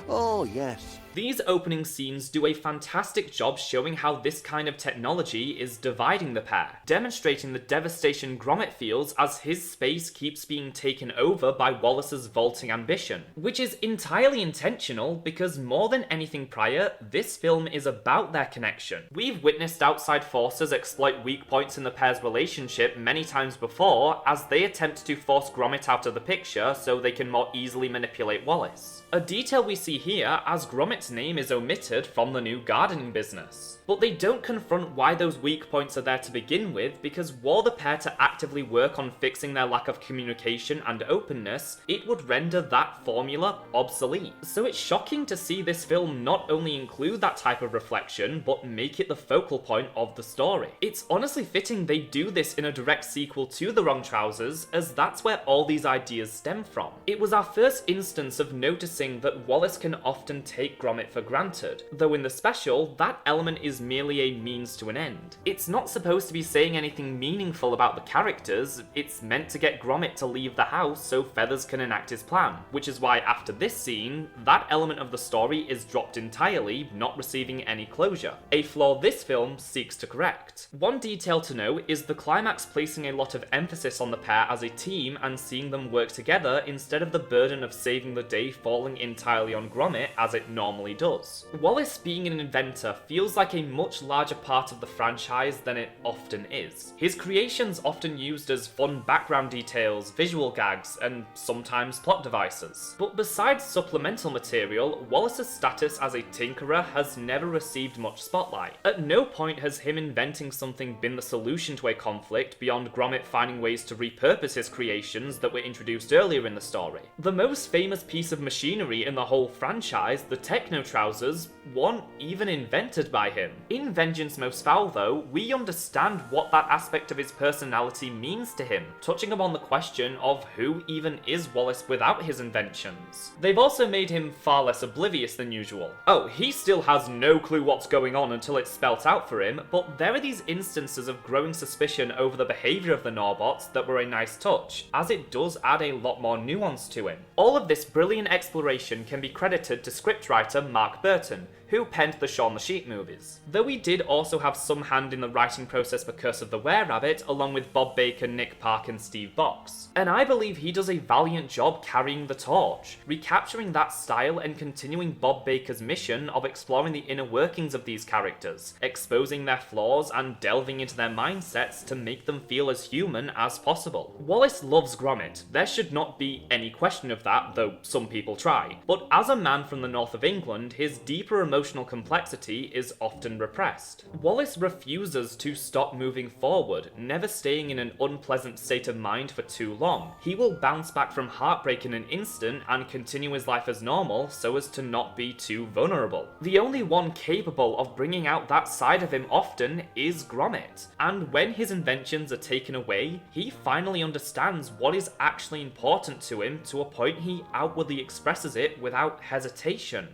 Oh, yes. These opening scenes do a fantastic job showing how this kind of technology is dividing the pair, demonstrating the devastation Gromit feels as his space keeps being taken over by Wallace's vaulting ambition, which is entirely intentional because more than anything prior, this film is about their connection. We've witnessed outside forces exploit weak points in the pair's relationship many times before as they attempt to force Gromit out of the picture so they can more easily manipulate Wallace. A detail we see here as Gromit's name is omitted from the new gardening business. But they don't confront why those weak points are there to begin with, because were the pair to actively work on fixing their lack of communication and openness, it would render that formula obsolete. So it's shocking to see this film not only include that type of reflection, but make it the focal point of the story. It's honestly fitting they do this in a direct sequel to The Wrong Trousers, as that's where all these ideas stem from. It was our first instance of noticing that Wallace can often take Gromit for granted, though in the special, that element is merely a means to an end. It's not supposed to be saying anything meaningful about the characters, it's meant to get Gromit to leave the house so Feathers can enact his plan, which is why after this scene, that element of the story is dropped entirely, not receiving any closure, a flaw this film seeks to correct. One detail to note is the climax placing a lot of emphasis on the pair as a team and seeing them work together instead of the burden of saving the day falling entirely on Gromit as it normally does. Wallace being an inventor feels like a much larger part of the franchise than it often is. His creations often used as fun background details, visual gags, and sometimes plot devices. But besides supplemental material, Wallace's status as a tinkerer has never received much spotlight. At no point has him inventing something been the solution to a conflict beyond Gromit finding ways to repurpose his creations that were introduced earlier in the story. The most famous piece of machinery in the whole franchise, the Techno Trousers, weren't even invented by him. In Vengeance Most Foul though, we understand what that aspect of his personality means to him, touching upon the question of who even is Wallace without his inventions. They've also made him far less oblivious than usual. Oh, he still has no clue what's going on until it's spelt out for him, but there are these instances of growing suspicion over the behaviour of the Norbots that were a nice touch, as it does add a lot more nuance to him. All of this brilliant exploration can be credited to scriptwriter Mark Burton, who penned the Shaun the Sheep movies. Though he did also have some hand in the writing process for Curse of the Were-Rabbit, along with Bob Baker, Nick Park and Steve Box. And I believe he does a valiant job carrying the torch, recapturing that style and continuing Bob Baker's mission of exploring the inner workings of these characters, exposing their flaws and delving into their mindsets to make them feel as human as possible. Wallace loves Gromit, there should not be any question of that, though some people try, but as a man from the north of England, his deeper emotional complexity is often repressed. Wallace refuses to stop moving forward, never staying in an unpleasant state of mind for too long. He will bounce back from heartbreak in an instant and continue his life as normal so as to not be too vulnerable. The only one capable of bringing out that side of him often is Gromit, and when his inventions are taken away, he finally understands what is actually important to him to a point he outwardly expresses it without hesitation.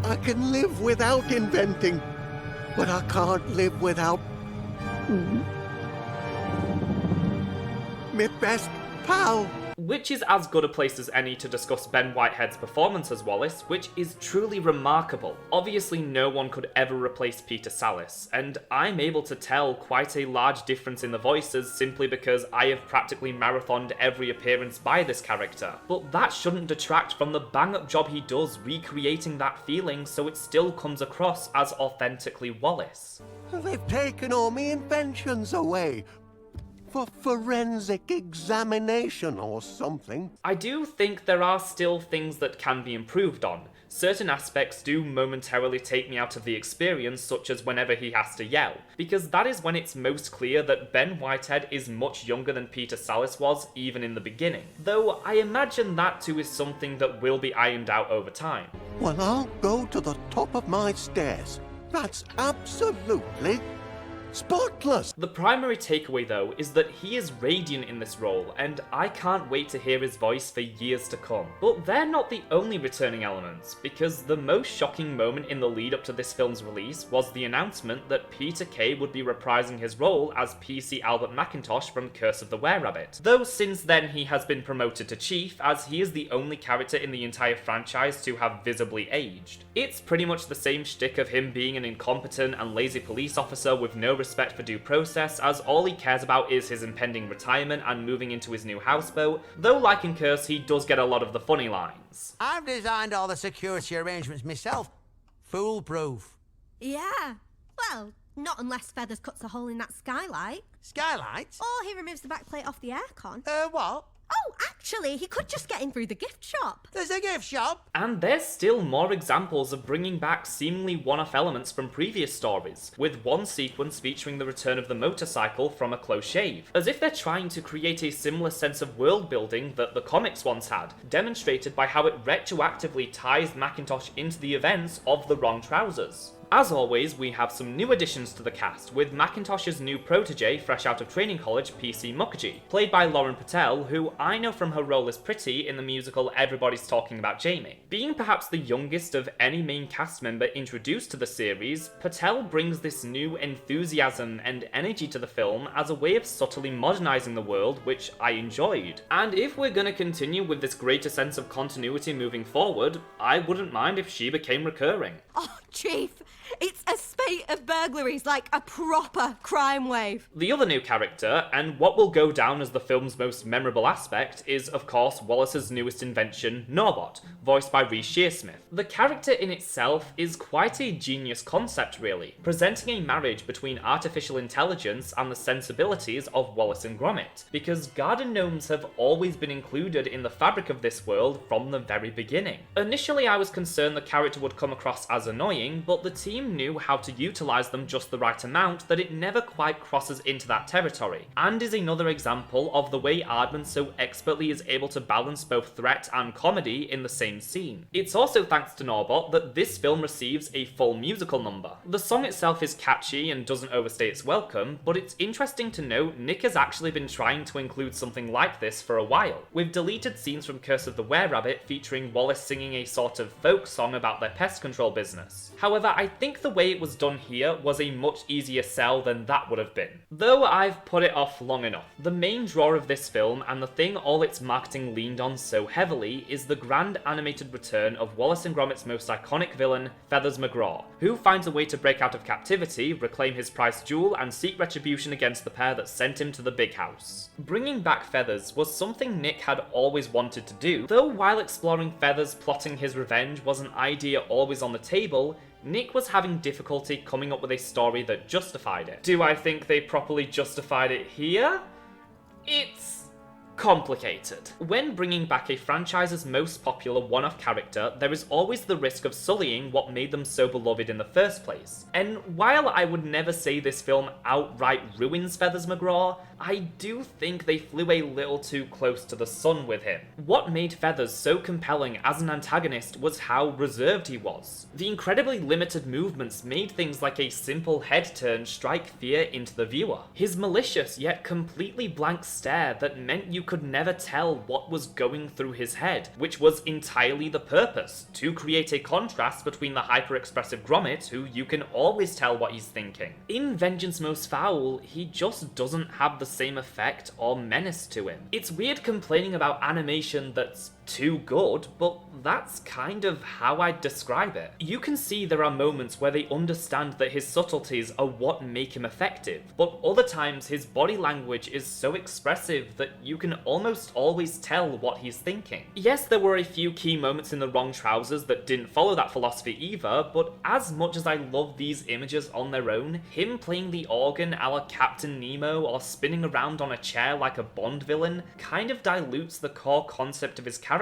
I can live without inventing, but I can't live without my best pal. Which is as good a place as any to discuss Ben Whitehead's performance as Wallace, which is truly remarkable. Obviously no one could ever replace Peter Sallis, and I'm able to tell quite a large difference in the voices simply because I have practically marathoned every appearance by this character. But that shouldn't detract from the bang-up job he does recreating that feeling so it still comes across as authentically Wallace. They've taken all my inventions away. For forensic examination or something. I do think there are still things that can be improved on. Certain aspects do momentarily take me out of the experience, such as whenever he has to yell, because that is when it's most clear that Ben Whitehead is much younger than Peter Sallis was even in the beginning. Though I imagine that too is something that will be ironed out over time. Well, I'll go to the top of my stairs. That's absolutely Spotless! The primary takeaway though is that he is radiant in this role, and I can't wait to hear his voice for years to come. But they're not the only returning elements, because the most shocking moment in the lead up to this film's release was the announcement that Peter Kay would be reprising his role as PC Albert McIntosh from Curse of the Were-Rabbit, though since then he has been promoted to Chief, as he is the only character in the entire franchise to have visibly aged. It's pretty much the same shtick of him being an incompetent and lazy police officer with no respect for due process, as all he cares about is his impending retirement and moving into his new houseboat, though like in Curse he does get a lot of the funny lines. I've designed all the security arrangements myself. Foolproof. Yeah. Well, not unless Feathers cuts a hole in that skylight. Skylight? Or he removes the backplate off the aircon. What? Oh, actually, he could just get in through the gift shop. There's a gift shop? And there's still more examples of bringing back seemingly one-off elements from previous stories, with one sequence featuring the return of the motorcycle from A Close Shave, as if they're trying to create a similar sense of world building that the comics once had, demonstrated by how it retroactively ties Macintosh into the events of The Wrong Trousers. As always, we have some new additions to the cast, with Macintosh's new protege fresh out of training college, PC Mukherjee, played by Lauren Patel, who I know from her role as Pretty in the musical Everybody's Talking About Jamie. Being perhaps the youngest of any main cast member introduced to the series, Patel brings this new enthusiasm and energy to the film as a way of subtly modernising the world, which I enjoyed. And if we're gonna continue with this greater sense of continuity moving forward, I wouldn't mind if she became recurring. Oh, Chief! It's a spate of burglaries, like a proper crime wave. The other new character, and what will go down as the film's most memorable aspect, is of course Wallace's newest invention, Norbot, voiced by Reece Shearsmith. The character in itself is quite a genius concept really, presenting a marriage between artificial intelligence and the sensibilities of Wallace and Gromit, because garden gnomes have always been included in the fabric of this world from the very beginning. Initially I was concerned the character would come across as annoying, but the team knew how to utilise them just the right amount that it never quite crosses into that territory, and is another example of the way Aardman so expertly is able to balance both threat and comedy in the same scene. It's also thanks to Norbot that this film receives a full musical number. The song itself is catchy and doesn't overstay its welcome, but it's interesting to note Nick has actually been trying to include something like this for a while, with deleted scenes from Curse of the Were-Rabbit featuring Wallace singing a sort of folk song about their pest control business. However, I think the way it was done here was a much easier sell than that would have been, though I've put it off long enough. The main draw of this film, and the thing all its marketing leaned on so heavily, is the grand animated return of Wallace and Gromit's most iconic villain, Feathers McGraw, who finds a way to break out of captivity, reclaim his prized jewel, and seek retribution against the pair that sent him to the big house. Bringing back Feathers was something Nick had always wanted to do, though while exploring Feathers plotting his revenge was an idea always on the table, Nick was having difficulty coming up with a story that justified it. Do I think they properly justified it here? It's complicated. When bringing back a franchise's most popular one-off character, there is always the risk of sullying what made them so beloved in the first place. And while I would never say this film outright ruins Feathers McGraw, I do think they flew a little too close to the sun with him. What made Feathers so compelling as an antagonist was how reserved he was. The incredibly limited movements made things like a simple head turn strike fear into the viewer. His malicious yet completely blank stare that meant you could never tell what was going through his head, which was entirely the purpose, to create a contrast between the hyper-expressive Gromit, who you can always tell what he's thinking. In Vengeance Most Foul, he just doesn't have the same effect or menace to him. It's weird complaining about animation that's too good, but that's kind of how I'd describe it. You can see there are moments where they understand that his subtleties are what make him effective, but other times his body language is so expressive that you can almost always tell what he's thinking. Yes, there were a few key moments in The Wrong Trousers that didn't follow that philosophy either, but as much as I love these images on their own, him playing the organ a la Captain Nemo or spinning around on a chair like a Bond villain kind of dilutes the core concept of his character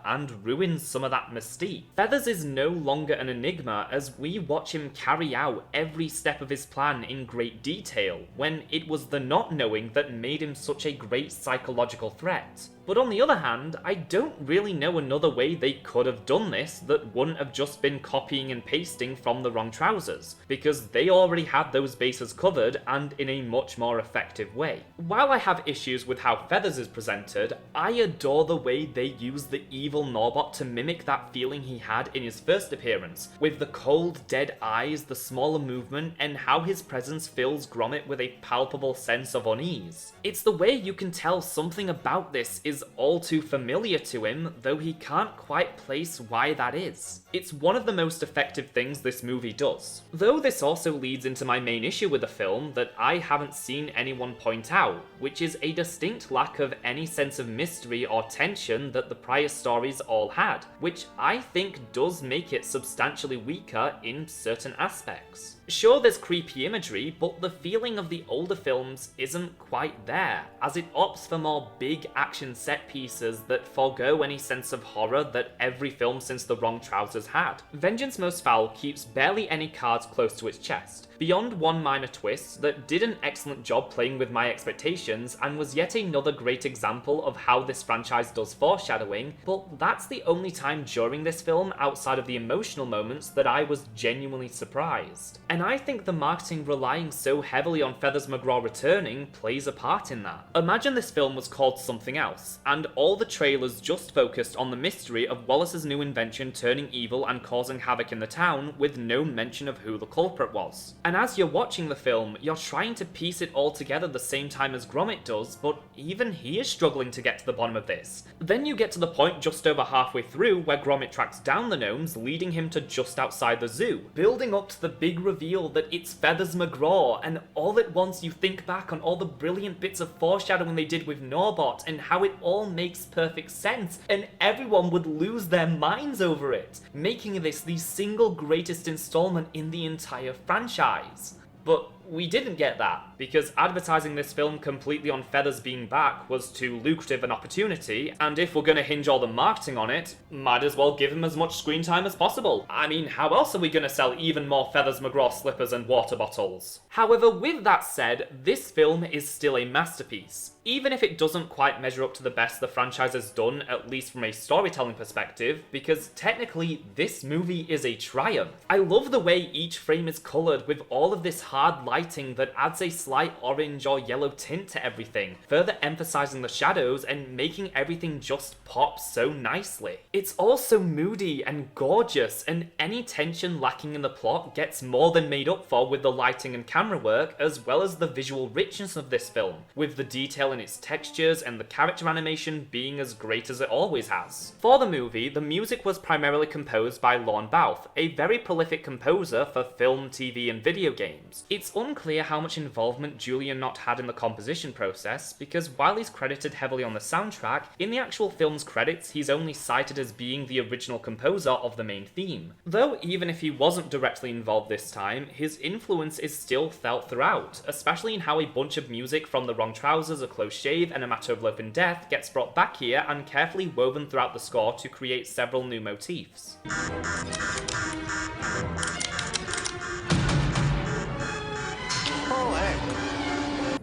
and ruins some of that mystique. Feathers is no longer an enigma as we watch him carry out every step of his plan in great detail, when it was the not knowing that made him such a great psychological threat. But on the other hand, I don't really know another way they could have done this that wouldn't have just been copying and pasting from the wrong trousers, because they already had those bases covered and in a much more effective way. While I have issues with how Feathers is presented, I adore the way they use the evil Norbot to mimic that feeling he had in his first appearance, with the cold, dead eyes, the smaller movement, and how his presence fills Gromit with a palpable sense of unease. It's the way you can tell something about this is all too familiar to him, though he can't quite place why that is. It's one of the most effective things this movie does. Though this also leads into my main issue with the film that I haven't seen anyone point out, which is a distinct lack of any sense of mystery or tension that the prior stories all had, which I think does make it substantially weaker in certain aspects. Sure, there's creepy imagery, but the feeling of the older films isn't quite there, as it opts for more big action set pieces that forego any sense of horror that every film since The Wrong Trousers had. Vengeance Most Foul keeps barely any cards close to its chest, beyond one minor twist that did an excellent job playing with my expectations and was yet another great example of how this franchise does foreshadowing, but that's the only time during this film outside of the emotional moments that I was genuinely surprised. And I think the marketing relying so heavily on Feathers McGraw returning plays a part in that. Imagine this film was called something else, and all the trailers just focused on the mystery of Wallace's new invention turning evil and causing havoc in the town with no mention of who the culprit was. And as you're watching the film, you're trying to piece it all together the same time as Gromit does, but even he is struggling to get to the bottom of this. Then you get to the point just over halfway through where Gromit tracks down the gnomes, leading him to just outside the zoo, building up to the big reveal that it's Feathers McGraw, and all at once you think back on all the brilliant bits of foreshadowing they did with Norbot and how it all makes perfect sense, and everyone would lose their minds over it, making this the single greatest installment in the entire franchise. But we didn't get that, because advertising this film completely on Feathers being back was too lucrative an opportunity, and if we're gonna hinge all the marketing on it, might as well give him as much screen time as possible. I mean, how else are we gonna sell even more Feathers McGraw slippers and water bottles? However, with that said, this film is still a masterpiece. Even if it doesn't quite measure up to the best the franchise has done, at least from a storytelling perspective, because technically this movie is a triumph. I love the way each frame is coloured with all of this hard lighting that adds a slight orange or yellow tint to everything, further emphasising the shadows and making everything just pop so nicely. It's also moody and gorgeous, and any tension lacking in the plot gets more than made up for with the lighting and camera work, as well as the visual richness of this film, with the detail in its textures and the character animation being as great as it always has. For the movie, the music was primarily composed by Lorne Bouth, a very prolific composer for film, TV and video games. It's unclear how much involvement Julian Knott had in the composition process, because while he's credited heavily on the soundtrack, in the actual film's credits he's only cited as being the original composer of the main theme. Though even if he wasn't directly involved this time, his influence is still felt throughout, especially in how a bunch of music from The Wrong Trousers, A Close Shave and A Matter of Loaf and Death gets brought back here and carefully woven throughout the score to create several new motifs.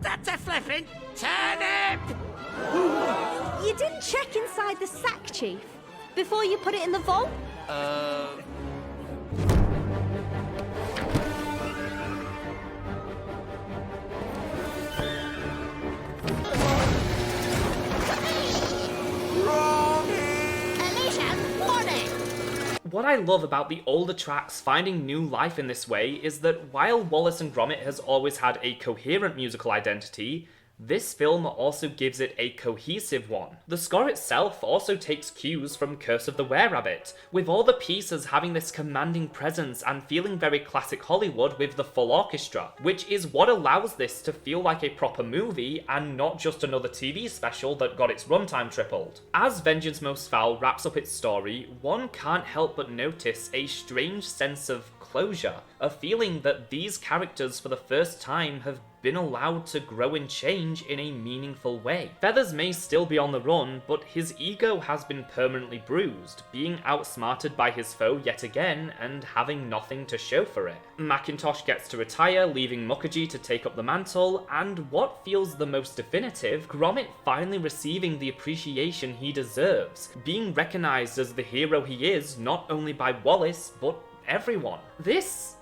That's a flippin' turnip! You didn't check inside the sack, Chief, before you put it in the vault? What I love about the older tracks finding new life in this way is that while Wallace and Gromit has always had a coherent musical identity, this film also gives it a cohesive one. The score itself also takes cues from Curse of the Were-Rabbit, with all the pieces having this commanding presence and feeling very classic Hollywood with the full orchestra, which is what allows this to feel like a proper movie and not just another TV special that got its runtime tripled. As Vengeance Most Foul wraps up its story, one can't help but notice a strange sense of closure, a feeling that these characters for the first time have been allowed to grow and change in a meaningful way. Feathers may still be on the run, but his ego has been permanently bruised, being outsmarted by his foe yet again and having nothing to show for it. Macintosh gets to retire, leaving Mukherjee to take up the mantle, and what feels the most definitive, Gromit finally receiving the appreciation he deserves, being recognised as the hero he is not only by Wallace, but everyone. This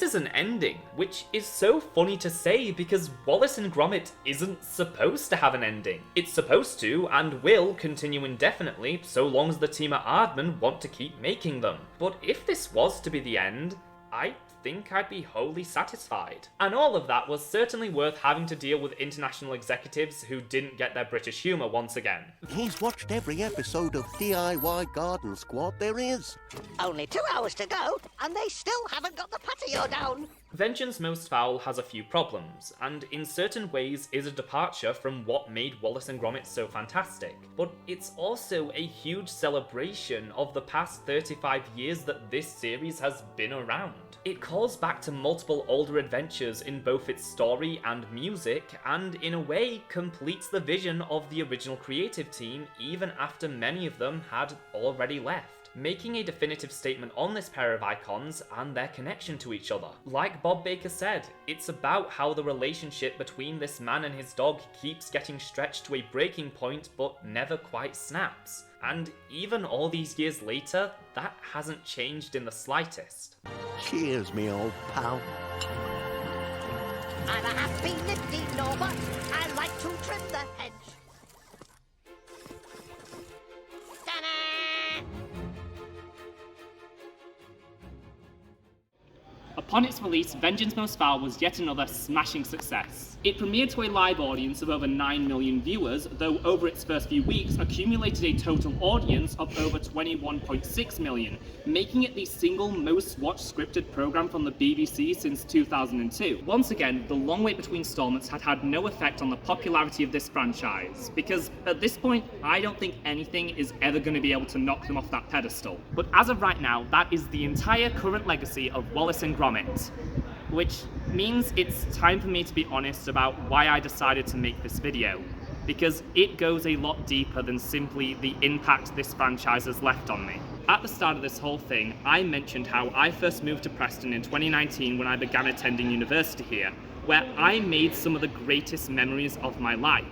is an ending, which is so funny to say because Wallace and Gromit isn't supposed to have an ending. It's supposed to and will continue indefinitely so long as the team at Aardman want to keep making them. But if this was to be the end, I think I'd be wholly satisfied. And all of that was certainly worth having to deal with international executives who didn't get their British humour once again. He's watched every episode of DIY Garden Squad there is. Only 2 hours to go, and they still haven't got the patio down. Vengeance Most Foul has a few problems, and in certain ways is a departure from what made Wallace and Gromit so fantastic. But it's also a huge celebration of the past 35 years that this series has been around. It calls back to multiple older adventures in both its story and music, and in a way completes the vision of the original creative team even after many of them had already left, making a definitive statement on this pair of icons and their connection to each other. Like Bob Baker said, it's about how the relationship between this man and his dog keeps getting stretched to a breaking point but never quite snaps. And even all these years later, that hasn't changed in the slightest. Cheers, me old pal. I'm a happy nifty Norma. I like to trim the hedge. Upon its release, Vengeance Most Foul was yet another smashing success. It premiered to a live audience of over 9 million viewers, though over its first few weeks accumulated a total audience of over 21.6 million, making it the single most watched scripted programme from the BBC since 2002. Once again, the long wait between installments had no effect on the popularity of this franchise, because at this point, I don't think anything is ever going to be able to knock them off that pedestal. But as of right now, that is the entire current legacy of Wallace and Gromit, which means it's time for me to be honest about why I decided to make this video, because it goes a lot deeper than simply the impact this franchise has left on me. At the start of this whole thing, I mentioned how I first moved to Preston in 2019 when I began attending university here, where I made some of the greatest memories of my life.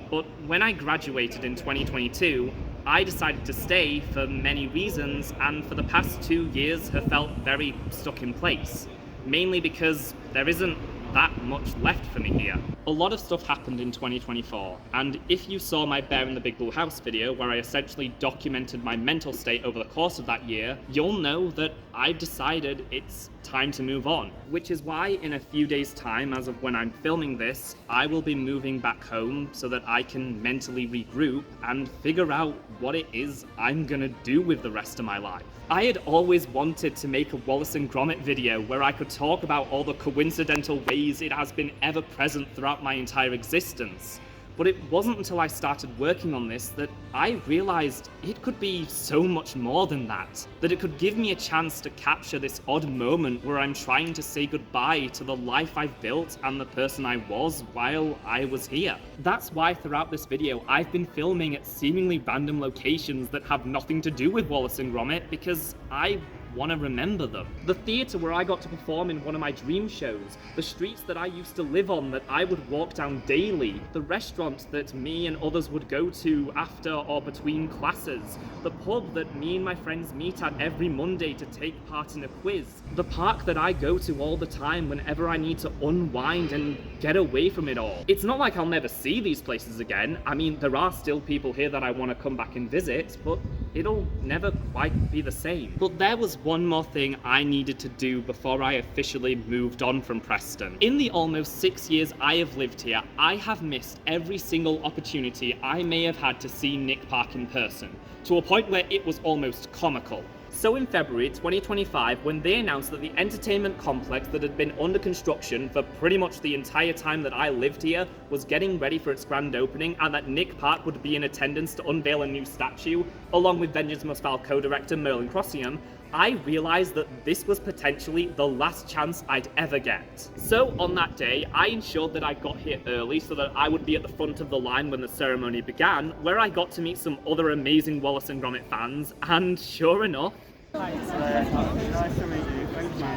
But when I graduated in 2022, I decided to stay for many reasons, and for the past 2 years have felt very stuck in place. Mainly because there isn't that much left for me here. A lot of stuff happened in 2024, and if you saw my Bear in the Big Blue House video where I essentially documented my mental state over the course of that year, you'll know that I've decided it's time to move on. Which is why in a few days' time, as of when I'm filming this, I will be moving back home so that I can mentally regroup and figure out what it is I'm gonna do with the rest of my life. I had always wanted to make a Wallace and Gromit video where I could talk about all the coincidental ways it has been ever present throughout my entire existence. But it wasn't until I started working on this that I realised it could be so much more than that. That it could give me a chance to capture this odd moment where I'm trying to say goodbye to the life I've built and the person I was while I was here. That's why throughout this video I've been filming at seemingly random locations that have nothing to do with Wallace and Gromit, because I want to remember them. The theatre where I got to perform in one of my dream shows, the streets that I used to live on that I would walk down daily, the restaurant that me and others would go to after or between classes, the pub that me and my friends meet at every Monday to take part in a quiz, the park that I go to all the time whenever I need to unwind and get away from it all. It's not like I'll never see these places again. I mean, there are still people here that I want to come back and visit, but it'll never quite be the same. But there was one more thing I needed to do before I officially moved on from Preston. In the almost 6 years I have lived here, I have missed every single opportunity I may have had to see Nick Park in person, to a point where it was almost comical. So in February 2025, when they announced that the entertainment complex that had been under construction for pretty much the entire time that I lived here was getting ready for its grand opening, and that Nick Park would be in attendance to unveil a new statue, along with Vengeance Most Foul co-director Merlin Crossingham, I realised that this was potentially the last chance I'd ever get. So on that day, I ensured that I got here early so that I would be at the front of the line when the ceremony began, where I got to meet some other amazing Wallace and Gromit fans, and sure enough... Hi, it's nice to meet you. Thank you.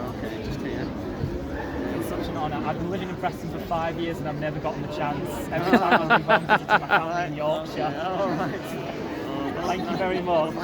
Okay, just here. It's such an honour. I've been living in Preston for 5 years and I've never gotten the chance. Every time I've been home visiting my family in Yorkshire. Thank you very much.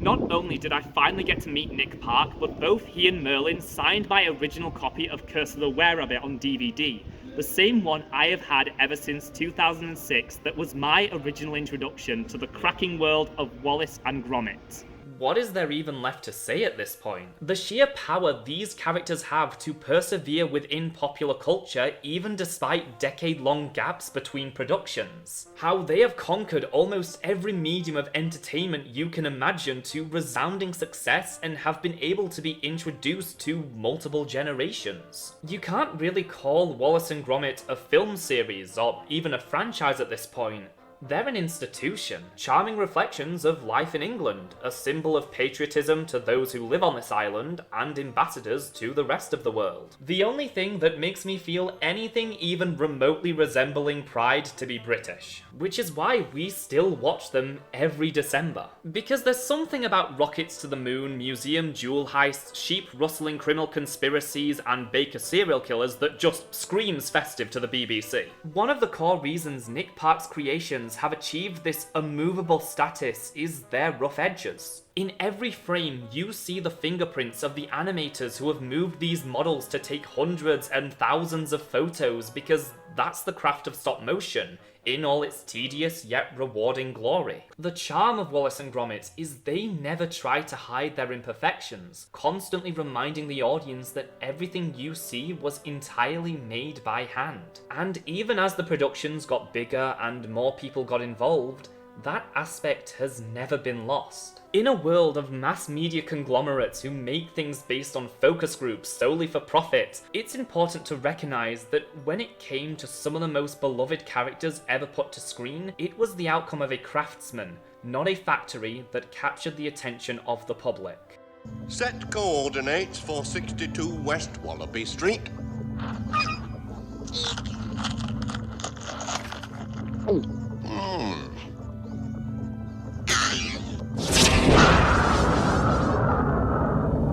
Not only did I finally get to meet Nick Park, but both he and Merlin signed my original copy of Curse of the Were-Rabbit on DVD. The same one I have had ever since 2006 that was my original introduction to the cracking world of Wallace and Gromit. What is there even left to say at this point? The sheer power these characters have to persevere within popular culture even despite decade-long gaps between productions. How they have conquered almost every medium of entertainment you can imagine to resounding success and have been able to be introduced to multiple generations. You can't really call Wallace and Gromit a film series or even a franchise at this point. They're an institution, charming reflections of life in England, a symbol of patriotism to those who live on this island, and ambassadors to the rest of the world. The only thing that makes me feel anything even remotely resembling pride to be British, which is why we still watch them every December. Because there's something about rockets to the moon, museum jewel heists, sheep rustling criminal conspiracies, and baker serial killers that just screams festive to the BBC. One of the core reasons Nick Park's creations have achieved this immovable status is their rough edges. In every frame, you see the fingerprints of the animators who have moved these models to take hundreds and thousands of photos because that's the craft of stop motion, in all its tedious yet rewarding glory. The charm of Wallace and Gromit is they never try to hide their imperfections, constantly reminding the audience that everything you see was entirely made by hand. And even as the productions got bigger and more people got involved, that aspect has never been lost. In a world of mass media conglomerates who make things based on focus groups solely for profit, it's important to recognise that when it came to some of the most beloved characters ever put to screen, it was the outcome of a craftsman, not a factory, that captured the attention of the public. Set coordinates for 62 West Wallaby Street.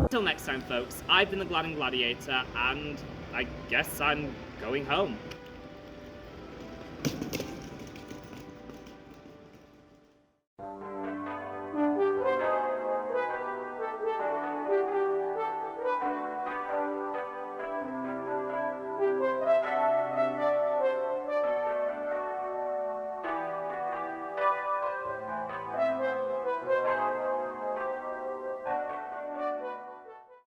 Until next time, folks, I've been the Glad and Gladiator, and I guess I'm going home.